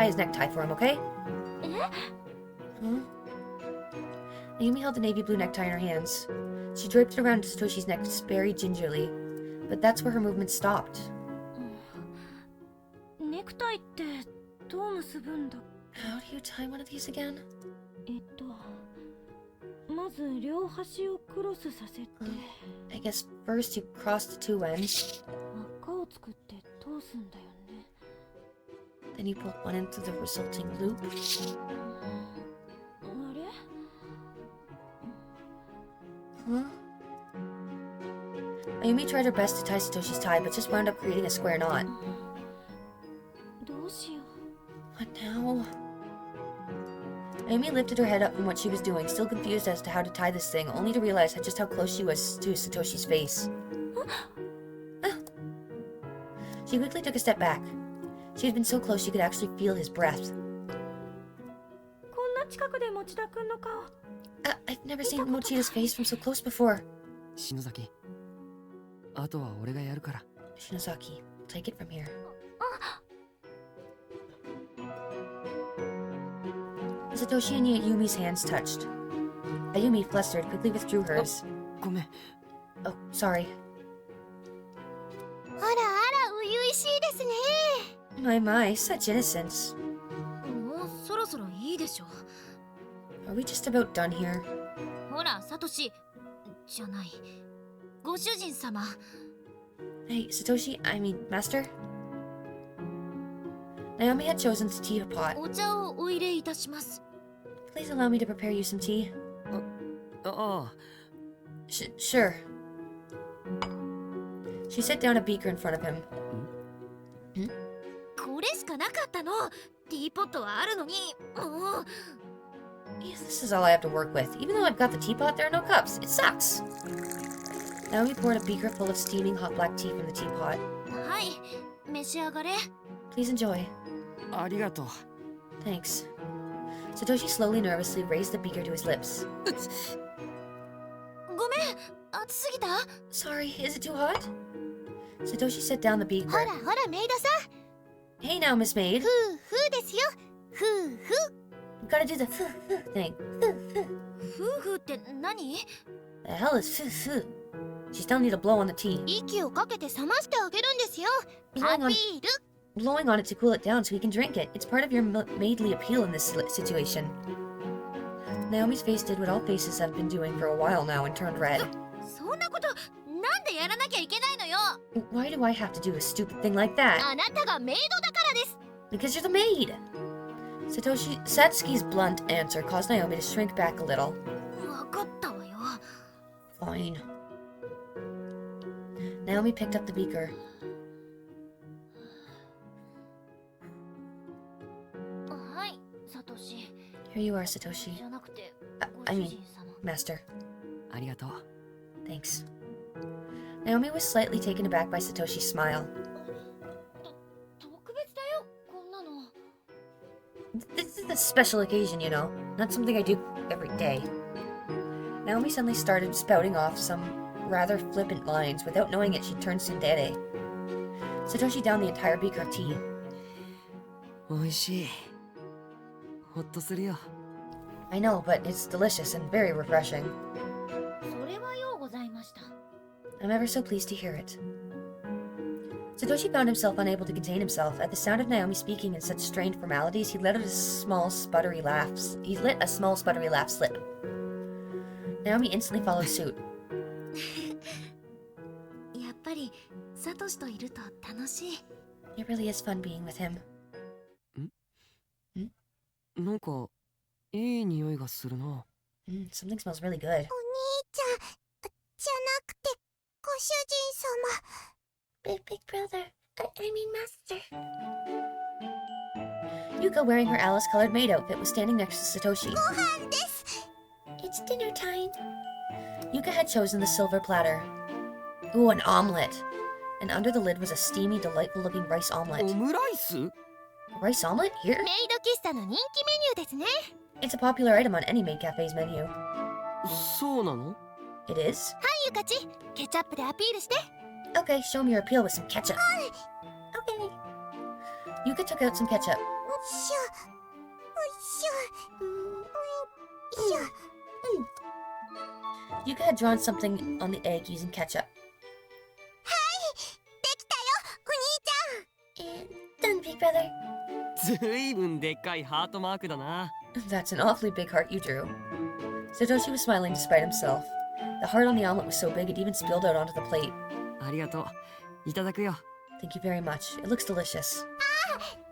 his necktie for him, okay? Hmm? Ayumi held the navy blue necktie in her hands. She draped it around Satoshi's neck very gingerly, but that's where her movement stopped. ネクタイってどう結ぶんだ？ How do you tie one of these again? まず両端をクロスさせて I guess first you cross the two ends, 輪っかを作って通すんだよね。 then you pull one into the resulting loop. あれ？ Huh? Ayumi tried her best to tie Satoshi's tie, but just wound up creating a square knot. どうしよ What now? Ayumi lifted her head up from what she was doing, still confused as to how to tie this thing, only to realize just how close she was to Satoshi's face. Ah. She quickly took a step back. She had been so close she could actually feel his breath. う。こんな近くで持田くんの顔。 I've never seen Mochida's face from so close before. 篠崎あとは俺がやるから Shinozaki, take it from here. Satoshi and Ayumi's hands touched. Ayumi, flustered, quickly withdrew hers. ごめん Oh, sorry. あらあら、初々しいですね。 My, such innocence. もうそろそろいいでしょ。 Are we just about done here? ほら、サトシじゃない。ご主人様。 Hey, Satoshi, Master? Naomi had chosen the teapot. お茶をお入れいたします。 Please allow me to prepare you some tea. ああ Sure. She set down a beaker in front of him. これしかなかったの。ティーポットはあるのに。もう。 Yes, this is all I have to work with. Even though I've got the teapot, there are no cups. It sucks. Naomi poured a beaker full of steaming hot black tea from the teapot. はい、召し上がれ。 Please enjoy. ありがとう Thanks. Satoshi slowly, nervously raised the beaker to his lips. ごめん、熱すぎた？ Sorry, is it too hot? Satoshi set down the ほ beaker. らほらメイドさん。 Hey now, Miss Maid. ふうふうですよ。ふうふう。 You gotta do the thing. 夫婦って何？ The hell is foo? She's telling you to blow on the tea. 息をかけて冷ましてあげるんですよ。 Blowing ア on ピール。blowing on it to cool it down so he can drink it. It's part of your maidly appeal in this situation. Naomi's face did what all faces have been doing for a while now and turned red. そんなことなんでやらなきゃいけないのよ。 Why do I have to do a stupid thing like that? あなたがメイドだからです。 Because you're the maid! Satsuki's blunt answer caused Naomi to shrink back a little. わかったわよ。 Fine. Naomi picked up the beaker. はい、サトシ。 Here you are, Satoshi. じゃなくて、 I ご主 mean, 人様。 Master. ありがとう。 Thanks. Naomi was slightly taken aback by Satoshi's smile. 特別だよ、こんなの。 This is a special occasion, you know. Not something I do every day. Naomi suddenly started spouting off some rather flippant lines. Without knowing it, she turned tsundere. Satoshi downed the entire beaker of tea. おいしい。ほっとするよ。 I know, but it's delicious and very refreshing. それはようございました。 I'm ever so pleased to hear it. Satoshi found himself unable to contain himself. At the sound of Naomi speaking in such strained formalities, he let a small sputtery laugh slip. Naomi instantly followed suit. やっぱりサトシといると楽しい。 It really is fun being with him. なんかいい匂いがするな。 Something smells really good. お兄ちゃん、じゃなくてご主人様。 Big brother. I mean master. Yuka, wearing her Alice-colored maid outfit, was standing next to Satoshi. ご飯です。 It's dinner time. Yuka had chosen the silver platter. Ooh, an omelet. And under the lid was a steamy, delightful-looking rice オ omelet. ムライス？ Rice omelet? Here? メイド喫茶の人気メニューですね。 It's a popular item on any maid cafe's menu. そうなの？ It is? ゆかち、ケチャップでアピールして。 Okay, show me your appeal with some ketchup. Okay. Yuka took out some ketchup. おいしょ。おいしょ。おいしょ。 Yuka had drawn something on the egg using ketchup. できたよ、お兄ちゃん。 And done, big brother. ずいぶんでっかいハートマークだな。 That's an awfully big heart you drew. Satoshi was smiling despite himself. The heart on the omelet was so big it even spilled out onto the plate. ありがとう。いただくよ。 Thank you very much. It looks delicious.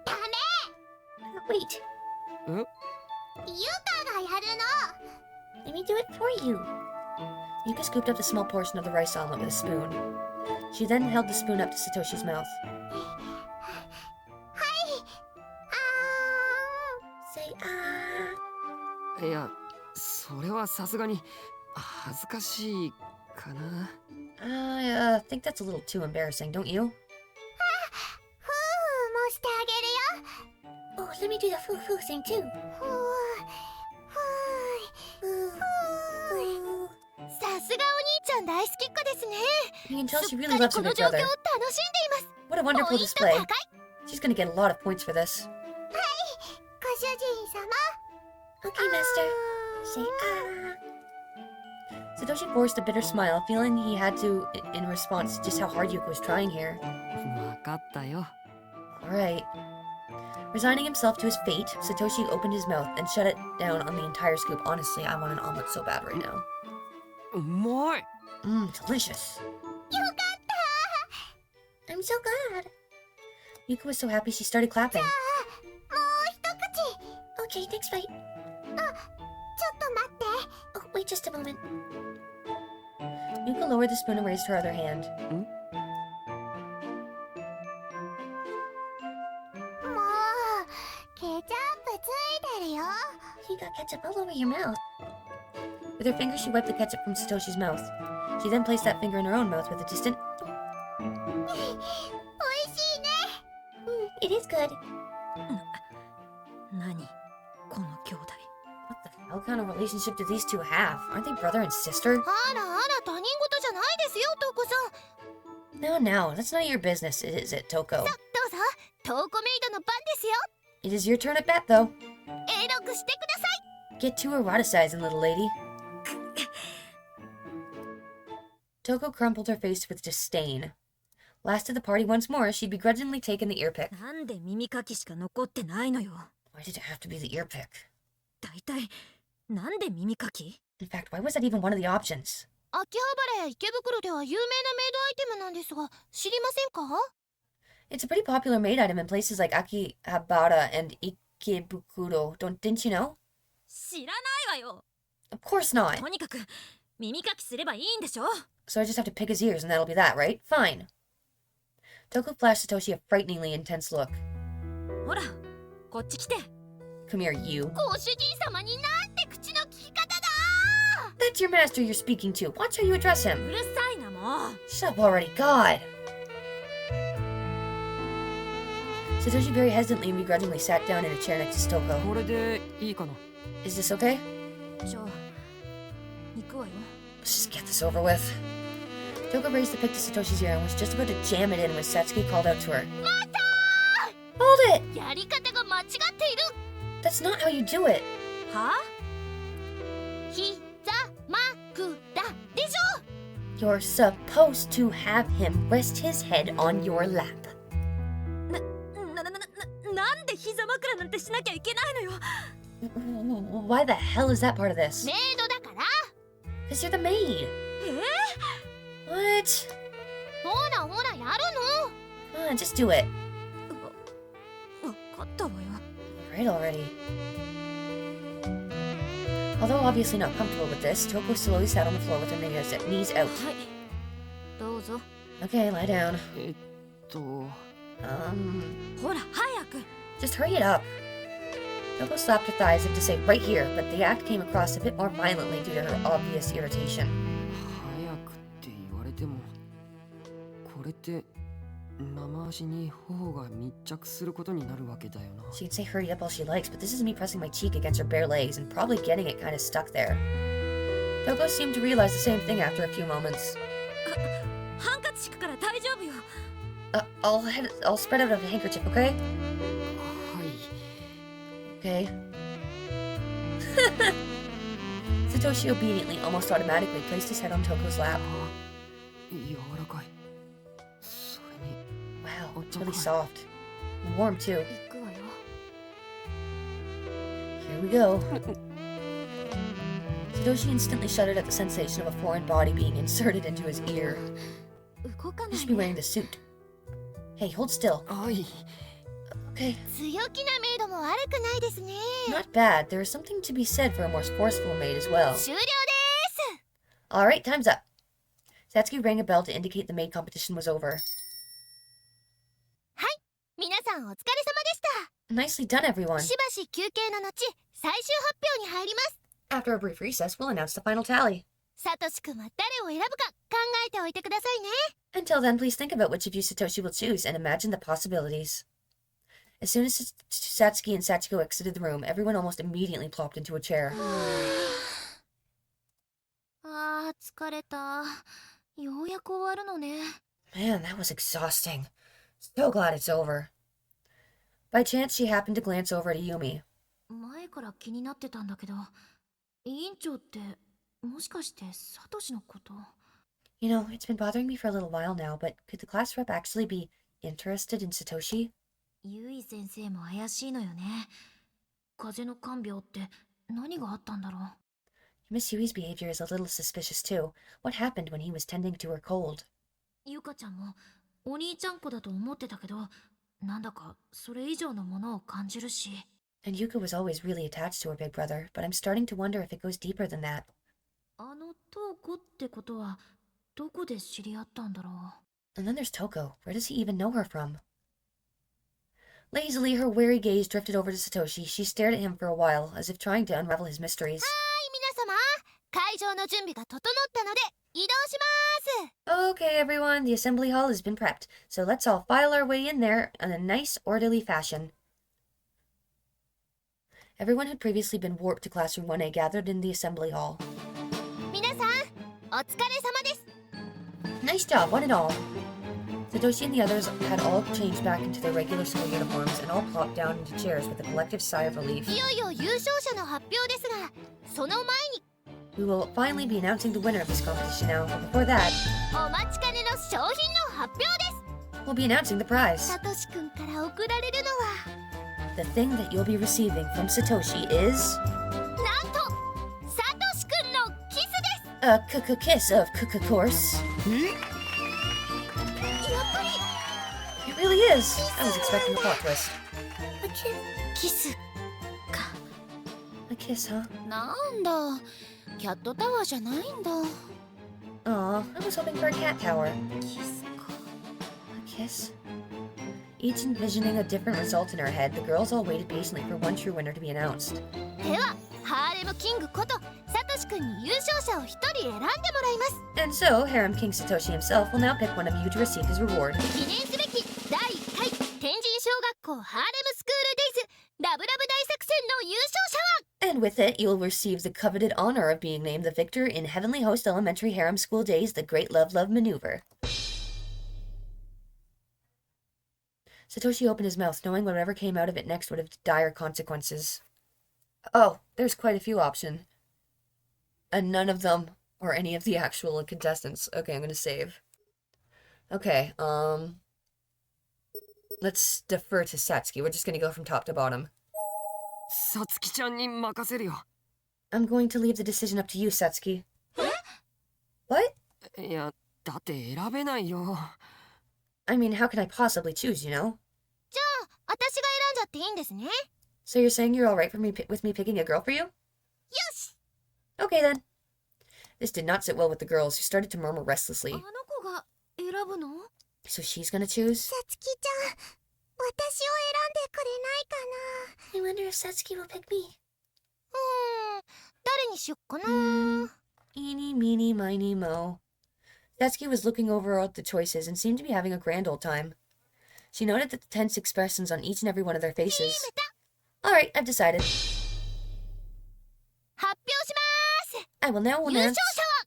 ダメ。 Wait, え？ゆかがやるの。 let me do it for you. Yuka scooped up a small portion of the rice omelet with a spoon. She then held the spoon up to Satoshi's mouth. はい。Say ah. いや、それはさすがに恥ずかしいかな。I think that's a little too embarrassing, don't you? ふーもしてあげるよ。 Oh, let me do the foo-foo thing too. ふー。さすがお兄ちゃん大好きっ子ですね。 You can tell す she っ really かり loves こ her の big 状況を brother. 楽しんでいます。 What a ポ wonderful イント display. 高い。 She's gonna get a lot of points for this. ご主人様。 Okay, master. Say ah. Satoshi forced a bitter smile, feeling he had to in response to just how hard Yuka was trying here. わかったよ。 Alright. Resigning himself to his fate, Satoshi opened his mouth and shut it down on the entire scoop. Honestly, I want an omelet so bad right now. うまい。 Delicious. よかった。 I'm so glad. Yuka was so happy she started clapping. もう一口。 Okay, thanks, fight. ちょっと待って。 Oh, wait just a moment. Yuka lowered the spoon and raised her other hand. もうケチャップついてるよ。 You got ketchup all over your mouth. With her finger, she wiped the ketchup from Satoshi's mouth. She then placed that finger in her own mouth with a distant, おいしいね。 It is good. 何この兄弟。 What the hell kind of relationship do these two have? Aren't they brother and sister? あらあら他人事じゃないですよ、トコさん。 No, no, that's none of your business, is it, Toko? どうぞ、トーコメイドの番ですよ。 It is your turn at bat, though. エロくしてください。 Get to eroticizing, little lady. Toko crumpled her face with disdain. Lasted the party once more, she'd begrudgingly taken the ear pick. なんで耳かきしか残ってないのよ。 Why did it have to be the ear pick? 大体なんで耳かき？ In fact, why was that even one of the options? 秋葉原や池袋では有名なメイドアイテムなんですが、知りませんか？ It's a pretty popular maid item in places like Akihabara and Ikebukuro. Didn't you know? 知らないわよ。 Of course not. とにかく耳かきすればいいんでしょ。 So I just have to pick his ears and that'll be that, right? Fine. Toko flashed Satoshi a frighteningly intense look. ほら、こっち来て。 Come here, you. ご主人様になんて口の利き方だ！ That's your master you're speaking to. Watch how you address う him. るさいなもう。 Shut up already, God. Satoshi very hesitantly and begrudgingly sat down in a chair next to Toko. これでいいかな？ Is this okay? じゃあ行くわよ。 Let's just get this over with. Toko raised the pick to Satoshi's ear and was just about to jam it in when Satsuki called out to her. Hold it! やり方が間違っている！ That's not how you do it. は？ひざまくらでしょ！ You're supposed to have him rest his head on your lap. なんで膝枕なんてしなきゃいけないのよ。 Why the hell is that part of this? メイドだから！ Because you're the maid. What? ほらほらやるの！ Come on, just do it. わかったわよ。 Right already. Although obviously not comfortable with this, Toko slowly sat on the floor with her knees out. はい。どうぞ。 Okay, lie down. ほら早く。 Just hurry it up. Toko slapped her thighs as if to say right here, but the act came across a bit more violently due to her obvious irritation. 早くって言われても、これって生足に頬が密着することになるわけだよな。 She can say hurry up all she likes, but this is me pressing my cheek against her bare legs and probably getting it kind of stuck there. Toko seemed to realize the same thing after a few moments. ハンカチ敷くから大丈夫よ。 I'll spread out a handkerchief, okay? はい。 Okay. Satoshi obediently, almost automatically, placed his head on Toko's lap. 柔らかい。それに Wow, it's really soft. And warm, too. 行くわよ。 Here we go. Satoshi instantly shuddered at the sensation of a foreign body being inserted into his ear. 動か You ない should be で。 wearing the suit. Hey, hold still. はい。 Okay. 強気なメイドも悪くないですね。 Not bad. There is something to be said for a more forceful maid as well. 終了です！ Alright, time's up. Satsuki rang a bell to indicate the maid competition was over. 皆さんお疲れ様でした。 Nicely done, everyone. しばし休憩の後、最終発表に入ります。 After a brief recess, we'll announce the final tally. サトシ君は誰を選ぶか考えておいてくださいね。 Until then, please think about which of you Satoshi will choose and imagine the possibilities. As soon as Satsuki and Sachiko exited the room, everyone almost immediately plopped into a chair. あー疲れた。ようやく終わるのね。 Man, that was exhausting. So glad it's over. By chance, she happened to glance over at Ayumi. 前から気になってたんだけど、委員長ってもしかしてサトシのこと？ You know, it's been bothering me for a little while now, but could the class rep actually be interested in Satoshi? ゆい先生も怪しいのよね。風邪の看病って何があったんだろう。 Miss Yui's behavior is a little suspicious too. What happened when he was tending to her cold? ゆかちゃんもお兄ちゃん子だと思ってたけど、なんだかそれ以上のものを感じるし。 And Yuka was always really attached to her big brother, but I'm starting to wonder if it goes deeper than that. あのトーコってことはどこで知り合ったんだろう。 And then there's Toko. Where does he even know her from? Lazily, her weary gaze drifted over to Satoshi. She stared at him for a while, as if trying to unravel his mysteries. 皆様、会場の準備が整ったので移動します。 Okay, everyone, the assembly hall has been prepped, so let's all file our way in there in a nice, orderly fashion. Everyone who'd previously been warped to Classroom 1A gathered in the assembly hall. 皆さん、お疲れ様です。 Nice job, one and all. Satoshi and the others had all changed back into their regular school uniforms and all plopped down into chairs with a collective sigh of relief. いよいよ優勝者の発表ですが、その前に We will finally be announcing the winner of this competition now, but before that, お待ちかねの賞品の発表です。we'll be announcing the prize. サトシ君から贈られるのは The thing that you'll be receiving from Satoshi is なんとサトシ君のキスです。 a kiss of course. やっぱり It really is. I was expecting a plot twist. キスか。 A kiss, huh? なんだ、キャットタワーじゃないんだ。 Aw, I was hoping for a cat tower. キスか。 A kiss? Each envisioning a different result in her head, the girls all waited patiently for one true winner to be announced. ではハーレムキングことサトシ君に優勝者を一人選んでもらいます。 And so, Harem King Satoshi himself will now pick one of you to receive his reward. 記念すべき第1回天神小学校ハーレムスクールデイズラブラブ大作戦の優勝者は And with it, you will receive the coveted honor of being named the victor in Heavenly Host Elementary Harem School Days, the Great Love Love Maneuver. Satoshi opened his mouth, knowing whatever came out of it next would have dire consequences. Oh, there's quite a few options. And none of them are any of the actual contestants. Okay, I'm gonna save. Okay, let's defer to Satsuki. We're just gonna go from top to bottom. さつきちゃんに任せるよ。 I'm going to leave the decision up to you, Satsuki. What? いや、だって選べないよ。 I mean, how can I possibly choose, you know? じゃあ私が選んじゃっていいんですね。 So you're saying you're alright with me picking a girl for you? よし Okay then. This did not sit well with the girls, who started to murmur あ restlessly. の子が選ぶの？ So she's gonna choose? さつきちゃん私を選んでくれないかな。 I wonder if Satsuki will pick me. 誰にしよっかな。 Eeny, meeny, miny, mo. Satsuki was looking over all the choices and seemed to be having a grand old time. She noted the tense expressions on each and every one of their faces. Alright, I've decided. 発表します。 I will now 優勝 announce 者は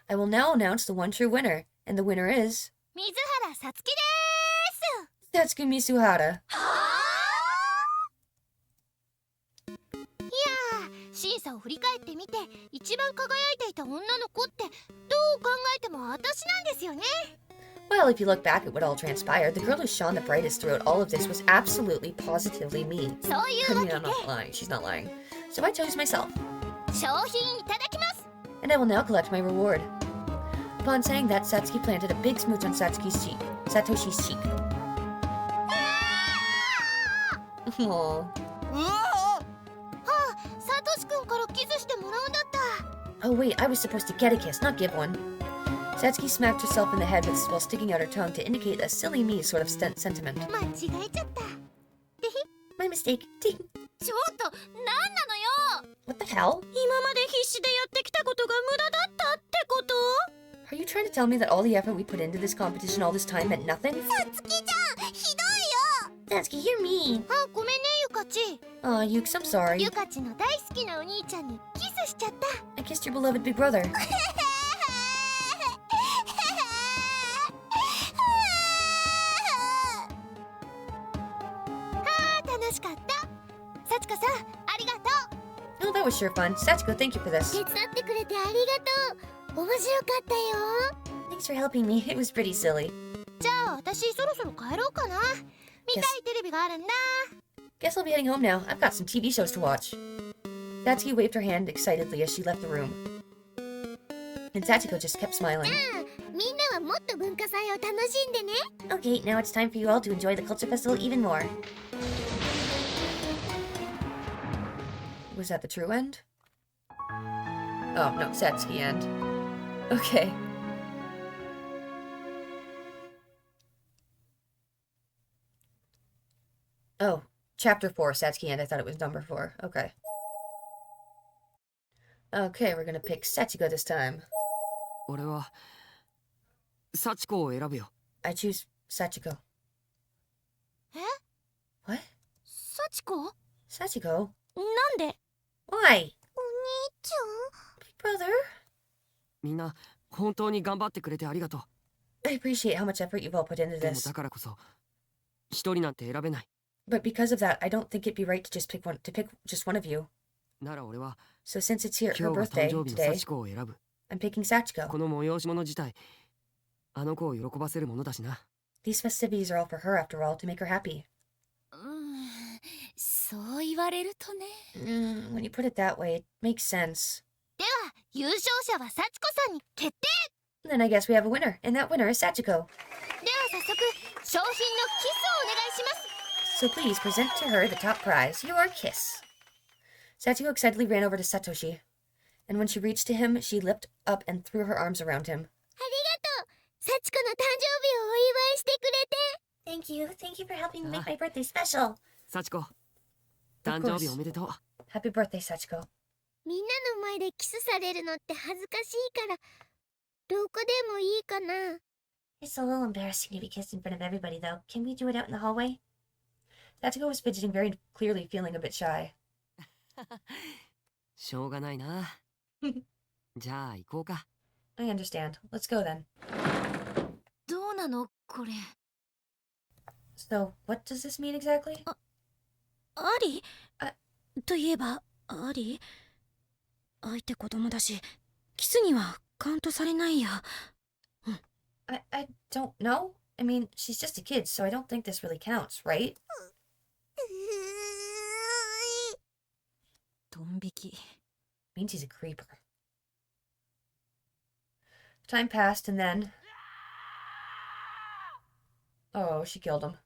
I will now announce the one true winner, and the winner is 水原さつきです。 Satsuki Misuhara. いやー、審査を振り返ってみて一番輝いていた女の子ってどう考えても私なんですよね。 Well, if you look back at what all transpired, the girl who shone the brightest throughout all of this was absolutely, positively me. そうい I うわ mean, け I'm で not lying. She's not lying. So I chose myself, 商品いただきます。 and I will now collect my reward. Upon saying that, Satsuki planted a big smooch on Satoshi's cheek. Aww. はあ、サトシ君からキスしてもらうんだった。 Oh wait, I was supposed to get a kiss, not give one. Satsuki smacked herself in the head while sticking out her tongue to indicate a silly me sort of sentiment. 間違えちゃった。 My mistake. Ding. ちょっと何なのよ。 What the hell? 今まで必死でやってきたことが無駄だったってこと？ Are you trying to tell me that all the effort we put into this competition all this time meant nothing? さつきちゃんひどいよ。 Satsuki, you're mean. あ、ごめんねゆかち。 Aw, Yukes, I'm sorry. ゆかちの大好きなお兄ちゃんにキスしちゃった。 I kissed your beloved big brother. 楽しかった。さちかさん、ありがとう。 Oh, that was sure fun. Satsuko, thank you for this. 手伝ってくれてありがとう。面白かったよ。 Thanks for helping me. It was pretty silly. じゃあ私そろそろ帰ろうかな。見たいテレビがあるんだ。 Guess I'll be heading home now. I've got some TV shows to watch. Satsuki waved her hand excitedly as she left the room. And Satsuko just kept smiling. みんなはもっと文化祭を楽しんでね。 Okay, now it's time for you all to enjoy the Culture Festival even more. Was that the true end? Oh, no, Satsuki end. Okay. Oh, chapter 4, Satsuki end. I thought it was number 4. Okay. Okay, we're gonna pick Satsuko this time. 俺は幸子を選ぶよ。 I choose Sachiko. え？ What? サチコ？ Sachiko? なんで？ Why? お兄ち Big brother? みんな本当に頑張ってくれてありがとう。 I appreciate how much effort you've all put into でも this. だからこそ一人なんて選べない。 But because of that, I don't think it'd be right to pick just one of you. なら俺は So since it's her 今日が birthday 誕生日の today, 幸子を選ぶ。 I'm picking Sachiko. この催し物自体あの子を喜ばせるものだしな。These festivities are all for her, after all, to make her happy. そう言われるとね。When you put it that way, it makes sense. では優勝者は幸子さんに決定。 Then I guess we have a winner, and that winner is Sachiko. では早速賞品のキスをお願いします。 So please present to her the top prize, your kiss. Sachiko excitedly ran over to Satoshi, and when she reached to him, she leapt up and threw her arms around him. ありがとう。幸子の誕生日をお祝いしてくれて。 Thank you for helping me make my birthday special. 幸子、誕生日おめでとう。 Happy birthday, Sachiko. みんなの前でキスされるのって恥ずかしいから、どこでもいいかな。 It's a little embarrassing to be kissed in front of everybody, though. Can we do it out in the hallway? Sachiko was fidgeting, very clearly feeling a bit shy. しょうがないな。じゃあ行こうか。I understand. Let's go then. どうなのこれ。 So, what does this mean exactly? ありといえばあり、相手子供だしキスにはカウントされないや。I don't know. I mean, she's just a kid, so I don't think this really counts, right? ドン引き。 Means he's a creeper. Time passed, and then... Oh, she killed him.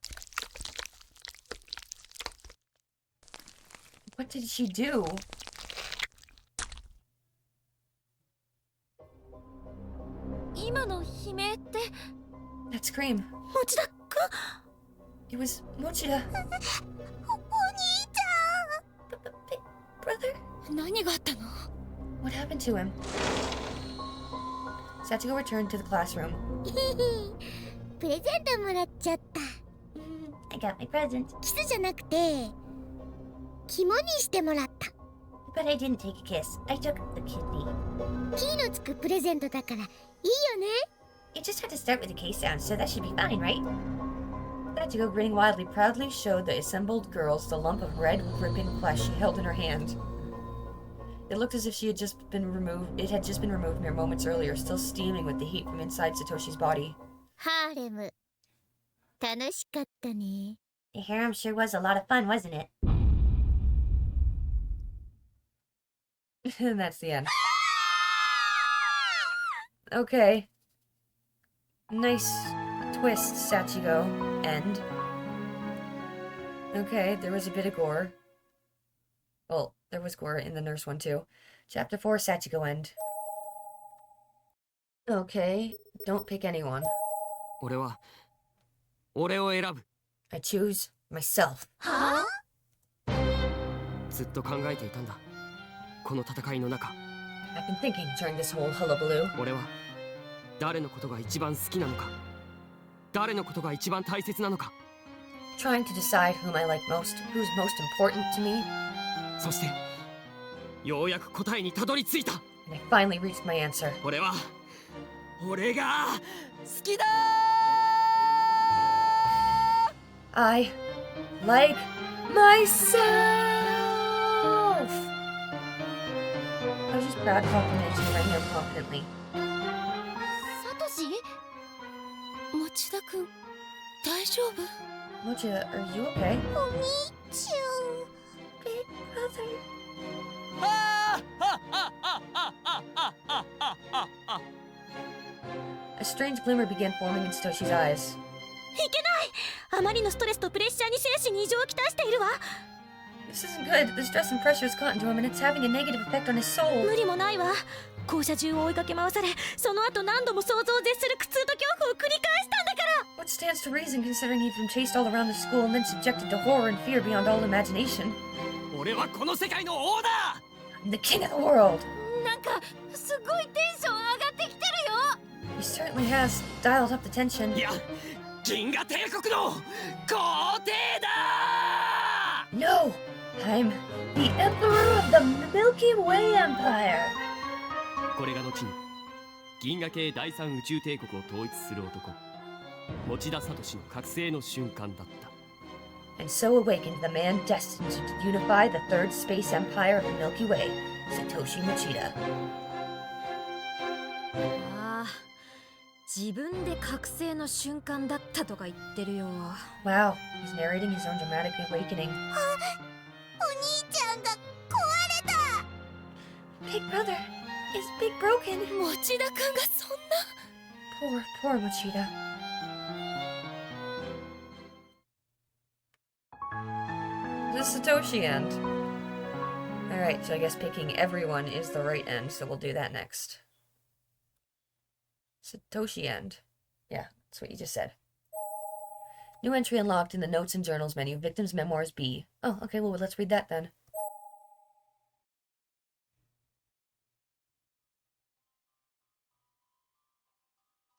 What did she do? 今の悲鳴って That scream. 持田くん。 It was Mochida. お兄ちゃん。 Brother? 何があったの？ What happened to him? Sachiko returned to the classroom. プレゼントもらっちゃった。 I got my present. キスじゃなくて肝にしてもらった。 But I didn't take a kiss. I took the kidney. キーのつくプレゼントだからいいよね。 You just had to start with a K sound, so that should be fine, right? Sachiko, grinning wildly, proudly showed the assembled girls the lump of red, dripping flesh she held in her hand. It looked as if she had just been removed. It had just been removed mere moments earlier, still steaming with the heat from inside Satoshi's body. ハーレム楽しかったね。 The harem sure was a lot of fun, wasn't it? And that's the end. Okay. Nice twist, Sachiko. End. Okay, there was a bit of gore. Well, there was gore in the nurse one too. Chapter 4, Sachiko End. Okay, don't pick anyone. 俺を選ぶ。 I choose myself. はずっと考えていたんだ。この戦いの中、 I've been thinking during this whole hullabaloo. 俺は誰のことが一番好きなのか、誰のことが一番大切なのか。 Trying to decide whom I like most, who's most important to me, そしてようやく答えにたどり着いた。 and I finally reached my answer. 俺が好きだ。 I like myself! I was just proud complimenting right here confidently. サトシ？持田くん、大丈夫？ Mochida, are you okay? お兄ちゃん。 Big brother. A strange glimmer began forming in Satoshi's eyes. いけない！あまりのストレスとプレッシャーに精神に異常をきたしているわ。 This isn't good. The stress and pressure has gotten to him, and it's having a negative effect on his soul. 無理もないわ。校舎中を追いかけ回され、その後何度も想像を絶する苦痛と恐怖を繰り返したんだから。 What stands to reason, considering he'd been chased all around the school and then subjected to horror and fear beyond all imagination? 俺はこの世界の王だ。 I'm the king of the world. なんかすごいテンション上がってきてるよ。 He certainly has dialed up the tension. いや、銀河帝国の皇帝だ。 No! I'm the Emperor of the Milky Way Empire! これが後に銀河系第三宇宙帝国を統一する男、持田聡の覚醒の瞬間だった。 And so awakened the man destined to unify the third space empire of the Milky Way, Satoshi Mochida. ああ、自分で覚醒の瞬間だったとか言ってるよ。 Wow, he's narrating his own dramatic awakening. お兄ちゃんが壊れた。 Big brother, is Big broken? 持田くんがそんな。 Poor Mochida. The Satoshi end. Alright, so I guess picking everyone is the right end, so we'll do that next. Satoshi end. Yeah, that's what you just said. New entry unlocked in the Notes and Journals menu. Victim's Memoirs B. Oh, okay, well, let's read that then.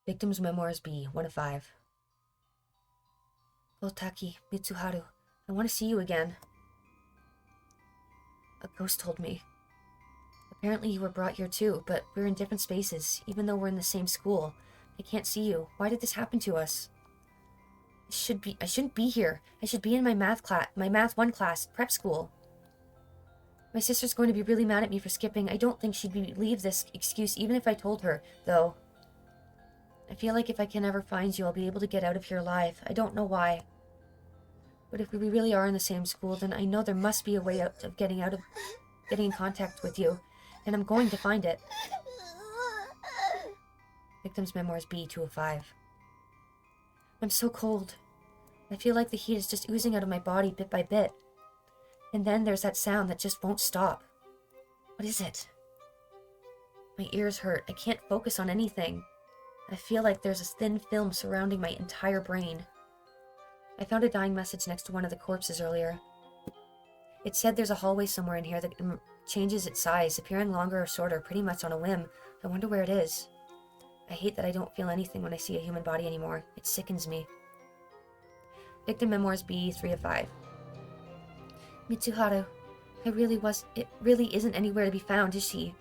Victim's Memoirs B, 1 of 5. Otaki, Mitsuharu, I want to see you again. A ghost told me. Apparently you were brought here too, but we're in different spaces, even though we're in the same school. I can't see you. Why did this happen to us? I shouldn't be here. I should be in my math 1 class, prep school. My sister's going to be really mad at me for skipping. I don't think she'd believe this excuse even if I told her, though. I feel like if I can ever find you, I'll be able to get out of here alive. I don't know why. But if we really are in the same school, then I know there must be a way out of getting in contact with you, and I'm going to find it. Victim's Memoirs B, 2 of 5. I'm so cold. I feel like the heat is just oozing out of my body bit by bit. And then there's that sound that just won't stop. What is it? My ears hurt. I can't focus on anything. I feel like there's a thin film surrounding my entire brain. I found a dying message next to one of the corpses earlier. It said there's a hallway somewhere in here that changes its size, appearing longer or shorter, pretty much on a whim. I wonder where it is. I hate that I don't feel anything when I see a human body anymore. It sickens me. Victim Memoirs B, 3 of 5. Mitsuharu, it really isn't anywhere to be found, is she?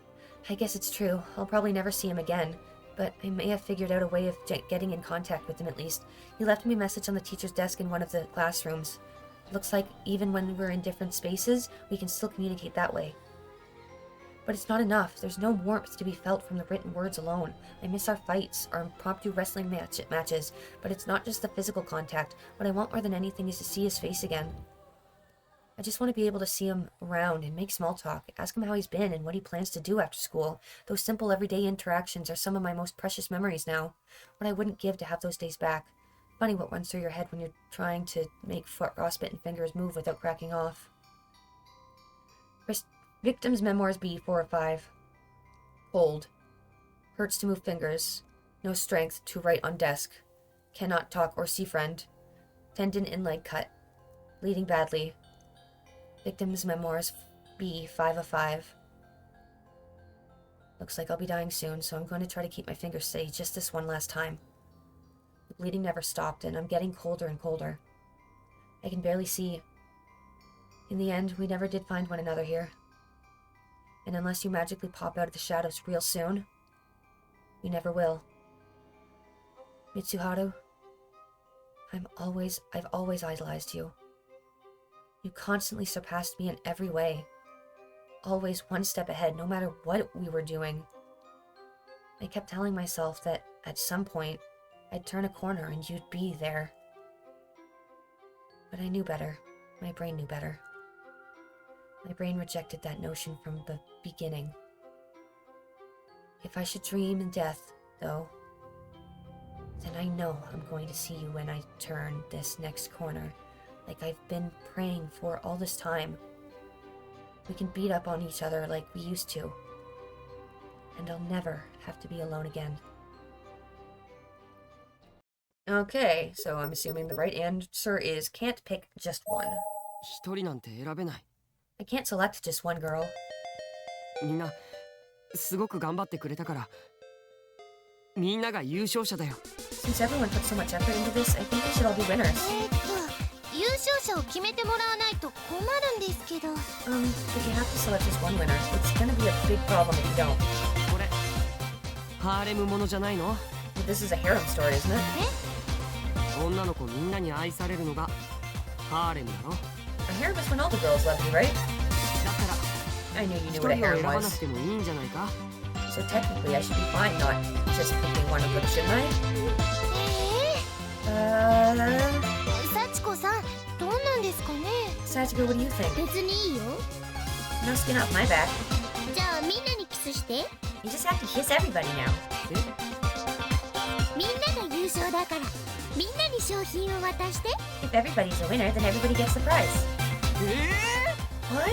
I guess it's true. I'll probably never see him again. But I may have figured out a way of getting in contact with him at least. He left me a message on the teacher's desk in one of the classrooms. Looks like even when we're in different spaces, we can still communicate that way. But it's not enough. There's no warmth to be felt from the written words alone. I miss our fights, our impromptu wrestling matches, but it's not just the physical contact. What I want more than anything is to see his face again. I just want to be able to see him around and make small talk, ask him how he's been and what he plans to do after school. Those simple everyday interactions are some of my most precious memories now. What I wouldn't give to have those days back. Funny what runs through your head when you're trying to make frostbitten fingers move without cracking off. Victim's Memoirs B, 4 of 5. Cold. Hurts to move fingers. No strength to write on desk. Cannot talk or see friend. Tendon in leg cut. Bleeding badly. Victim's Memoirs B, 5 of 5. Looks like I'll be dying soon, so I'm going to try to keep my fingers steady just this one last time. The bleeding never stopped, and I'm getting colder and colder. I can barely see. In the end, we never did find one another here. And unless you magically pop out of the shadows real soon, we never will. Mitsuharu, I've always idolized you. You constantly surpassed me in every way. Always one step ahead, no matter what we were doing. I kept telling myself that at some point, I'd turn a corner and you'd be there. But I knew better. My brain knew better. My brain rejected that notion from the beginning. If I should dream in death, though, then I know I'm going to see you when I turn this next corner. Like I've been praying for all this time. We can beat up on each other like we used to. And I'll never have to be alone again. Okay, so I'm assuming the right answer is can't pick just one. 一人なんて選べない。 I can't select just one girl. みんなすごく頑張ってくれたから、みんなが優勝者だよ。 Since everyone put so much effort into this, I think we should all be winners. 優勝者を決めてもらわないと困るんですけど。But you have to select just one winner. It's gonna be a big problem if you don't. これハーレムものじゃないの？ But this is a harem story, isn't it? 女の子みんなに愛されるのがハーレムだろ。 A harem is when all the girls love you, right? だったら I knew you 一 knew what a 人を harem 選ばな was. くてもいいんじゃないか？ So technically I should be fine not just picking one of them, shouldn't I? 幸子さん、どうなんですかね。 Satsuko, what do you think? 別にいいよ。 No skin off my back. じゃあみんなにキスして。 You just have to kiss everybody now. みんなが優勝だから、みんなに商品を渡して。 If everybody's a winner, then everybody gets the prize. What?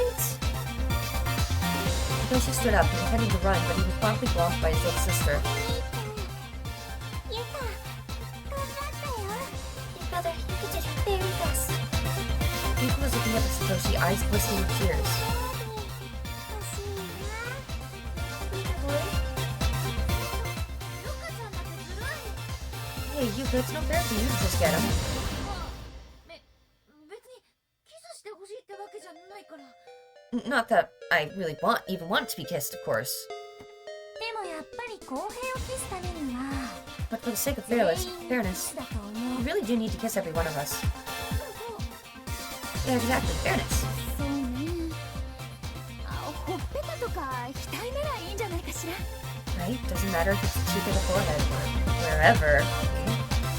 Satoshi stood up, intending to run, but he was promptly blocked by his little sister. ゆか、頑張ったよ。 Brother, you could just very fast. Yuka was looking up at Satoshi, eyes glistening with tears. 欲しいな。 Hey, Yuka, it's no fair for you to just get him. 別にキスしてほしいってわけじゃないから。 Not that I really even want to be kissed, of course. でもやっぱり公平を期すためには、 But for the sake of 全員 fairness, だと思 we う。 really do need to kiss every one of us. Yeah, exactly, fairness. そうね。ほっぺたとか額ならいいんじゃないかしら。 Right? Doesn't matter if it's the cheek or the forehead or wherever.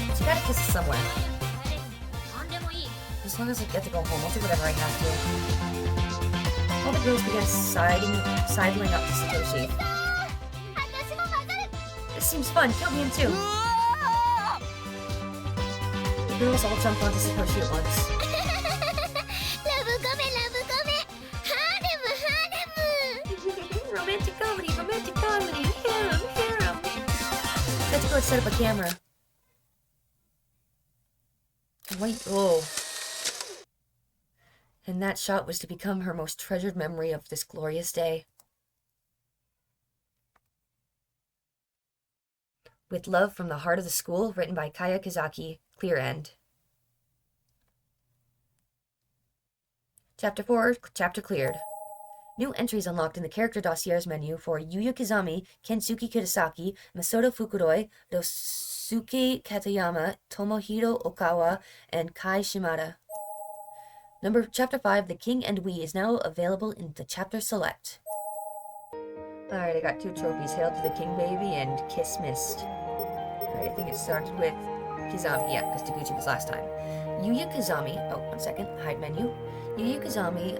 But you gotta kiss it somewhere. なんでもいい。 As long as I get to go home, I'll do whatever I have to. All the girls began sidling up to Satoshi. 私も混ざる。 This seems fun, kill me too. The girls all jumped onto Satoshi at once. ラブコメラブコメ。ハーレムハーレム。 Romantic comedy, romantic comedy. Harem. Let's go set up a camera. Wait, oh. And that shot was to become her most treasured memory of this glorious day. With love from the heart of the school, written by Kaya Kazaki, Clear End. Chapter 4, Chapter Cleared. New entries unlocked in the character dossiers menu for Yuya Kizami, Kensuke Kudasaki, Masato Fukuroi, Dosuke Katayama, Tomohiro Okawa, and Kai Shimada. Chapter 5, The King and We, is now available in the chapter select. Alright, I got 2 trophies, Hail to the King Baby and Kiss Missed. Alright, I think it started with Kizami, yeah, because Taguchi was last time. Yuya Kizami, oh, 1 second, hide menu. Yuya Kizami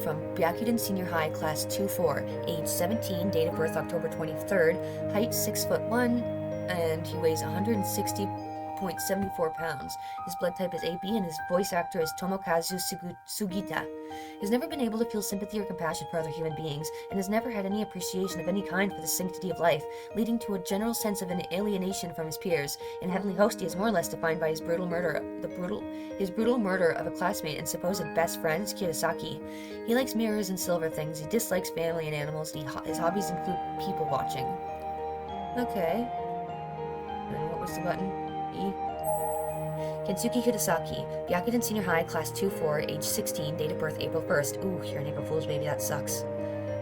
from Byakuden Senior High, Class 2-4, age 17, date of birth October 23rd, height 6'1", and he weighs 160.74 pounds. His blood type is AB, and his voice actor is Tomokazu Sugita. He's never been able to feel sympathy or compassion for other human beings, and has never had any appreciation of any kind for the sanctity of life, leading to a general sense of an alienation from his peers. In Heavenly Host, he is more or less defined by his brutal murder of a classmate and supposed best friend, Kiyosaki. He likes mirrors and silver things. He dislikes family and animals, and his hobbies include people watching. Okay. And what was the button? E. Kensuke Kudasaki, Byakuden Senior High, Class 2-4, age 16, date of birth April 1st. Ooh, you're an April Fool's baby, that sucks.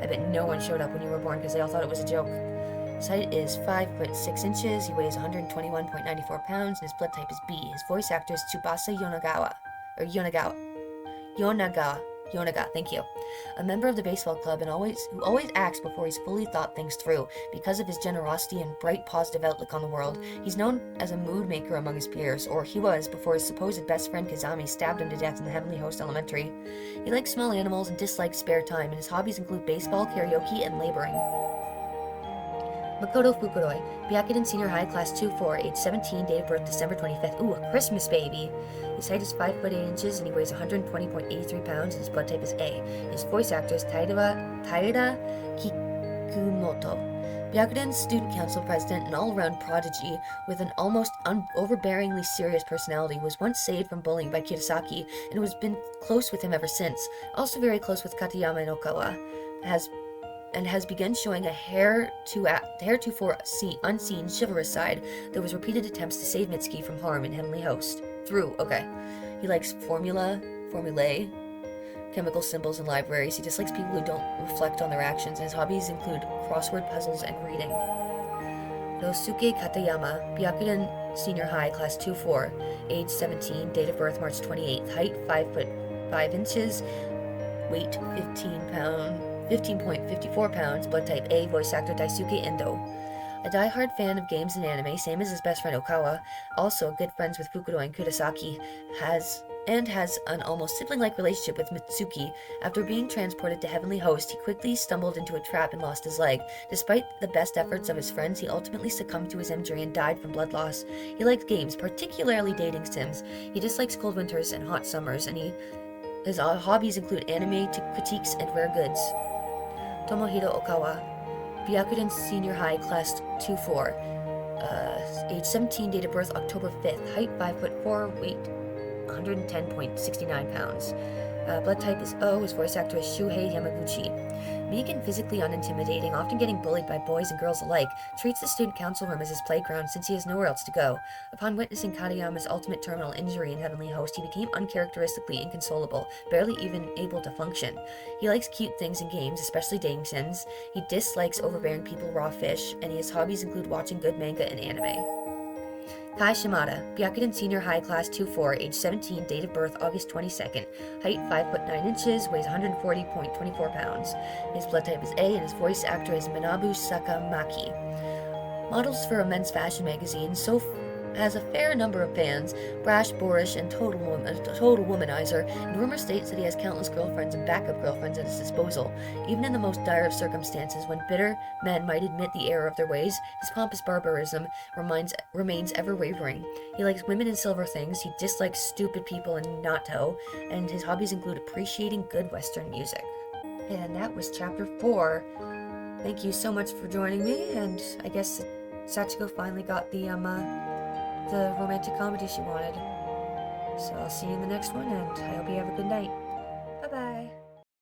I bet no one showed up when you were born because they all thought it was a joke. His height is 5'6" inches, he weighs 121.94 pounds, and his blood type is B. His voice actor is Tsubasa Yonaga, thank you. A member of the baseball club and who always acts before he's fully thought things through. Because of his generosity and bright, positive outlook on the world, he's known as a mood maker among his peers, or he was before his supposed best friend Kazami stabbed him to death in the Heavenly Host Elementary. He likes small animals and dislikes spare time, and his hobbies include baseball, karaoke, and laboring. Makoto Fukuroi, Byakuden Senior High, Class 2-4, age 17, date of birth December 25th. Ooh, a Christmas baby! His height is 5'8" inches, and he weighs 120.83 pounds, and his blood type is A. His voice actor is Taira Kikumoto. Byakuden's student council president and all-around prodigy with an almost overbearingly serious personality, was once saved from bullying by Kiyosaki and has been close with him ever since. Also very close with Katayama and Okawa. Has begun showing a heretofore unseen chivalrous side. There was repeated attempts to save Mitsuki from harm in Heavenly Host. Okay. He likes formulae, chemical symbols, and libraries. He dislikes people who don't reflect on their actions, and his hobbies include crossword puzzles and reading. Nosuke Katayama, Byakuden Senior High, Class 2-4, age 17, date of birth March 28th, height 5'5" inches, weight 15 15.54 pounds, blood type A, voice actor Daisuke Endo. A die-hard fan of games and anime, same as his best friend Okawa, also good friends with Fukuro and Kurosaki, has an almost sibling-like relationship with Mitsuki. After being transported to Heavenly Host, he quickly stumbled into a trap and lost his leg. Despite the best efforts of his friends, he ultimately succumbed to his injury and died from blood loss. He likes games, particularly dating sims. He dislikes cold winters and hot summers, and his hobbies include anime critiques and rare goods. Tomohiro Okawa, Byakuden Senior High, Class 2-4, age 17, date of birth October 5th, height 5'4", weight 110.69 pounds. Blood type is O, his voice actor is Shuhei Yamaguchi. Meek and physically unintimidating, often getting bullied by boys and girls alike, treats the student council room as his playground since he has nowhere else to go. Upon witnessing Katayama's ultimate terminal injury in Heavenly Host, he became uncharacteristically inconsolable, barely even able to function. He likes cute things in games, especially dating sims. He dislikes overbearing people raw fish, and his hobbies include watching good manga and anime. Kai Shimada, Byakuden Senior High, Class 2-4, age 17, date of birth August 22nd, height 5'9 inches, weighs 140.24 pounds. His blood type is A, and his voice actor is Manabu Sakamaki. Models for a men's fashion magazine, has a fair number of fans, brash, boorish, and total womanizer, and rumor states that he has countless girlfriends and backup girlfriends at his disposal. Even in the most dire of circumstances, when bitter men might admit the error of their ways, his pompous barbarism remains ever wavering. He likes women and silver things, he dislikes stupid people and natto, and his hobbies include appreciating good Western music. And that was chapter 4. Thank you so much for joining me, and I guess Sachiko finally got the romantic comedy she wanted. So I'll see you in the next one, and I hope you have a good night. Bye-bye.